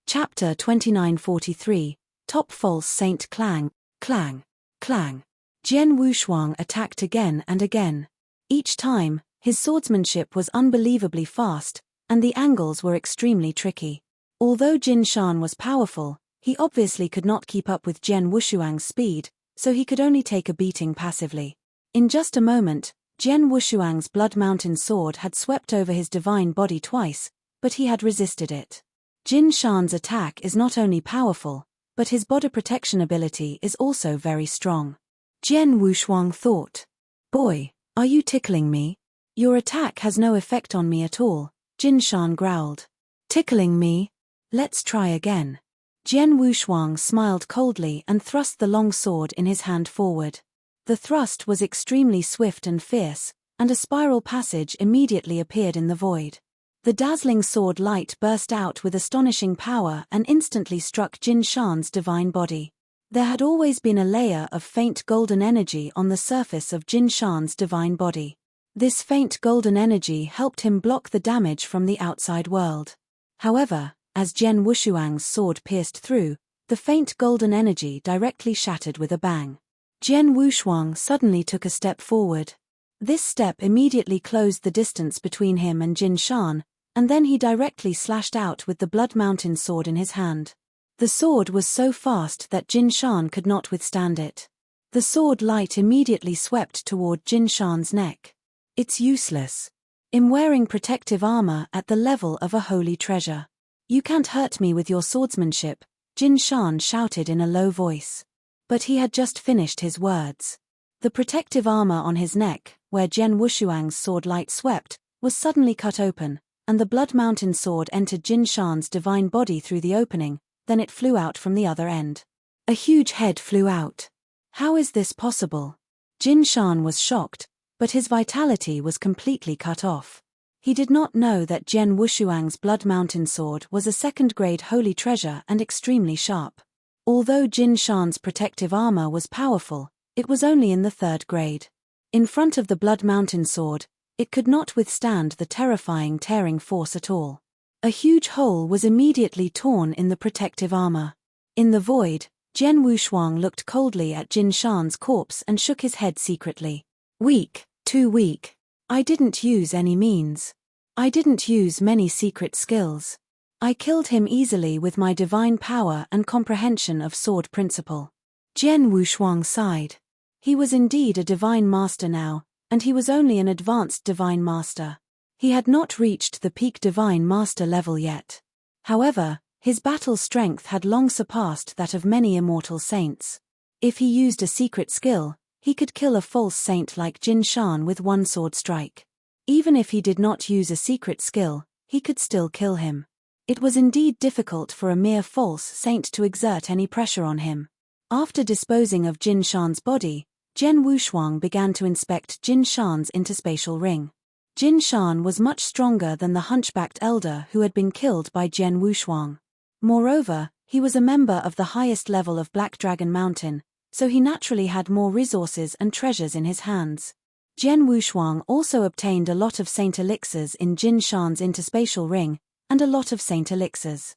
Speaker 1: Chapter 2943, Top False Saint Clang, Clang, Clang. Jian Wushuang attacked again and again. Each time, his swordsmanship was unbelievably fast, and the angles were extremely tricky. Although Jin Shan was powerful, he obviously could not keep up with Jian Wushuang's speed, so he could only take a beating passively. In just a moment, Jian Wushuang's Blood Mountain sword had swept over his divine body twice, but he had resisted it. Jin Shan's attack is not only powerful, but his body protection ability is also very strong. Jian Wushuang thought. Boy, are you tickling me? Your attack has no effect on me at all, Jin Shan growled. Tickling me? Let's try again. Jian Wushuang smiled coldly and thrust the long sword in his hand forward. The thrust was extremely swift and fierce, and a spiral passage immediately appeared in the void. The dazzling sword light burst out with astonishing power and instantly struck Jin Shan's divine body. There had always been a layer of faint golden energy on the surface of Jin Shan's divine body. This faint golden energy helped him block the damage from the outside world. However, as Jian Wushuang's sword pierced through, the faint golden energy directly shattered with a bang. Jian Wushuang suddenly took a step forward. This step immediately closed the distance between him and Jin Shan, and then he directly slashed out with the Blood Mountain sword in his hand. The sword was so fast that Jin Shan could not withstand it. The sword light immediately swept toward Jin Shan's neck. It's useless. I'm wearing protective armor at the level of a holy treasure. "You can't hurt me with your swordsmanship," Jin Shan shouted in a low voice. But he had just finished his words. The protective armor on his neck, where Jian Wushuang's sword light swept, was suddenly cut open, and the Blood Mountain sword entered Jin Shan's divine body through the opening, then it flew out from the other end. A huge head flew out. How is this possible? Jin Shan was shocked, but his vitality was completely cut off. He did not know that Jian Wushuang's Blood Mountain sword was a second-grade holy treasure and extremely sharp. Although Jin Shan's protective armor was powerful, it was only in the 3rd grade. In front of the Blood Mountain sword, it could not withstand the terrifying tearing force at all. A huge hole was immediately torn in the protective armor. In the void, Jian Wushuang looked coldly at Jin Shan's corpse and shook his head secretly. "Weak, too weak. I didn't use any means. I didn't use many secret skills. I killed him easily with my divine power and comprehension of sword principle." Jian Wushuang sighed. He was indeed a divine master now, and he was only an advanced divine master. He had not reached the peak divine master level yet. However, his battle strength had long surpassed that of many immortal saints. If he used a secret skill, he could kill a false saint like Jin Shan with one sword strike. Even if he did not use a secret skill, he could still kill him. It was indeed difficult for a mere false saint to exert any pressure on him. After disposing of Jin Shan's body, Jian Wushuang began to inspect Jin Shan's interspatial ring. Jin Shan was much stronger than the hunchbacked elder who had been killed by Jian Wushuang. Moreover, he was a member of the highest level of Black Dragon Mountain, so he naturally had more resources and treasures in his hands. Jian Wushuang also obtained a lot of saint elixirs in Jin Shan's interspatial ring, and a lot of saint elixirs.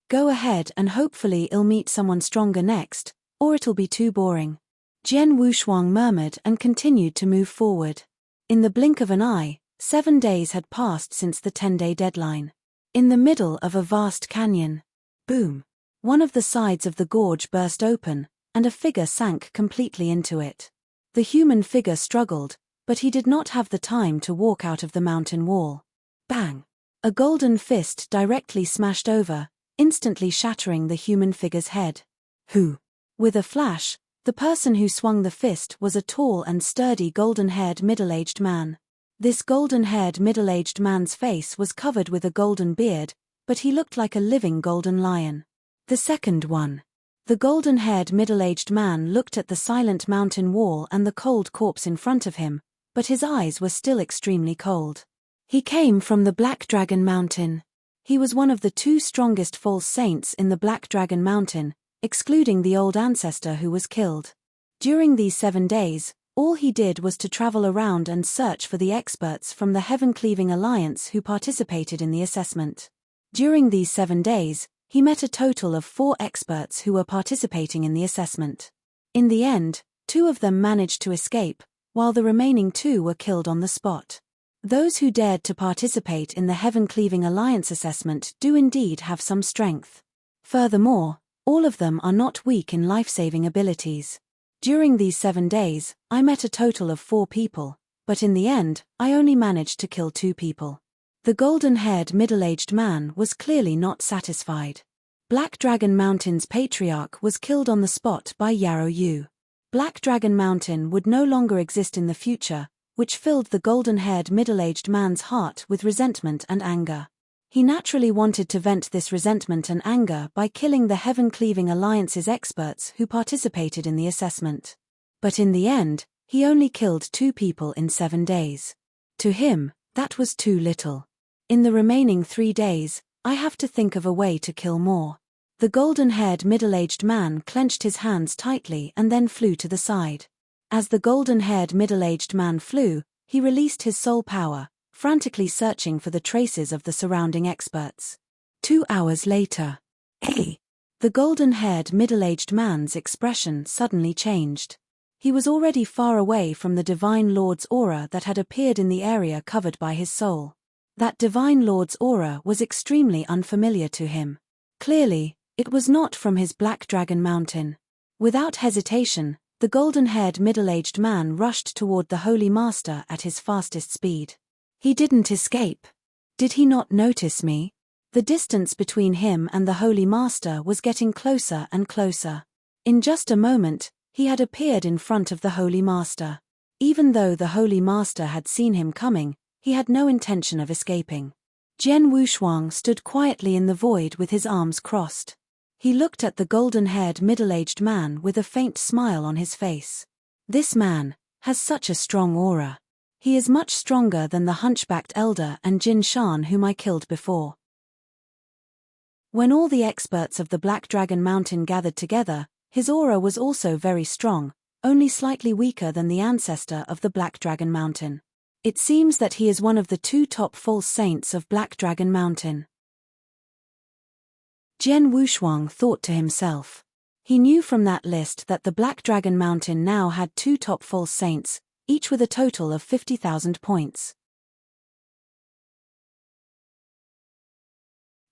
Speaker 1: "Go ahead and hopefully I'll meet someone stronger next, or it'll be too boring," Jian Wushuang murmured and continued to move forward. In the blink of an eye, 7 days had passed since the 10-day deadline. In the middle of a vast canyon. Boom! One of the sides of the gorge burst open, and a figure sank completely into it. The human figure struggled, but he did not have the time to walk out of the mountain wall. Bang! A golden fist directly smashed over, instantly shattering the human figure's head. Who? With a flash, the person who swung the fist was a tall and sturdy golden-haired middle-aged man. This golden-haired middle-aged man's face was covered with a golden beard, but he looked like a living golden lion. The second one. The golden-haired middle-aged man looked at the silent mountain wall and the cold corpse in front of him, but his eyes were still extremely cold. He came from the Black Dragon Mountain. He was one of the 2 strongest false saints in the Black Dragon Mountain, excluding the old ancestor who was killed. During these 7 days, all he did was to travel around and search for the experts from the Heaven-Cleaving Alliance who participated in the assessment. During these 7 days, he met a total of 4 experts who were participating in the assessment. In the end, 2 of them managed to escape, while the remaining 2 were killed on the spot. Those who dared to participate in the Heaven-Cleaving Alliance assessment do indeed have some strength. Furthermore, all of them are not weak in life-saving abilities. During these 7 days, I met a total of 4 people, but in the end, I only managed to kill 2 people. The golden-haired middle-aged man was clearly not satisfied. Black Dragon Mountain's patriarch was killed on the spot by Yarrow Yu. Black Dragon Mountain would no longer exist in the future, which filled the golden-haired middle-aged man's heart with resentment and anger. He naturally wanted to vent this resentment and anger by killing the Heaven-Cleaving Alliance's experts who participated in the assessment. But in the end, he only killed 2 people in 7 days. To him, that was too little. In the remaining 3 days, I have to think of a way to kill more. The golden-haired middle-aged man clenched his hands tightly and then flew to the side. As the golden-haired middle-aged man flew, he released his soul power, frantically searching for the traces of the surrounding experts. 2 hours later. Hey! The golden-haired middle-aged man's expression suddenly changed. He was already far away from the Divine Lord's aura that had appeared in the area covered by his soul. That Divine Lord's aura was extremely unfamiliar to him. Clearly, it was not from his Black Dragon Mountain. Without hesitation, the golden-haired middle-aged man rushed toward the Holy Master at his fastest speed. He didn't escape. Did he not notice me? The distance between him and the Holy Master was getting closer and closer. In just a moment, he had appeared in front of the Holy Master. Even though the Holy Master had seen him coming, he had no intention of escaping. Jian Wushuang stood quietly in the void with his arms crossed. He looked at the golden-haired middle-aged man with a faint smile on his face. This man has such a strong aura. He is much stronger than the hunchbacked elder and Jin Shan whom I killed before. When all the experts of the Black Dragon Mountain gathered together, his aura was also very strong, only slightly weaker than the ancestor of the Black Dragon Mountain. It seems that he is one of the 2 top false saints of Black Dragon Mountain. Jian Wushuang thought to himself. He knew from that list that the Black Dragon Mountain now had 2 top false saints, each with a total of 50,000 points.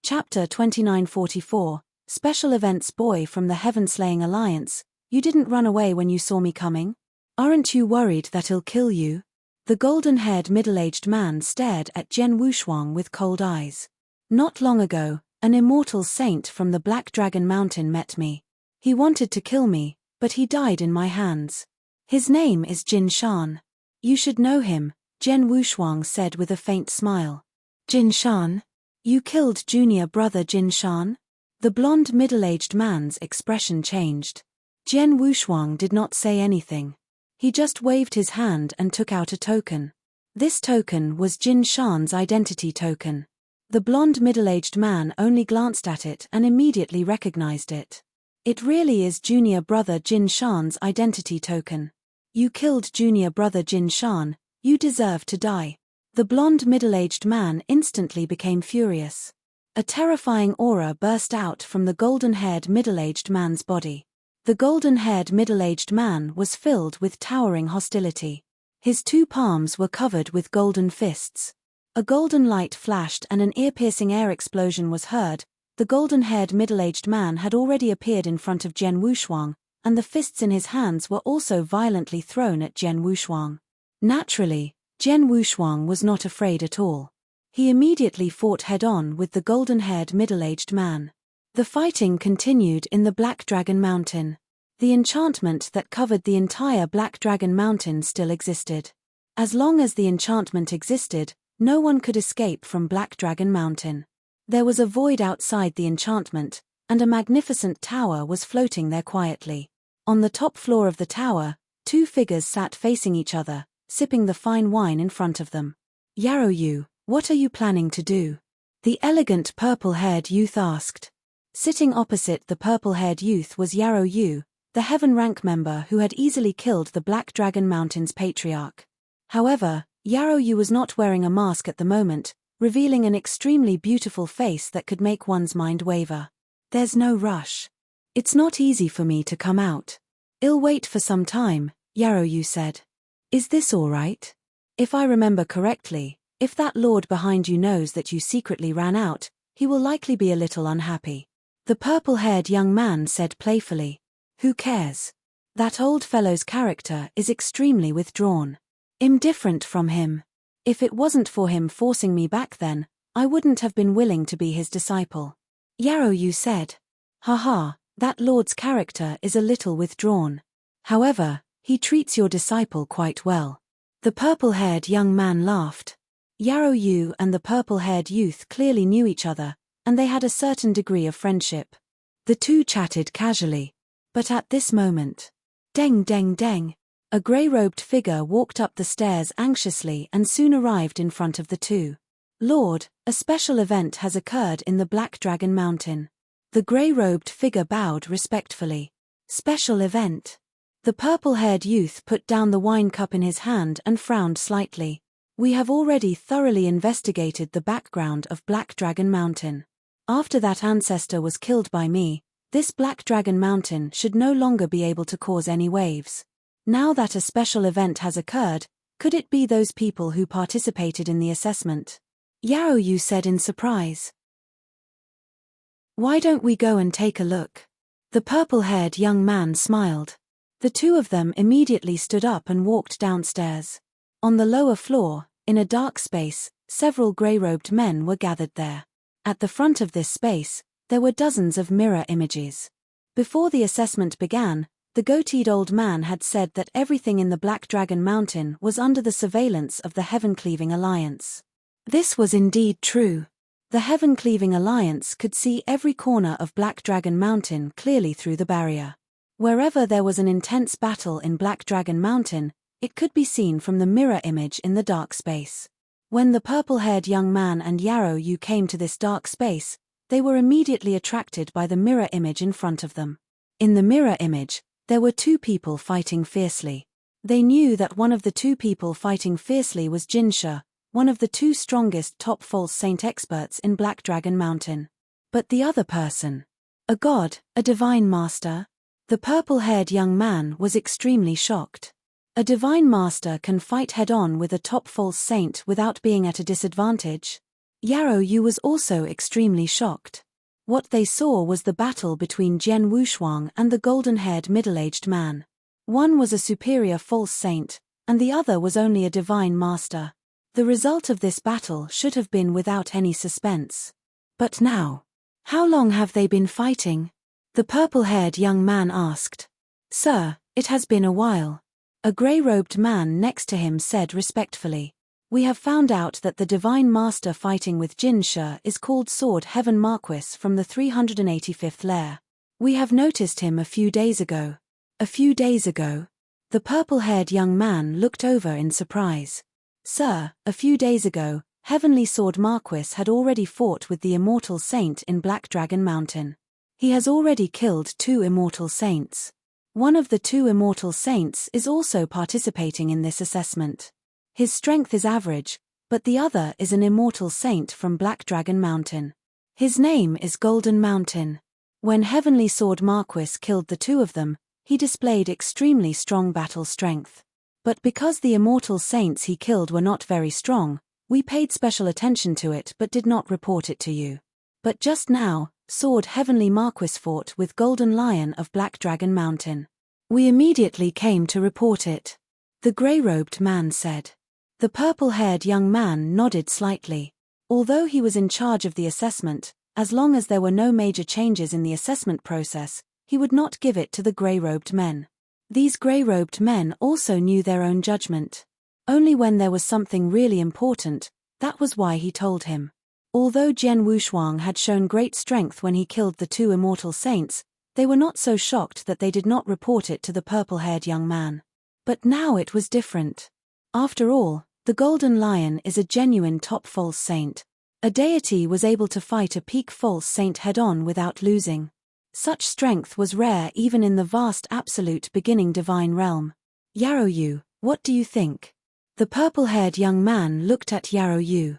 Speaker 1: Chapter 2944, Special Events. Boy from the Heaven-Slaying Alliance, you didn't run away when you saw me coming? Aren't you worried that he'll kill you? The golden-haired middle-aged man stared at Jian Wushuang with cold eyes. Not long ago, an immortal saint from the Black Dragon Mountain met me. He wanted to kill me, but he died in my hands. His name is Jin Shan. You should know him, Jian Wushuang said with a faint smile. Jin Shan? You killed junior brother Jin Shan? The blonde middle-aged man's expression changed. Jian Wushuang did not say anything. He just waved his hand and took out a token. This token was Jin Shan's identity token. The blonde middle-aged man only glanced at it and immediately recognized it. It really is junior brother Jin Shan's identity token. You killed junior brother Jin Shan, you deserve to die. The blonde middle-aged man instantly became furious. A terrifying aura burst out from the golden-haired middle-aged man's body. The golden-haired middle-aged man was filled with towering hostility. His 2 palms were covered with golden fists. A golden light flashed and an ear-piercing air explosion was heard. The golden-haired middle-aged man had already appeared in front of Jian Wushuang, and the fists in his hands were also violently thrown at Jian Wushuang. Naturally, Jian Wushuang was not afraid at all. He immediately fought head-on with the golden-haired middle-aged man. The fighting continued in the Black Dragon Mountain. The enchantment that covered the entire Black Dragon Mountain still existed. As long as the enchantment existed, no one could escape from Black Dragon Mountain. There was a void outside the enchantment, and a magnificent tower was floating there quietly. On the top floor of the tower, 2 figures sat facing each other, sipping the fine wine in front of them. Yarrow Yu, what are you planning to do? The elegant purple-haired youth asked. Sitting opposite the purple-haired youth was Yarrow Yu, the Heaven Rank member who had easily killed the Black Dragon Mountain's patriarch. However, Yarrow Yu was not wearing a mask at the moment, revealing an extremely beautiful face that could make one's mind waver. There's no rush. It's not easy for me to come out. I'll wait for some time, Yarrow Yu said. Is this all right? If I remember correctly, if that lord behind you knows that you secretly ran out, he will likely be a little unhappy. The purple-haired young man said playfully. Who cares? That old fellow's character is extremely withdrawn. I'm different from him. If it wasn't for him forcing me back then, I wouldn't have been willing to be his disciple. Yarrow Yu said. Haha, that lord's character is a little withdrawn. However, he treats your disciple quite well. The purple-haired young man laughed. Yarrow Yu and the purple-haired youth clearly knew each other, and they had a certain degree of friendship. The 2 chatted casually. But at this moment, deng deng deng, a grey-robed figure walked up the stairs anxiously and soon arrived in front of the 2. Lord, a special event has occurred in the Black Dragon Mountain. The grey-robed figure bowed respectfully. Special event. The purple-haired youth put down the wine cup in his hand and frowned slightly. We have already thoroughly investigated the background of Black Dragon Mountain. After that ancestor was killed by me, this Black Dragon Mountain should no longer be able to cause any waves. Now that a special event has occurred, could it be those people who participated in the assessment? Yarrow Yu said in surprise. Why don't we go and take a look? The purple-haired young man smiled. The 2 of them immediately stood up and walked downstairs. On the lower floor, in a dark space, several grey-robed men were gathered there. At the front of this space, there were dozens of mirror images. Before the assessment began, the goateed old man had said that everything in the Black Dragon Mountain was under the surveillance of the Heaven-Cleaving Alliance. This was indeed true. The Heaven-Cleaving Alliance could see every corner of Black Dragon Mountain clearly through the barrier. Wherever there was an intense battle in Black Dragon Mountain, it could be seen from the mirror image in the dark space. When the purple-haired young man and Yarrow Yu came to this dark space, they were immediately attracted by the mirror image in front of them. In the mirror image, there were two people fighting fiercely. They knew that one of the two people fighting fiercely was Jinsha, one of the two strongest top false saint experts in Black Dragon Mountain. But the other person, a god, a divine master? The purple-haired young man was extremely shocked. A divine master can fight head-on with a top false saint without being at a disadvantage? Yarrow Yu was also extremely shocked. What they saw was the battle between Jian Wushuang and the golden-haired middle-aged man. One was a superior false saint, and the other was only a divine master. The result of this battle should have been without any suspense. But now, how long have they been fighting? The purple-haired young man asked. Sir, it has been a while. A grey-robed man next to him said respectfully. We have found out that the divine master fighting with Jinsha is called Sword Heaven Marquis from the 385th lair. We have noticed him a few days ago. A few days ago? The purple-haired young man looked over in surprise. Sir, a few days ago, Heavenly Sword Marquis had already fought with the immortal saint in Black Dragon Mountain. He has already killed 2 immortal saints. One of the 2 immortal saints is also participating in this assessment. His strength is average, but the other is an immortal saint from Black Dragon Mountain. His name is Golden Mountain. When Heavenly Sword Marquis killed the 2 of them, he displayed extremely strong battle strength. But because the immortal saints he killed were not very strong, we paid special attention to it but did not report it to you. But just now, Sword Heavenly Marquis fought with Golden Lion of Black Dragon Mountain. We immediately came to report it. The grey-robed man said. The purple-haired young man nodded slightly. Although he was in charge of the assessment, as long as there were no major changes in the assessment process, he would not give it to the grey-robed men. These grey-robed men also knew their own judgment. Only when there was something really important, that was why he told him. Although Jian Wushuang had shown great strength when he killed the 2 immortal saints, they were not so shocked that they did not report it to the purple-haired young man. But now it was different. After all, the Golden Lion is a genuine top false saint. A deity was able to fight a peak false saint head-on without losing. Such strength was rare even in the vast absolute beginning divine realm. Yarrow Yu, what do you think? The purple-haired young man looked at Yarrow Yu.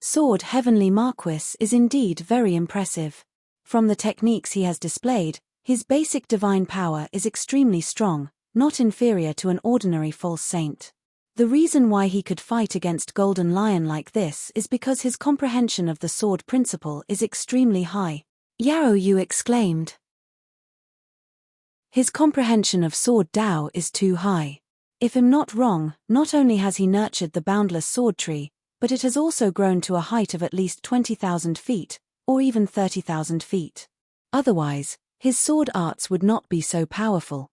Speaker 1: Sword Heavenly Marquis is indeed very impressive. From the techniques he has displayed, his basic divine power is extremely strong, not inferior to an ordinary false saint. The reason why he could fight against Golden Lion like this is because his comprehension of the sword principle is extremely high. Yarrow Yu exclaimed. His comprehension of sword Dao is too high. If I'm not wrong, not only has he nurtured the boundless sword tree, but it has also grown to a height of at least 20,000 feet, or even 30,000 feet. Otherwise, his sword arts would not be so powerful.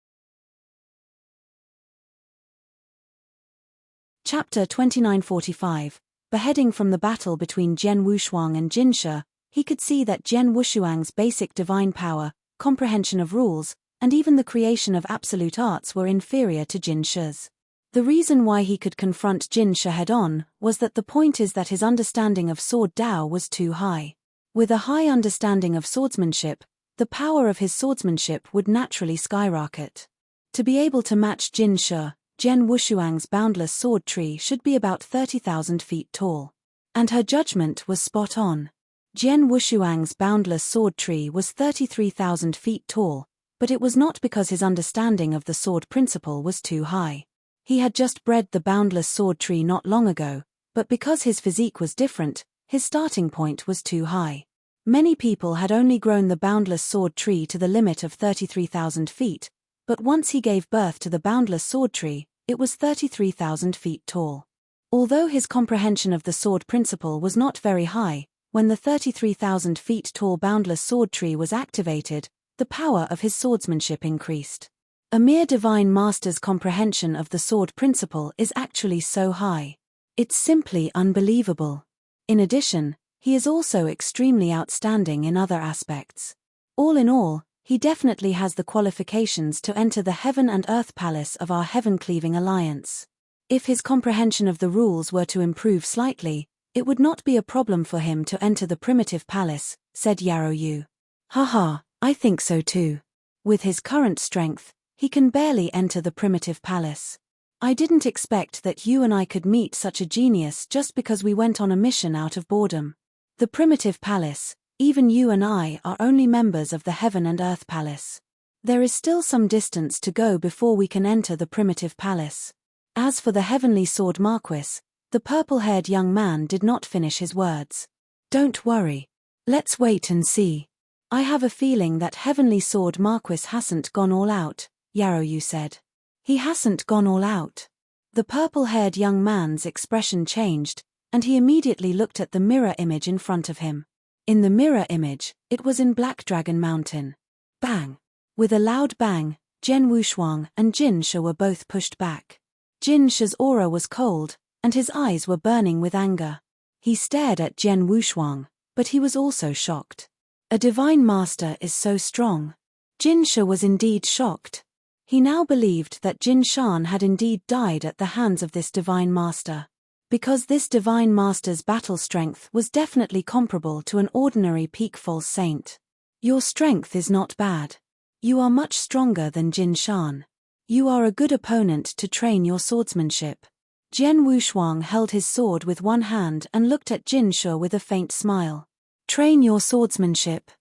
Speaker 1: Chapter 2945. Beheading from the battle between Jian Wushuang and Jinsha, he could see that Jian Wushuang's basic divine power, comprehension of rules, and even the creation of absolute arts were inferior to Jinsha's. The reason why he could confront Jinsha head-on was that the point is that his understanding of sword Dao was too high. With a high understanding of swordsmanship, the power of his swordsmanship would naturally skyrocket. To be able to match Jinsha, Jian Wushuang's boundless sword tree should be about 30,000 feet tall. And her judgment was spot on. Jian Wushuang's boundless sword tree was 33,000 feet tall, but it was not because his understanding of the sword principle was too high. He had just bred the boundless sword tree not long ago, but because his physique was different, his starting point was too high. Many people had only grown the boundless sword tree to the limit of 33,000 feet, but once he gave birth to the boundless sword tree, it was 33,000 feet tall. Although his comprehension of the sword principle was not very high, when the 33,000 feet tall boundless sword tree was activated, the power of his swordsmanship increased. A mere divine master's comprehension of the sword principle is actually so high. It's simply unbelievable. In addition, he is also extremely outstanding in other aspects. All in all, he definitely has the qualifications to enter the heaven and earth palace of our heaven-cleaving alliance. If his comprehension of the rules were to improve slightly, it would not be a problem for him to enter the primitive palace, said Yarrow Yu. Haha, I think so too. With his current strength, he can barely enter the primitive palace. I didn't expect that you and I could meet such a genius just because we went on a mission out of boredom. The primitive palace, even you and I are only members of the heaven and earth palace. There is still some distance to go before we can enter the primitive palace. As for the heavenly sword Marquis, the purple-haired young man did not finish his words. Don't worry. Let's wait and see. I have a feeling that heavenly sword Marquis hasn't gone all out, Yarrow Yu said. He hasn't gone all out. The purple-haired young man's expression changed, and he immediately looked at the mirror image in front of him. In the mirror image, it was in Black Dragon Mountain. Bang! With a loud bang, Jian Wushuang and Jin Shi were both pushed back. Jin Shi's aura was cold, and his eyes were burning with anger. He stared at Jian Wushuang, but he was also shocked. A divine master is so strong. Jin Shi was indeed shocked. He now believed that Jin Shan had indeed died at the hands of this divine master. Because this divine master's battle strength was definitely comparable to an ordinary peak false saint. Your strength is not bad. You are much stronger than Jin Shan. You are a good opponent to train your swordsmanship. Jian Wushuang held his sword with one hand and looked at Jin Shi with a faint smile. Train your swordsmanship.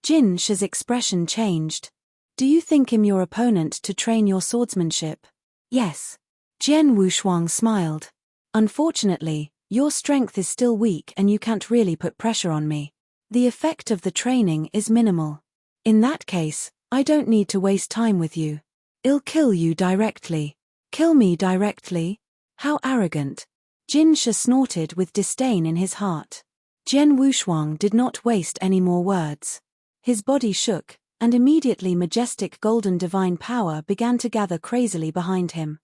Speaker 1: Jin Shi's expression changed. Do you think I'm your opponent to train your swordsmanship? Yes. Jian Wushuang smiled. Unfortunately, your strength is still weak and you can't really put pressure on me. The effect of the training is minimal. In that case, I don't need to waste time with you. I'll kill you directly. Kill me directly? How arrogant. Jin Shi snorted with disdain in his heart. Jian Wushuang did not waste any more words. His body shook, and immediately majestic golden divine power began to gather crazily behind him.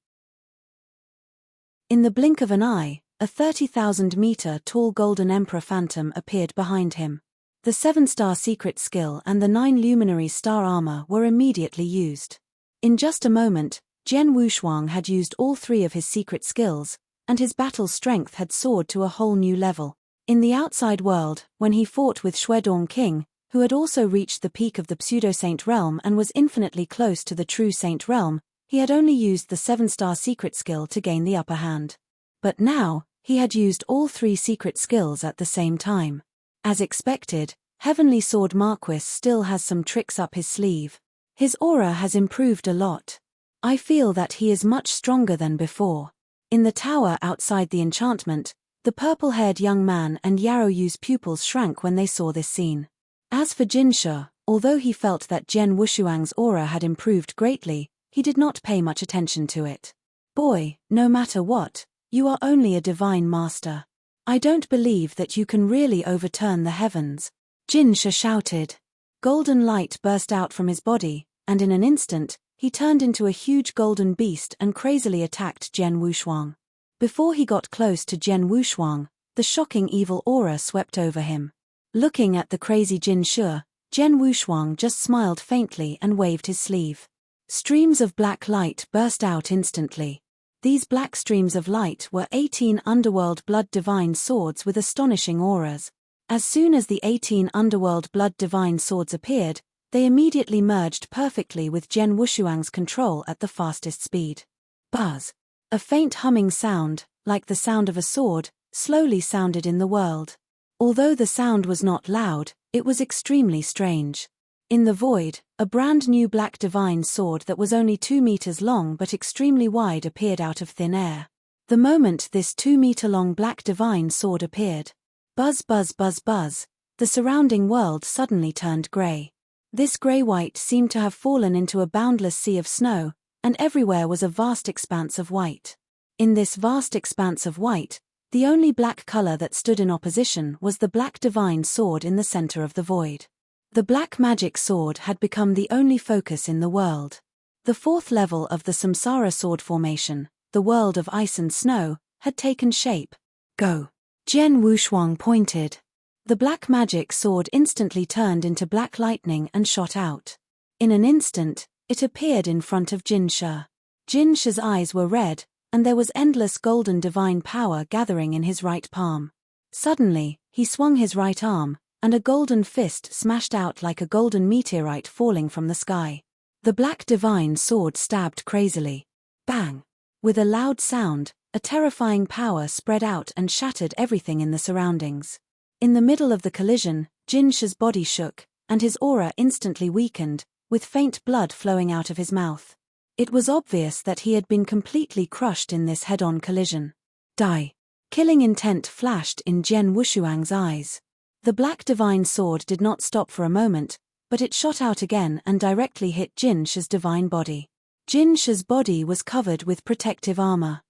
Speaker 1: In the blink of an eye, a 30,000-meter tall golden emperor phantom appeared behind him. The 7-star secret skill and the 9 luminary star armor were immediately used. In just a moment, Jian Wushuang had used all 3 of his secret skills, and his battle strength had soared to a whole new level. In the outside world, when he fought with Shuedong King, who had also reached the peak of the pseudo-saint realm and was infinitely close to the true saint realm, he had only used the 7-star secret skill to gain the upper hand. But now, he had used all 3 secret skills at the same time. As expected, Heavenly Sword Marquis still has some tricks up his sleeve. His aura has improved a lot. I feel that he is much stronger than before. In the tower outside the enchantment, the purple-haired young man and Yarrow Yu's pupils shrank when they saw this scene. As for Jin Shi, although he felt that Jian Wushuang's aura had improved greatly, he did not pay much attention to it. Boy, no matter what, you are only a divine master. I don't believe that you can really overturn the heavens. Jin Shi shouted. Golden light burst out from his body, and in an instant, he turned into a huge golden beast and crazily attacked Jian Wushuang. Before he got close to Jian Wushuang, the shocking evil aura swept over him. Looking at the crazy Jin Shi, Jian Wushuang just smiled faintly and waved his sleeve. Streams of black light burst out instantly. These black streams of light were 18 underworld blood divine swords with astonishing auras. As soon as the 18 underworld blood divine swords appeared, they immediately merged perfectly with Jian Wushuang's control at the fastest speed. Buzz. A faint humming sound, like the sound of a sword, slowly sounded in the world. Although the sound was not loud, it was extremely strange. In the void, a brand new black divine sword that was only 2 meters long but extremely wide appeared out of thin air. The moment this 2-meter-long black divine sword appeared, buzz buzz buzz buzz, the surrounding world suddenly turned grey. This grey-white seemed to have fallen into a boundless sea of snow, and everywhere was a vast expanse of white. In this vast expanse of white, the only black color that stood in opposition was the black divine sword in the center of the void. The black magic sword had become the only focus in the world. The fourth level of the Samsara sword formation, the world of ice and snow, had taken shape. Go! Jian Wushuang pointed. The black magic sword instantly turned into black lightning and shot out. In an instant, it appeared in front of Jin Shi. Jin Shi's eyes were red, and there was endless golden divine power gathering in his right palm. Suddenly, he swung his right arm, and a golden fist smashed out like a golden meteorite falling from the sky. The black divine sword stabbed crazily. Bang! With a loud sound, a terrifying power spread out and shattered everything in the surroundings. In the middle of the collision, Jin Shi's body shook, and his aura instantly weakened, with faint blood flowing out of his mouth. It was obvious that he had been completely crushed in this head-on collision. Die! Killing intent flashed in Jian Wushuang's eyes. The black divine sword did not stop for a moment, but it shot out again and directly hit Jin Shi's divine body. Jin Shi's body was covered with protective armor.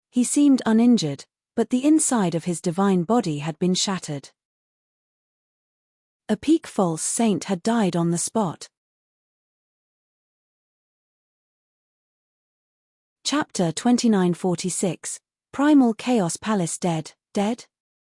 Speaker 1: He seemed uninjured, but the inside of his divine body had been shattered. A peak false saint had died on the spot. Chapter 2946, Primal Chaos Palace Dead.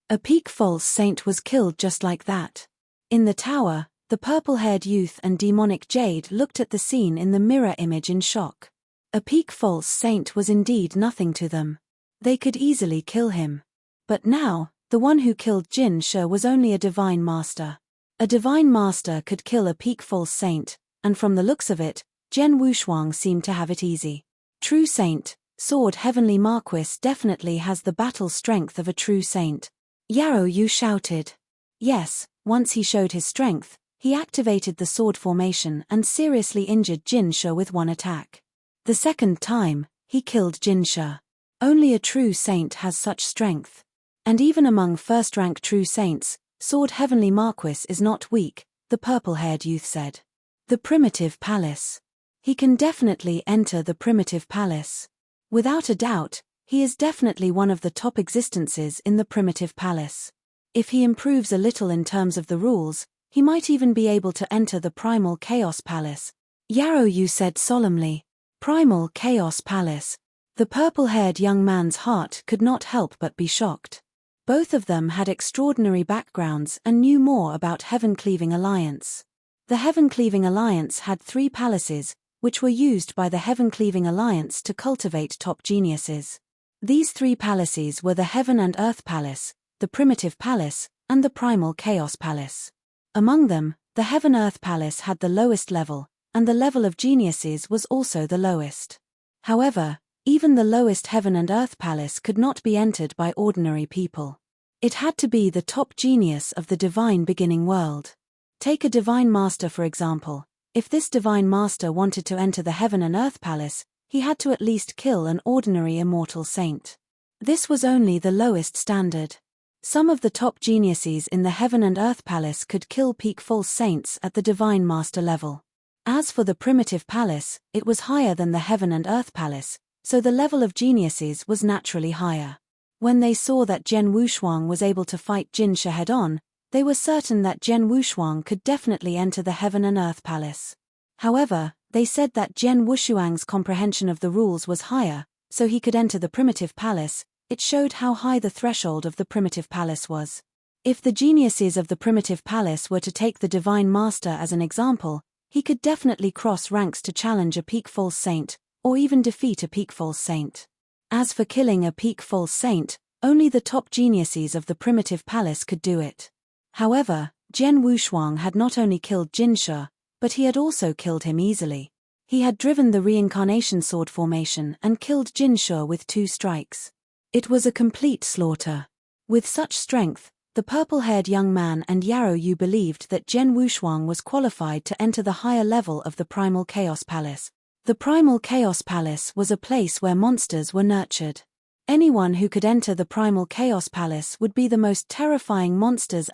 Speaker 1: A peak false saint was killed just like that. In the tower, the purple-haired youth and demonic Jade looked at the scene in the mirror image in shock. A peak false saint was indeed nothing to them. They could easily kill him. But now, the one who killed Jin Shi was only a divine master. A divine master could kill a peak false saint, and from the looks of it, Jian Wushuang seemed to have it easy. True saint, Sword Heavenly Marquis definitely has the battle strength of a true saint. Yarrow Yu shouted. Yes, once he showed his strength, he activated the sword formation and seriously injured Jin Shi with one attack. The second time, he killed Jin Shi. Only a true saint has such strength. And even among first-rank true saints, Sword Heavenly Marquis is not weak, the purple-haired youth said. The primitive palace. He can definitely enter the primitive palace. Without a doubt, he is definitely one of the top existences in the primitive palace. If he improves a little in terms of the rules, he might even be able to enter the Primal Chaos Palace. Yarrow Yu said solemnly. Primal Chaos Palace. The purple-haired young man's heart could not help but be shocked. Both of them had extraordinary backgrounds and knew more about Heaven-Cleaving Alliance. The Heaven-Cleaving Alliance had 3 palaces, which were used by the Heaven-Cleaving Alliance to cultivate top geniuses. These 3 palaces were the Heaven and Earth Palace, the Primitive Palace, and the Primal Chaos Palace. Among them, the Heaven-Earth Palace had the lowest level, and the level of geniuses was also the lowest. However, even the lowest Heaven and Earth Palace could not be entered by ordinary people. It had to be the top genius of the divine beginning world. Take a divine master for example. If this divine master wanted to enter the Heaven and Earth Palace, he had to at least kill an ordinary immortal saint. This was only the lowest standard. Some of the top geniuses in the Heaven and Earth Palace could kill peak false saints at the divine master level. As for the primitive palace, it was higher than the Heaven and Earth Palace, so the level of geniuses was naturally higher. When they saw that Jian Wushuang was able to fight Jin Shi head-on, they were certain that Jian Wushuang could definitely enter the Heaven and Earth Palace. However, they said that Jian Wushuang's comprehension of the rules was higher, so he could enter the primitive palace. It showed how high the threshold of the primitive palace was. If the geniuses of the primitive palace were to take the divine master as an example, he could definitely cross ranks to challenge a peak false saint, or even defeat a peak false saint. As for killing a peak false saint, only the top geniuses of the primitive palace could do it. However, Jian Wushuang had not only killed Jin Shi, but he had also killed him easily. He had driven the reincarnation sword formation and killed Jin Shi with 2 strikes. It was a complete slaughter. With such strength, the purple-haired young man and Yarrow Yu believed that Jian Wushuang was qualified to enter the higher level of the Primal Chaos Palace. The Primal Chaos Palace was a place where monsters were nurtured. Anyone who could enter the Primal Chaos Palace would be the most terrifying monsters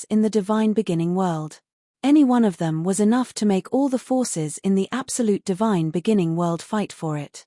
Speaker 1: in the divine beginning world. Any one of them was enough to make all the forces in the absolute divine beginning world fight for it.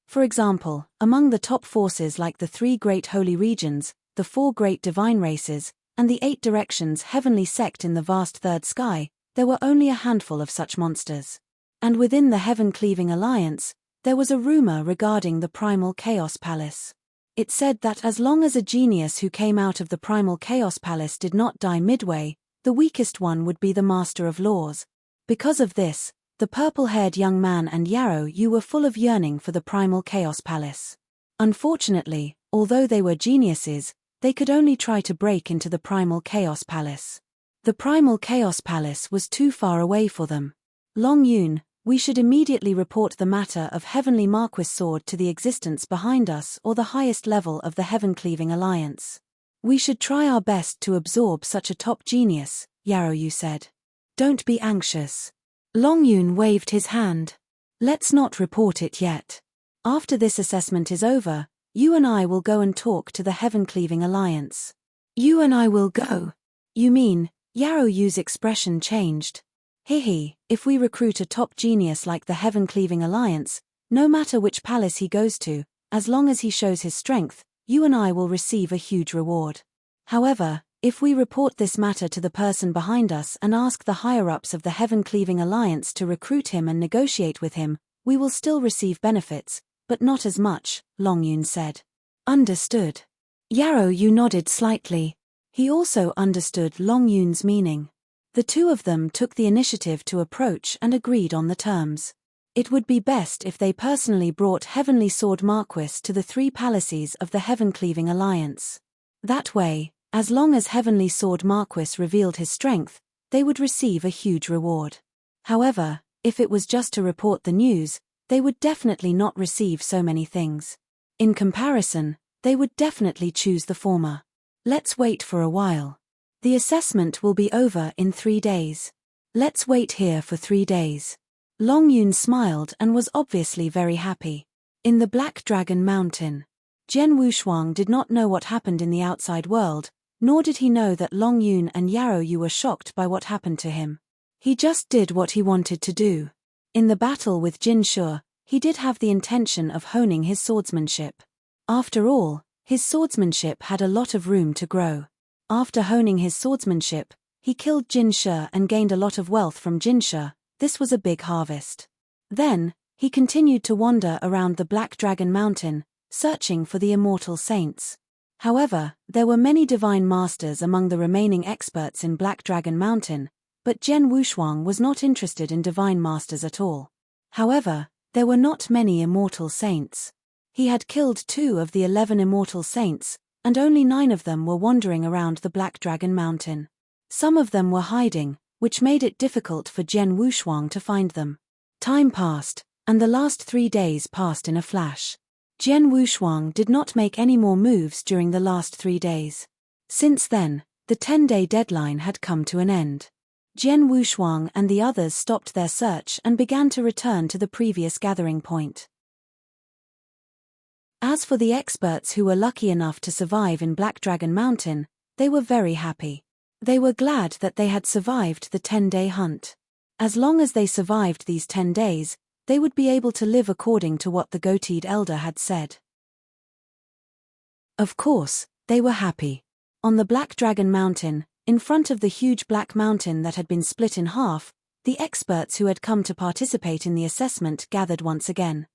Speaker 1: For example, among the top forces like the 3 great holy regions, the 4 great divine races, and the 8 directions heavenly sect in the vast third sky, there were only a handful of such monsters. And within the heaven-cleaving alliance, there was a rumor regarding the primal chaos palace. It said that as long as a genius who came out of the primal chaos palace did not die midway, the weakest one would be the master of laws. Because of this, the purple-haired young man and Yarrow Yu were full of yearning for the primal chaos palace. Unfortunately, although they were geniuses, they could only try to break into the primal chaos palace. The primal chaos palace was too far away for them. Long Yun, we should immediately report the matter of Heavenly Marquis sword to the existence behind us or the highest level of the heaven-cleaving alliance. We should try our best to absorb such a top genius, Yarrow Yu said. Don't be anxious. Long Yun waved his hand. Let's not report it yet. After this assessment is over, you and I will go and talk to the heaven-cleaving alliance. You and I will go? You mean? Yarrow Yu's expression changed. If we recruit a top genius like the heaven-cleaving alliance, no matter which palace he goes to, as long as he shows his strength, you and I will receive a huge reward. However, if we report this matter to the person behind us and ask the higher-ups of the heaven-cleaving alliance to recruit him and negotiate with him, we will still receive benefits, but not as much, Long Yun said. Understood. Yarrow Yu nodded slightly. He also understood Long Yun's meaning. The two of them took the initiative to approach and agreed on the terms. It would be best if they personally brought Heavenly Sword Marquis to the 3 palaces of the heaven-cleaving alliance. That way, as long as Heavenly Sword Marquis revealed his strength, they would receive a huge reward. However, if it was just to report the news, they would definitely not receive so many things. In comparison, they would definitely choose the former. Let's wait for a while. The assessment will be over in 3 days. Let's wait here for 3 days. Long Yun smiled and was obviously very happy. In the Black Dragon Mountain, Jian Wushuang did not know what happened in the outside world, nor did he know that Long Yun and Yarrow Yu were shocked by what happened to him. He just did what he wanted to do. In the battle with Jin Shu, he did have the intention of honing his swordsmanship. After all, his swordsmanship had a lot of room to grow. After honing his swordsmanship, he killed Jin Shu and gained a lot of wealth from Jin Shu. This was a big harvest. Then, he continued to wander around the Black Dragon Mountain, searching for the immortal saints. However, there were many divine masters among the remaining experts in Black Dragon Mountain, but Jian Wushuang was not interested in divine masters at all. However, there were not many immortal saints. He had killed 2 of the 11 immortal saints, and only 9 of them were wandering around the Black Dragon Mountain. Some of them were hiding, which made it difficult for Jian Wushuang to find them. Time passed, and the last 3 days passed in a flash. Jian Wushuang did not make any more moves during the last 3 days. Since then, the 10-day deadline had come to an end. Jian Wushuang and the others stopped their search and began to return to the previous gathering point. As for the experts who were lucky enough to survive in Black Dragon Mountain, they were very happy. They were glad that they had survived the 10-day hunt. As long as they survived these 10 days, they would be able to live according to what the goateed elder had said. Of course, they were happy. On the Black Dragon Mountain, in front of the huge black mountain that had been split in half, the experts who had come to participate in the assessment gathered once again.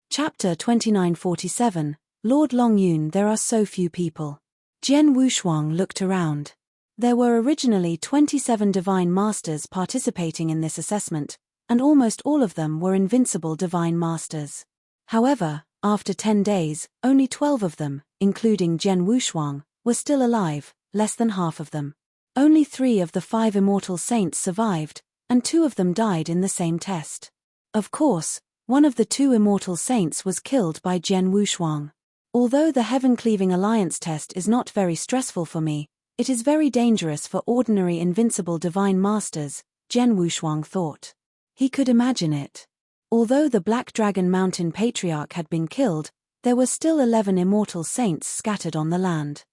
Speaker 1: Chapter 2947, Lord Long Yun. There are so few people. Jian Wushuang looked around. There were originally 27 divine masters participating in this assessment, and almost all of them were invincible divine masters. However, after 10 days, only 12 of them, including Jian Wushuang, were still alive, less than half of them. Only 3 of the 5 immortal saints survived, and 2 of them died in the same test. Of course, one of the 2 immortal saints was killed by Jian Wushuang. Although the heaven-cleaving alliance test is not very stressful for me, it is very dangerous for ordinary invincible divine masters, Jian Wushuang thought. He could imagine it. Although the Black Dragon Mountain Patriarch had been killed, there were still 11 immortal saints scattered on the land.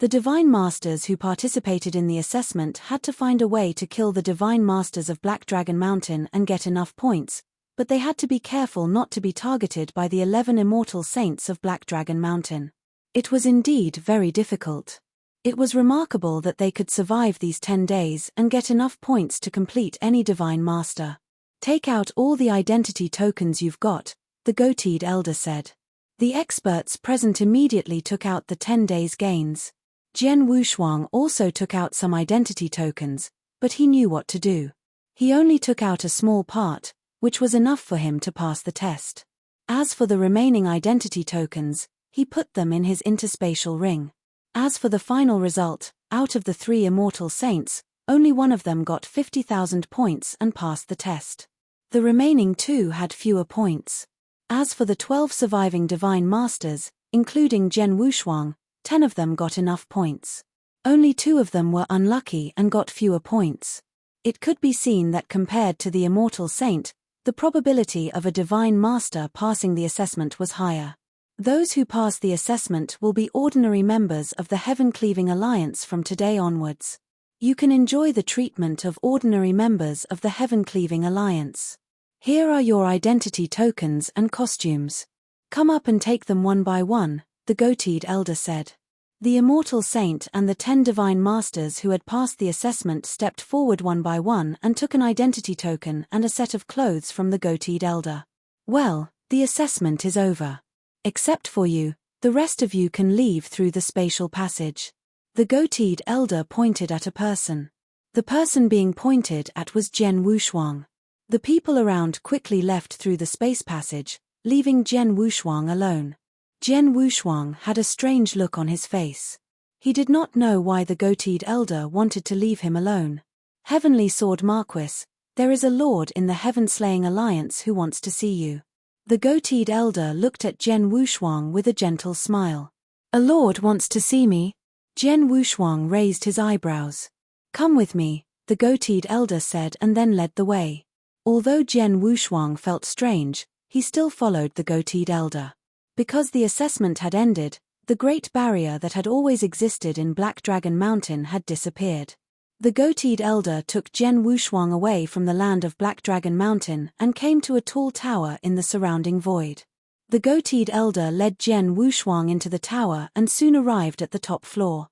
Speaker 1: The Divine Masters who participated in the assessment had to find a way to kill the Divine Masters of Black Dragon Mountain and get enough points, but they had to be careful not to be targeted by the 11 immortal saints of Black Dragon Mountain. It was indeed very difficult. It was remarkable that they could survive these 10 days and get enough points to complete any Divine Master. Take out all the identity tokens you've got, the goateed elder said. The experts present immediately took out the 10 days gains. Jian Wushuang also took out some identity tokens, but he knew what to do. He only took out a small part, which was enough for him to pass the test. As for the remaining identity tokens, he put them in his interspatial ring. As for the final result, out of the 3 immortal saints, only one of them got 50,000 points and passed the test. The remaining 2 had fewer points. As for the 12 surviving Divine Masters, including Jian Wushuang, 10 of them got enough points. Only 2 of them were unlucky and got fewer points. It could be seen that compared to the Immortal Saint, the probability of a Divine Master passing the assessment was higher. Those who pass the assessment will be ordinary members of the Heaven-Cleaving Alliance from today onwards. You can enjoy the treatment of ordinary members of the Heaven-Cleaving Alliance. Here are your identity tokens and costumes. Come up and take them one by one, the goateed elder said. The Immortal Saint and the 10 Divine Masters who had passed the assessment stepped forward one by one and took an identity token and a set of clothes from the goateed elder. Well, the assessment is over. Except for you, the rest of you can leave through the spatial passage. The goateed elder pointed at a person. The person being pointed at was Jian Wushuang. The people around quickly left through the space passage, leaving Jian Wushuang alone. Jian Wushuang had a strange look on his face. He did not know why the goateed elder wanted to leave him alone. Heavenly Sword Marquis, there is a lord in the Heaven-Slaying Alliance who wants to see you. The goateed elder looked at Jian Wushuang with a gentle smile. A lord wants to see me? Jian Wushuang raised his eyebrows. Come with me, the goateed elder said and then led the way. Although Jian Wushuang felt strange, he still followed the goateed elder. Because the assessment had ended, the great barrier that had always existed in Black Dragon Mountain had disappeared. The goateed elder took Jian Wushuang away from the land of Black Dragon Mountain and came to a tall tower in the surrounding void. The goateed elder led Jian Wushuang into the tower and soon arrived at the top floor.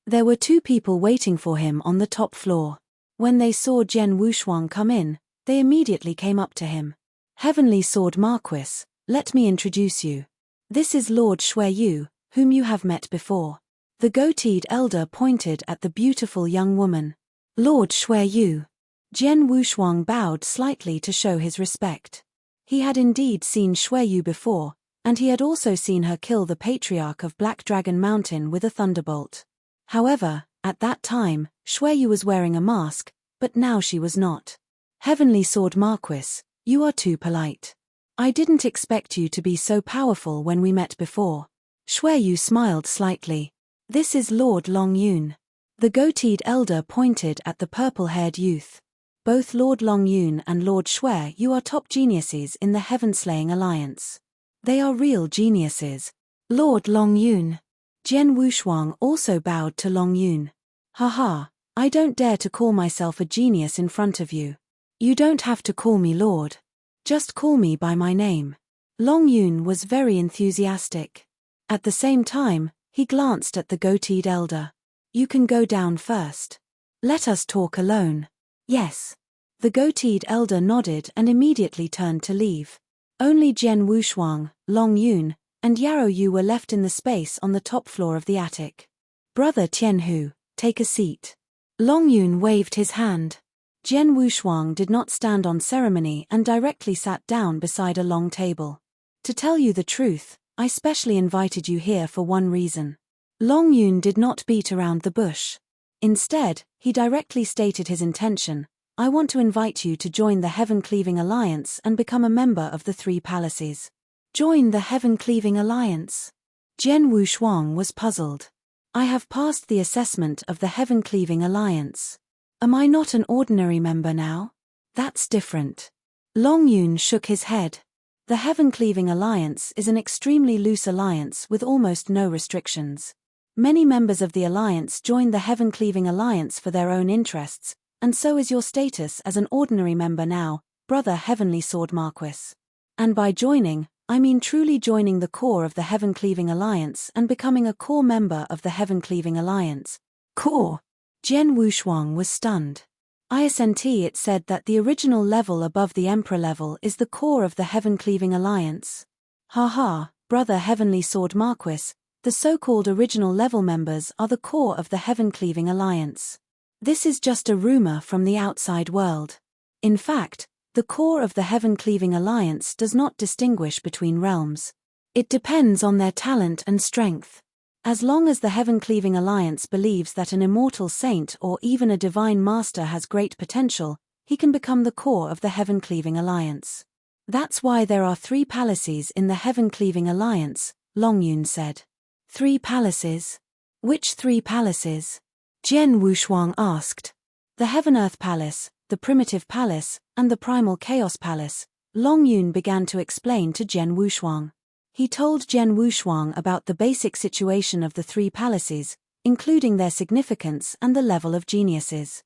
Speaker 1: There were 2 people waiting for him on the top floor. When they saw Jian Wushuang come in, they immediately came up to him. Heavenly Sword Marquis, let me introduce you. This is Lord Xueyu, whom you have met before. The goateed elder pointed at the beautiful young woman. Lord Xueyu. Jian Wushuang bowed slightly to show his respect. He had indeed seen Xueyu before, and he had also seen her kill the patriarch of Black Dragon Mountain with a thunderbolt. However, at that time, Xueyu was wearing a mask, but now she was not. Heavenly Sword Marquis, you are too polite. I didn't expect you to be so powerful when we met before. Xueyu smiled slightly. This is Lord Longyun. The goateed elder pointed at the purple-haired youth. Both Lord Longyun and Lord Xueyu are top geniuses in the Heaven-Slaying Alliance. They are real geniuses. Lord Longyun. Jian Wushuang also bowed to Longyun. Haha, I don't dare to call myself a genius in front of you. You don't have to call me Lord. Just call me by my name. Longyun was very enthusiastic. At the same time, he glanced at the goateed elder. You can go down first. Let us talk alone. Yes. The goateed elder nodded and immediately turned to leave. Only Jian Wushuang, Longyun, and Yaoyu were left in the space on the top floor of the attic. Brother Tianhu, take a seat. Longyun waved his hand. Jian Wushuang did not stand on ceremony and directly sat down beside a long table. To tell you the truth, I specially invited you here for one reason. Longyun did not beat around the bush. Instead, he directly stated his intention. I want to invite you to join the Heaven-Cleaving Alliance and become a member of the 3 palaces. Join the Heaven-Cleaving Alliance? Jian Wushuang was puzzled. I have passed the assessment of the Heaven-Cleaving Alliance. Am I not an ordinary member now? That's different. Longyun shook his head. The Heaven-Cleaving Alliance is an extremely loose alliance with almost no restrictions. Many members of the alliance join the Heaven-Cleaving Alliance for their own interests, and so is your status as an ordinary member now, Brother Heavenly Sword Marquis. And by joining, I mean truly joining the core of the Heaven-Cleaving Alliance and becoming a core member of the Heaven-Cleaving Alliance. Core! Jian Wushuang was stunned. ISNT it said that the original level above the Emperor level is the core of the Heaven-Cleaving Alliance. Haha, Brother Heavenly Sword Marquis, the so-called original level members are the core of the Heaven-Cleaving Alliance. This is just a rumor from the outside world. In fact, the core of the Heaven-Cleaving Alliance does not distinguish between realms. It depends on their talent and strength. As long as the Heaven-Cleaving Alliance believes that an immortal saint or even a divine master has great potential, he can become the core of the Heaven-Cleaving Alliance. That's why there are 3 palaces in the Heaven-Cleaving Alliance, Longyun said. 3 palaces? Which 3 palaces? Jian Wushuang asked. The Heaven-Earth Palace, the Primitive Palace, and the Primal Chaos Palace. Longyun began to explain to Jian Wushuang. He told Jian Wushuang about the basic situation of the 3 palaces, including their significance and the level of geniuses.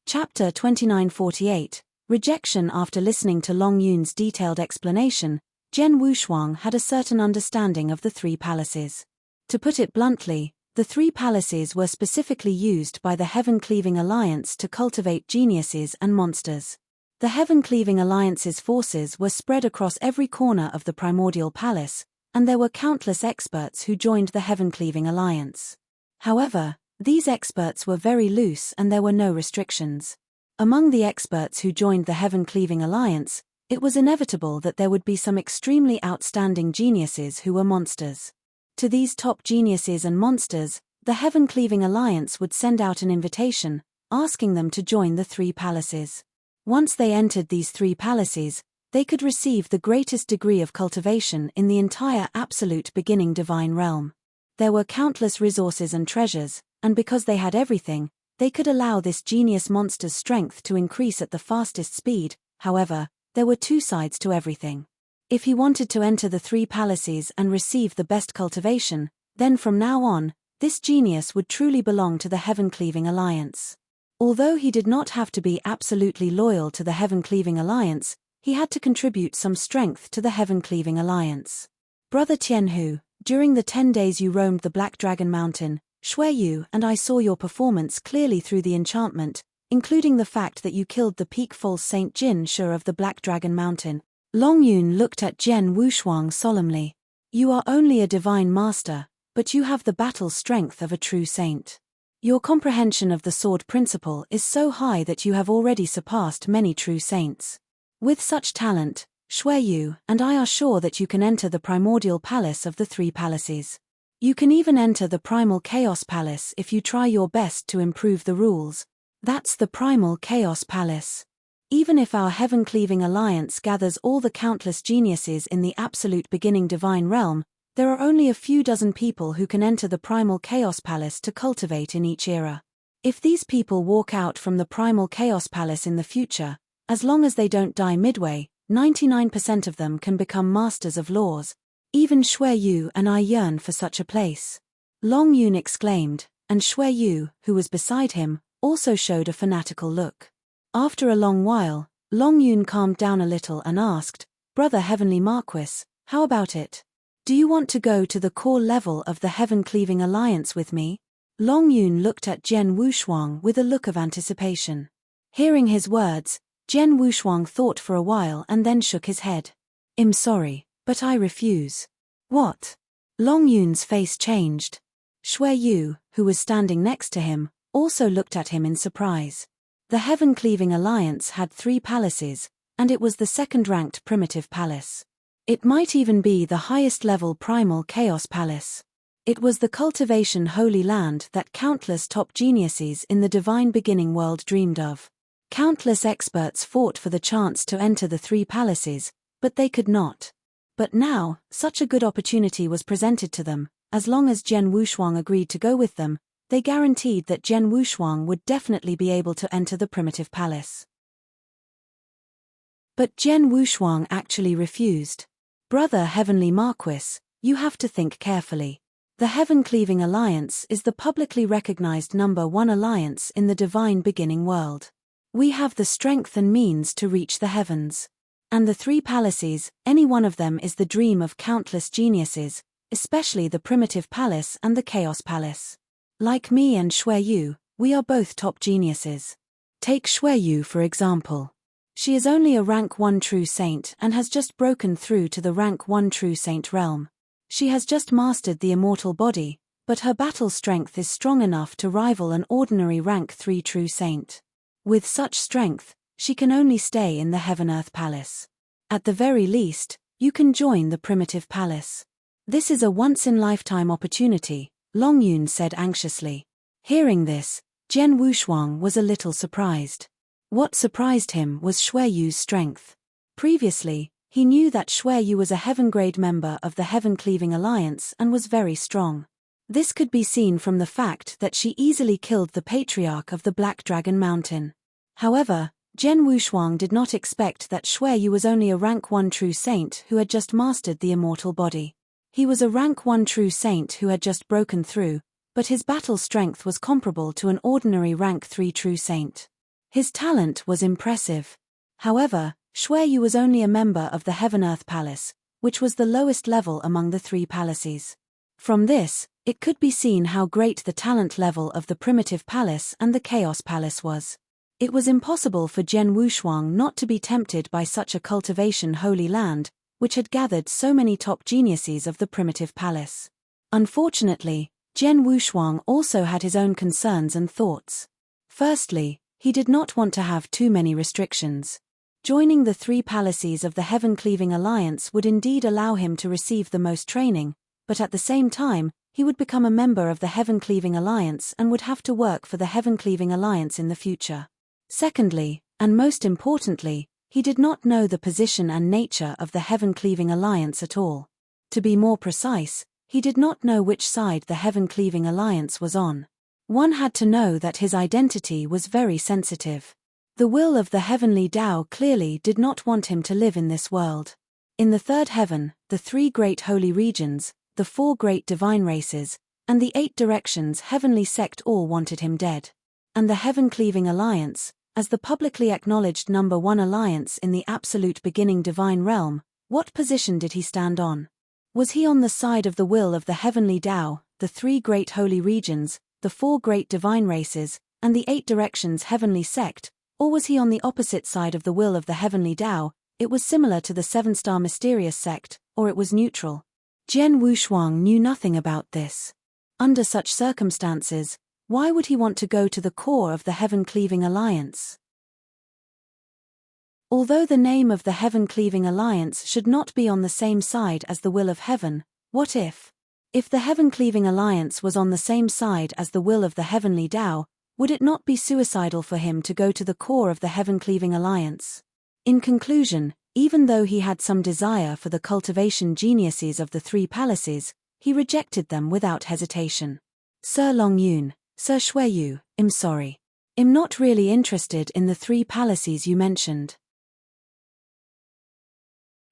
Speaker 1: Chapter 2948, Rejection. After listening to Longyun's detailed explanation, Jian Wushuang had a certain understanding of the 3 palaces. To put it bluntly, the 3 palaces were specifically used by the Heaven-Cleaving Alliance to cultivate geniuses and monsters. The Heaven-Cleaving Alliance's forces were spread across every corner of the Primordial Palace, and there were countless experts who joined the Heaven-Cleaving Alliance. However, these experts were very loose and there were no restrictions. Among the experts who joined the Heaven-Cleaving Alliance, it was inevitable that there would be some extremely outstanding geniuses who were monsters. To these top geniuses and monsters, the Heaven-Cleaving Alliance would send out an invitation, asking them to join the 3 palaces. Once they entered these 3 palaces, they could receive the greatest degree of cultivation in the entire absolute beginning divine realm. There were countless resources and treasures, and because they had everything, they could allow this genius monster's strength to increase at the fastest speed. However, there were 2 sides to everything. If he wanted to enter the 3 palaces and receive the best cultivation, then from now on, this genius would truly belong to the Heaven-Cleaving Alliance. Although he did not have to be absolutely loyal to the Heaven-Cleaving Alliance, he had to contribute some strength to the Heaven-Cleaving Alliance. Brother Tianhu, during the 10 days you roamed the Black Dragon Mountain, Shuiyu and I saw your performance clearly through the enchantment, including the fact that you killed the peak false Saint Jin Shi of the Black Dragon Mountain. Longyun looked at Jian Wushuang solemnly. You are only a divine master, but you have the battle strength of a true saint. Your comprehension of the sword principle is so high that you have already surpassed many true saints. With such talent, Shuiyu and I are sure that you can enter the primordial palace of the 3 palaces. You can even enter the primal chaos palace if you try your best to improve the rules. That's the primal chaos palace. Even if our Heaven-Cleaving Alliance gathers all the countless geniuses in the absolute beginning divine realm, there are only a few dozen people who can enter the Primal Chaos Palace to cultivate in each era. If these people walk out from the Primal Chaos Palace in the future, as long as they don't die midway, 99% of them can become Masters of Laws. Even Shuiyu and I yearn for such a place. Longyun exclaimed, and Shuiyu, who was beside him, also showed a fanatical look. After a long while, Longyun calmed down a little and asked, Brother Heavenly Marquis, how about it? Do you want to go to the core level of the Heaven-Cleaving Alliance with me? Longyun looked at Jian Wushuang with a look of anticipation. Hearing his words, Jian Wushuang thought for a while and then shook his head. I'm sorry, but I refuse. What? Longyun's face changed. Shuiyu, who was standing next to him, also looked at him in surprise. The Heaven-Cleaving Alliance had 3 palaces, and it was the second-ranked Primitive Palace. It might even be the highest-level Primal Chaos Palace. It was the cultivation holy land that countless top geniuses in the divine beginning world dreamed of. Countless experts fought for the chance to enter the 3 palaces, but they could not. But now, such a good opportunity was presented to them. As long as Jian Wushuang agreed to go with them, they guaranteed that Jian Wushuang would definitely be able to enter the Primitive Palace. But Jian Wushuang actually refused. "Brother Heavenly Marquis, you have to think carefully. The Heaven-Cleaving Alliance is the publicly recognized #1 alliance in the divine beginning world. We have the strength and means to reach the heavens. And the 3 palaces, any one of them is the dream of countless geniuses, especially the Primitive Palace and the Chaos Palace. Like me and Shui Yu, we are both top geniuses. Take Shui Yu for example. She is only a rank 1 true saint and has just broken through to the rank 1 true saint realm. She has just mastered the immortal body, but her battle strength is strong enough to rival an ordinary rank 3 true saint. With such strength, she can only stay in the Heaven-Earth Palace. At the very least, you can join the Primitive Palace. This is a once-in-lifetime opportunity," Long Yun said anxiously. Hearing this, Jian Wushuang was a little surprised. What surprised him was Shui Yu's strength. Previously, he knew that Shui Yu was a heaven-grade member of the Heaven-Cleaving Alliance and was very strong. This could be seen from the fact that she easily killed the patriarch of the Black Dragon Mountain. However, Jian Wushuang did not expect that Shui Yu was only a rank 1 true saint who had just mastered the immortal body. He was a rank 1 true saint who had just broken through, but his battle strength was comparable to an ordinary rank 3 true saint. His talent was impressive. However, Shui Yu was only a member of the Heaven-Earth Palace, which was the lowest level among the 3 palaces. From this, it could be seen how great the talent level of the Primitive Palace and the Chaos Palace was. It was impossible for Jian Wushuang not to be tempted by such a cultivation holy land, which had gathered so many top geniuses of the Primitive Palace. Unfortunately, Jian Wushuang also had his own concerns and thoughts. Firstly, he did not want to have too many restrictions. Joining the 3 palaces of the Heaven-Cleaving Alliance would indeed allow him to receive the most training, but at the same time, he would become a member of the Heaven-Cleaving Alliance and would have to work for the Heaven-Cleaving Alliance in the future. Secondly, and most importantly, he did not know the position and nature of the Heaven-Cleaving Alliance at all. To be more precise, he did not know which side the Heaven-Cleaving Alliance was on. One had to know that his identity was very sensitive. The will of the heavenly Tao clearly did not want him to live in this world. In the 3rd heaven, the 3 great holy regions, the 4 great divine races, and the 8 directions heavenly sect all wanted him dead. And the Heaven-Cleaving Alliance, as the publicly acknowledged #1 alliance in the absolute beginning divine realm, what position did he stand on? Was he on the side of the will of the heavenly Tao, the 3 great holy regions, the 4 great divine races, and the 8 directions heavenly sect, or was he on the opposite side of the will of the heavenly Tao? It was similar to the 7-star mysterious sect, or it was neutral. Jian Wushuang knew nothing about this. Under such circumstances, why would he want to go to the core of the Heaven-Cleaving Alliance? Although the name of the Heaven-Cleaving Alliance should not be on the same side as the will of heaven, what if? If the Heaven-Cleaving Alliance was on the same side as the will of the heavenly Tao, would it not be suicidal for him to go to the core of the Heaven-Cleaving Alliance? In conclusion, even though he had some desire for the cultivation geniuses of the 3 palaces, he rejected them without hesitation. Sir Long Yun, Sir Shui Yu, I'm sorry. I'm not really interested in the 3 palaces you mentioned.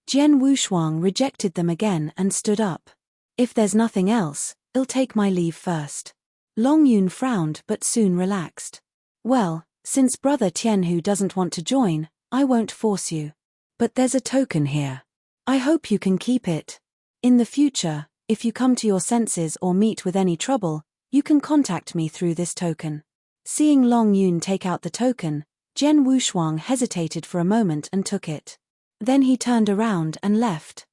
Speaker 1: Jian Wushuang rejected them again and stood up. If there's nothing else, I'll take my leave first. Long Yun frowned but soon relaxed. Well, since Brother Tianhu doesn't want to join, I won't force you. But there's a token here. I hope you can keep it. In the future, if you come to your senses or meet with any trouble, you can contact me through this token. Seeing Long Yun take out the token, Jian Wushuang hesitated for a moment and took it. Then he turned around and left.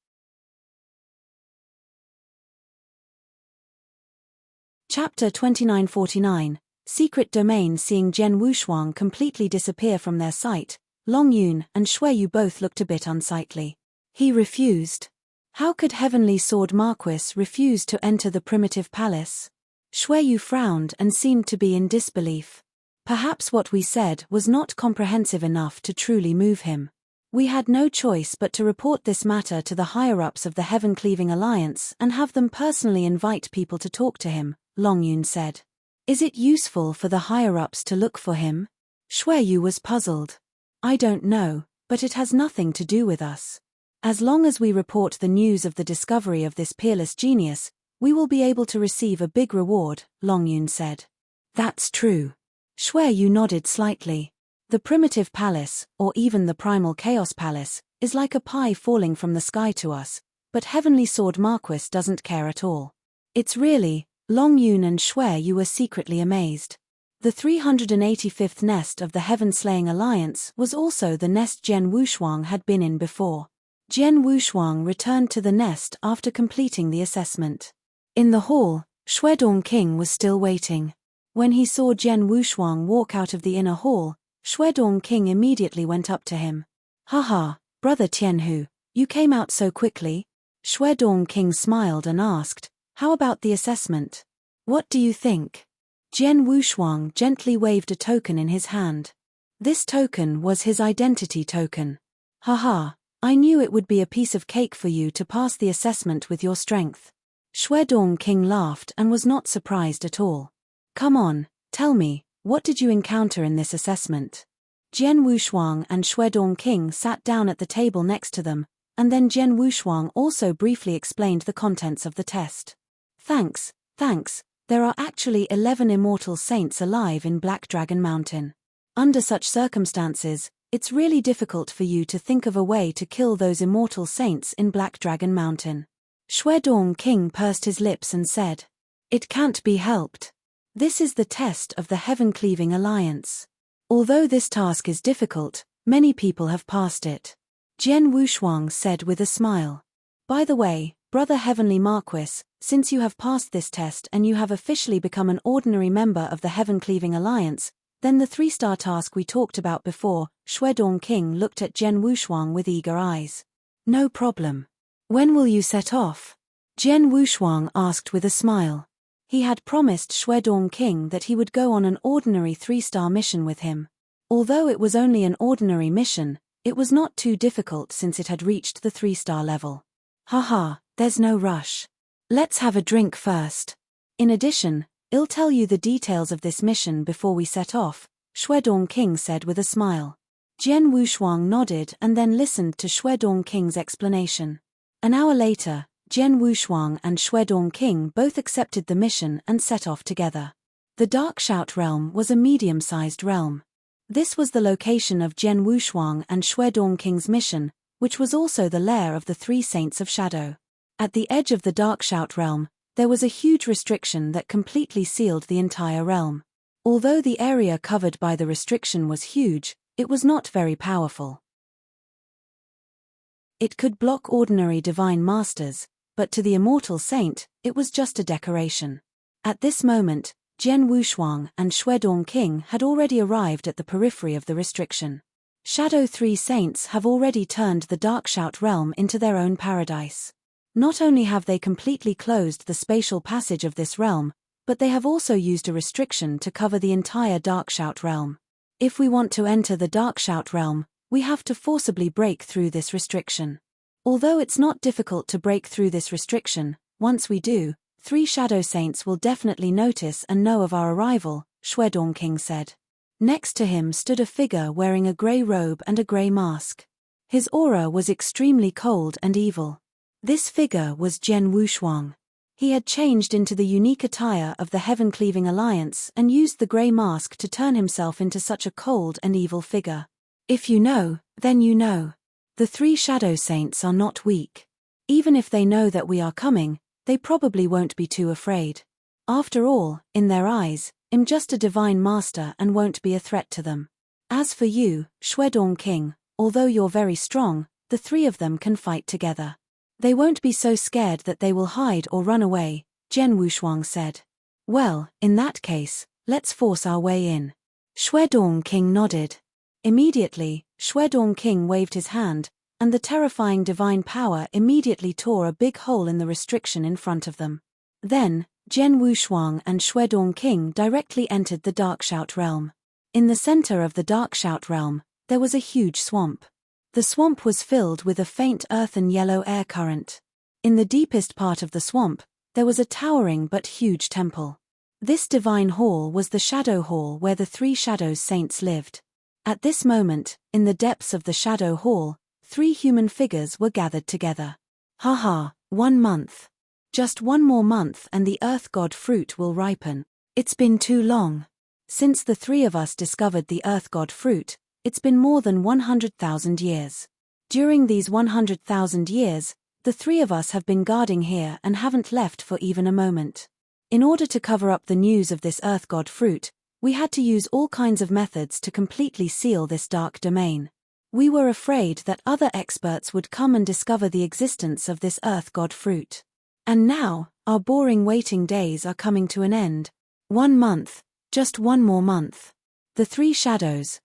Speaker 1: Chapter 2949, Secret Domain. Seeing Jian Wushuang completely disappear from their sight, Long Yun and Shui Yu both looked a bit unsightly. He refused. How could Heavenly Sword Marquis refuse to enter the Primitive Palace? Shui Yu frowned and seemed to be in disbelief. Perhaps what we said was not comprehensive enough to truly move him. We had no choice but to report this matter to the higher-ups of the Heaven-Cleaving Alliance and have them personally invite people to talk to him, Long Yun said. Is it useful for the higher-ups to look for him? Shui Yu was puzzled. I don't know, But it has nothing to do with us. As long as we report the news of the discovery of this peerless genius, we will be able to receive a big reward, Longyun said. That's true. Shui Yu nodded slightly. The primitive palace, or even the primal chaos palace, is like a pie falling from the sky to us, but Heavenly Sword Marquis doesn't care at all. It's really, Longyun and Shui Yu were secretly amazed. The 385th nest of the Heaven-Slaying Alliance was also the nest Jian Wushuang had been in before. Jian Wushuang returned to the nest after completing the assessment. In the hall, Shuedong King was still waiting. When he saw Jian Wushuang walk out of the inner hall, Shuedong King immediately went up to him. Haha, brother Tianhu, you came out so quickly? Shuedong King smiled and asked, how about the assessment? What do you think? Jian Wushuang gently waved a token in his hand. This token was his identity token. Haha, I knew it would be a piece of cake for you to pass the assessment with your strength. Shuedong King laughed and was not surprised at all. Come on, tell me, what did you encounter in this assessment? Jian Wushuang and Shuedong King sat down at the table next to them, and then Jian Wushuang also briefly explained the contents of the test. Thanks. There are actually 11 immortal saints alive in Black Dragon Mountain. Under such circumstances, it's really difficult for you to think of a way to kill those immortal saints in Black Dragon Mountain. Shuedong King pursed his lips and said, it can't be helped. This is the test of the Heaven-Cleaving Alliance. Although this task is difficult, many people have passed it. Jian Wushuang said with a smile. By the way, Brother Heavenly Marquis, since you have passed this test and you have officially become an ordinary member of the Heaven-Cleaving Alliance, then the 3-star task we talked about before, Shuedong King looked at Jian Wushuang with eager eyes. No problem. When will you set off? Jian Wushuang asked with a smile. He had promised Shuedong King that he would go on an ordinary 3-star mission with him. Although it was only an ordinary mission, it was not too difficult since it had reached the 3-star level. Haha, there's no rush. Let's have a drink first. In addition, I'll tell you the details of this mission before we set off, Shuedong King said with a smile. Jian Wushuang nodded and then listened to Shuedong King's explanation. An hour later, Jian Wushuang and Shuedong King both accepted the mission and set off together. The Dark Shout Realm was a medium-sized realm. This was the location of Jian Wushuang and Shuedong King's mission, which was also the lair of the 3 Saints of Shadow. At the edge of the Dark Shout Realm, there was a huge restriction that completely sealed the entire realm. Although the area covered by the restriction was huge, it was not very powerful. It could block ordinary divine masters, but to the immortal saint, it was just a decoration. At this moment, Jian Wushuang and Shuedong King had already arrived at the periphery of the restriction. Shadow 3 Saints have already turned the Dark Shout realm into their own paradise. Not only have they completely closed the spatial passage of this realm, but they have also used a restriction to cover the entire Dark Shout realm. If we want to enter the Dark Shout realm, we have to forcibly break through this restriction. Although it's not difficult to break through this restriction, once we do, 3 Shadow Saints will definitely notice and know of our arrival, Shuedong King said. Next to him stood a figure wearing a grey robe and a grey mask. His aura was extremely cold and evil. This figure was Jian Wushuang. He had changed into the unique attire of the Heaven-Cleaving Alliance and used the grey mask to turn himself into such a cold and evil figure. If you know, then you know. The 3 Shadow Saints are not weak. Even if they know that we are coming, they probably won't be too afraid. After all, in their eyes, I'm just a divine master and won't be a threat to them. As for you, Shuedong King, although you're very strong, the 3 of them can fight together. They won't be so scared that they will hide or run away, Jian Wushuang said. Well, in that case, let's force our way in. Shuedong King nodded. Immediately, Shuedong King waved his hand, and the terrifying divine power immediately tore a big hole in the restriction in front of them. Then, Jian Wushuang and Shuedong King directly entered the Dark Shout realm. In the center of the Dark Shout realm, there was a huge swamp. The swamp was filled with a faint earthen yellow air current. In the deepest part of the swamp, there was a towering but huge temple. This divine hall was the Shadow Hall where the 3 Shadows Saints lived. At this moment, in the depths of the Shadow Hall, 3 human figures were gathered together. Haha, 1 month. Just 1 more month and the Earth God fruit will ripen. It's been too long. Since the 3 of us discovered the Earth God fruit, it's been more than 100,000 years. During these 100,000 years, the 3 of us have been guarding here and haven't left for even a moment. In order to cover up the news of this Earth God fruit, we had to use all kinds of methods to completely seal this dark domain. We were afraid that other experts would come and discover the existence of this Earth God fruit. And now, our boring waiting days are coming to an end. 1 month, just 1 more month. The 3 shadows,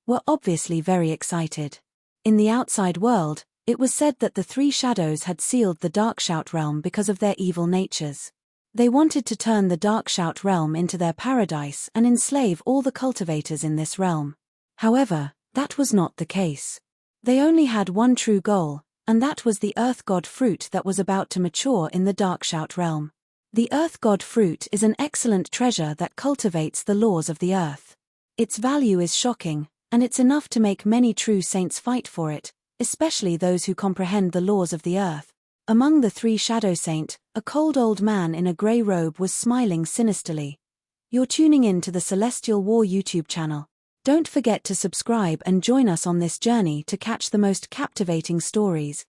Speaker 1: were obviously very excited. In the outside world, it was said that the 3 shadows had sealed the Darkshout realm because of their evil natures. They wanted to turn the Darkshout realm into their paradise and enslave all the cultivators in this realm. However, that was not the case. They only had one true goal, and that was the Earth God fruit that was about to mature in the Darkshout realm. The Earth God fruit is an excellent treasure that cultivates the laws of the earth. Its value is shocking, and it's enough to make many true saints fight for it, especially those who comprehend the laws of the earth. Among the 3 shadow saint, a cold old man in a grey robe was smiling sinisterly. You're tuning in to the Celestial War YouTube channel. Don't forget to subscribe and join us on this journey to catch the most captivating stories.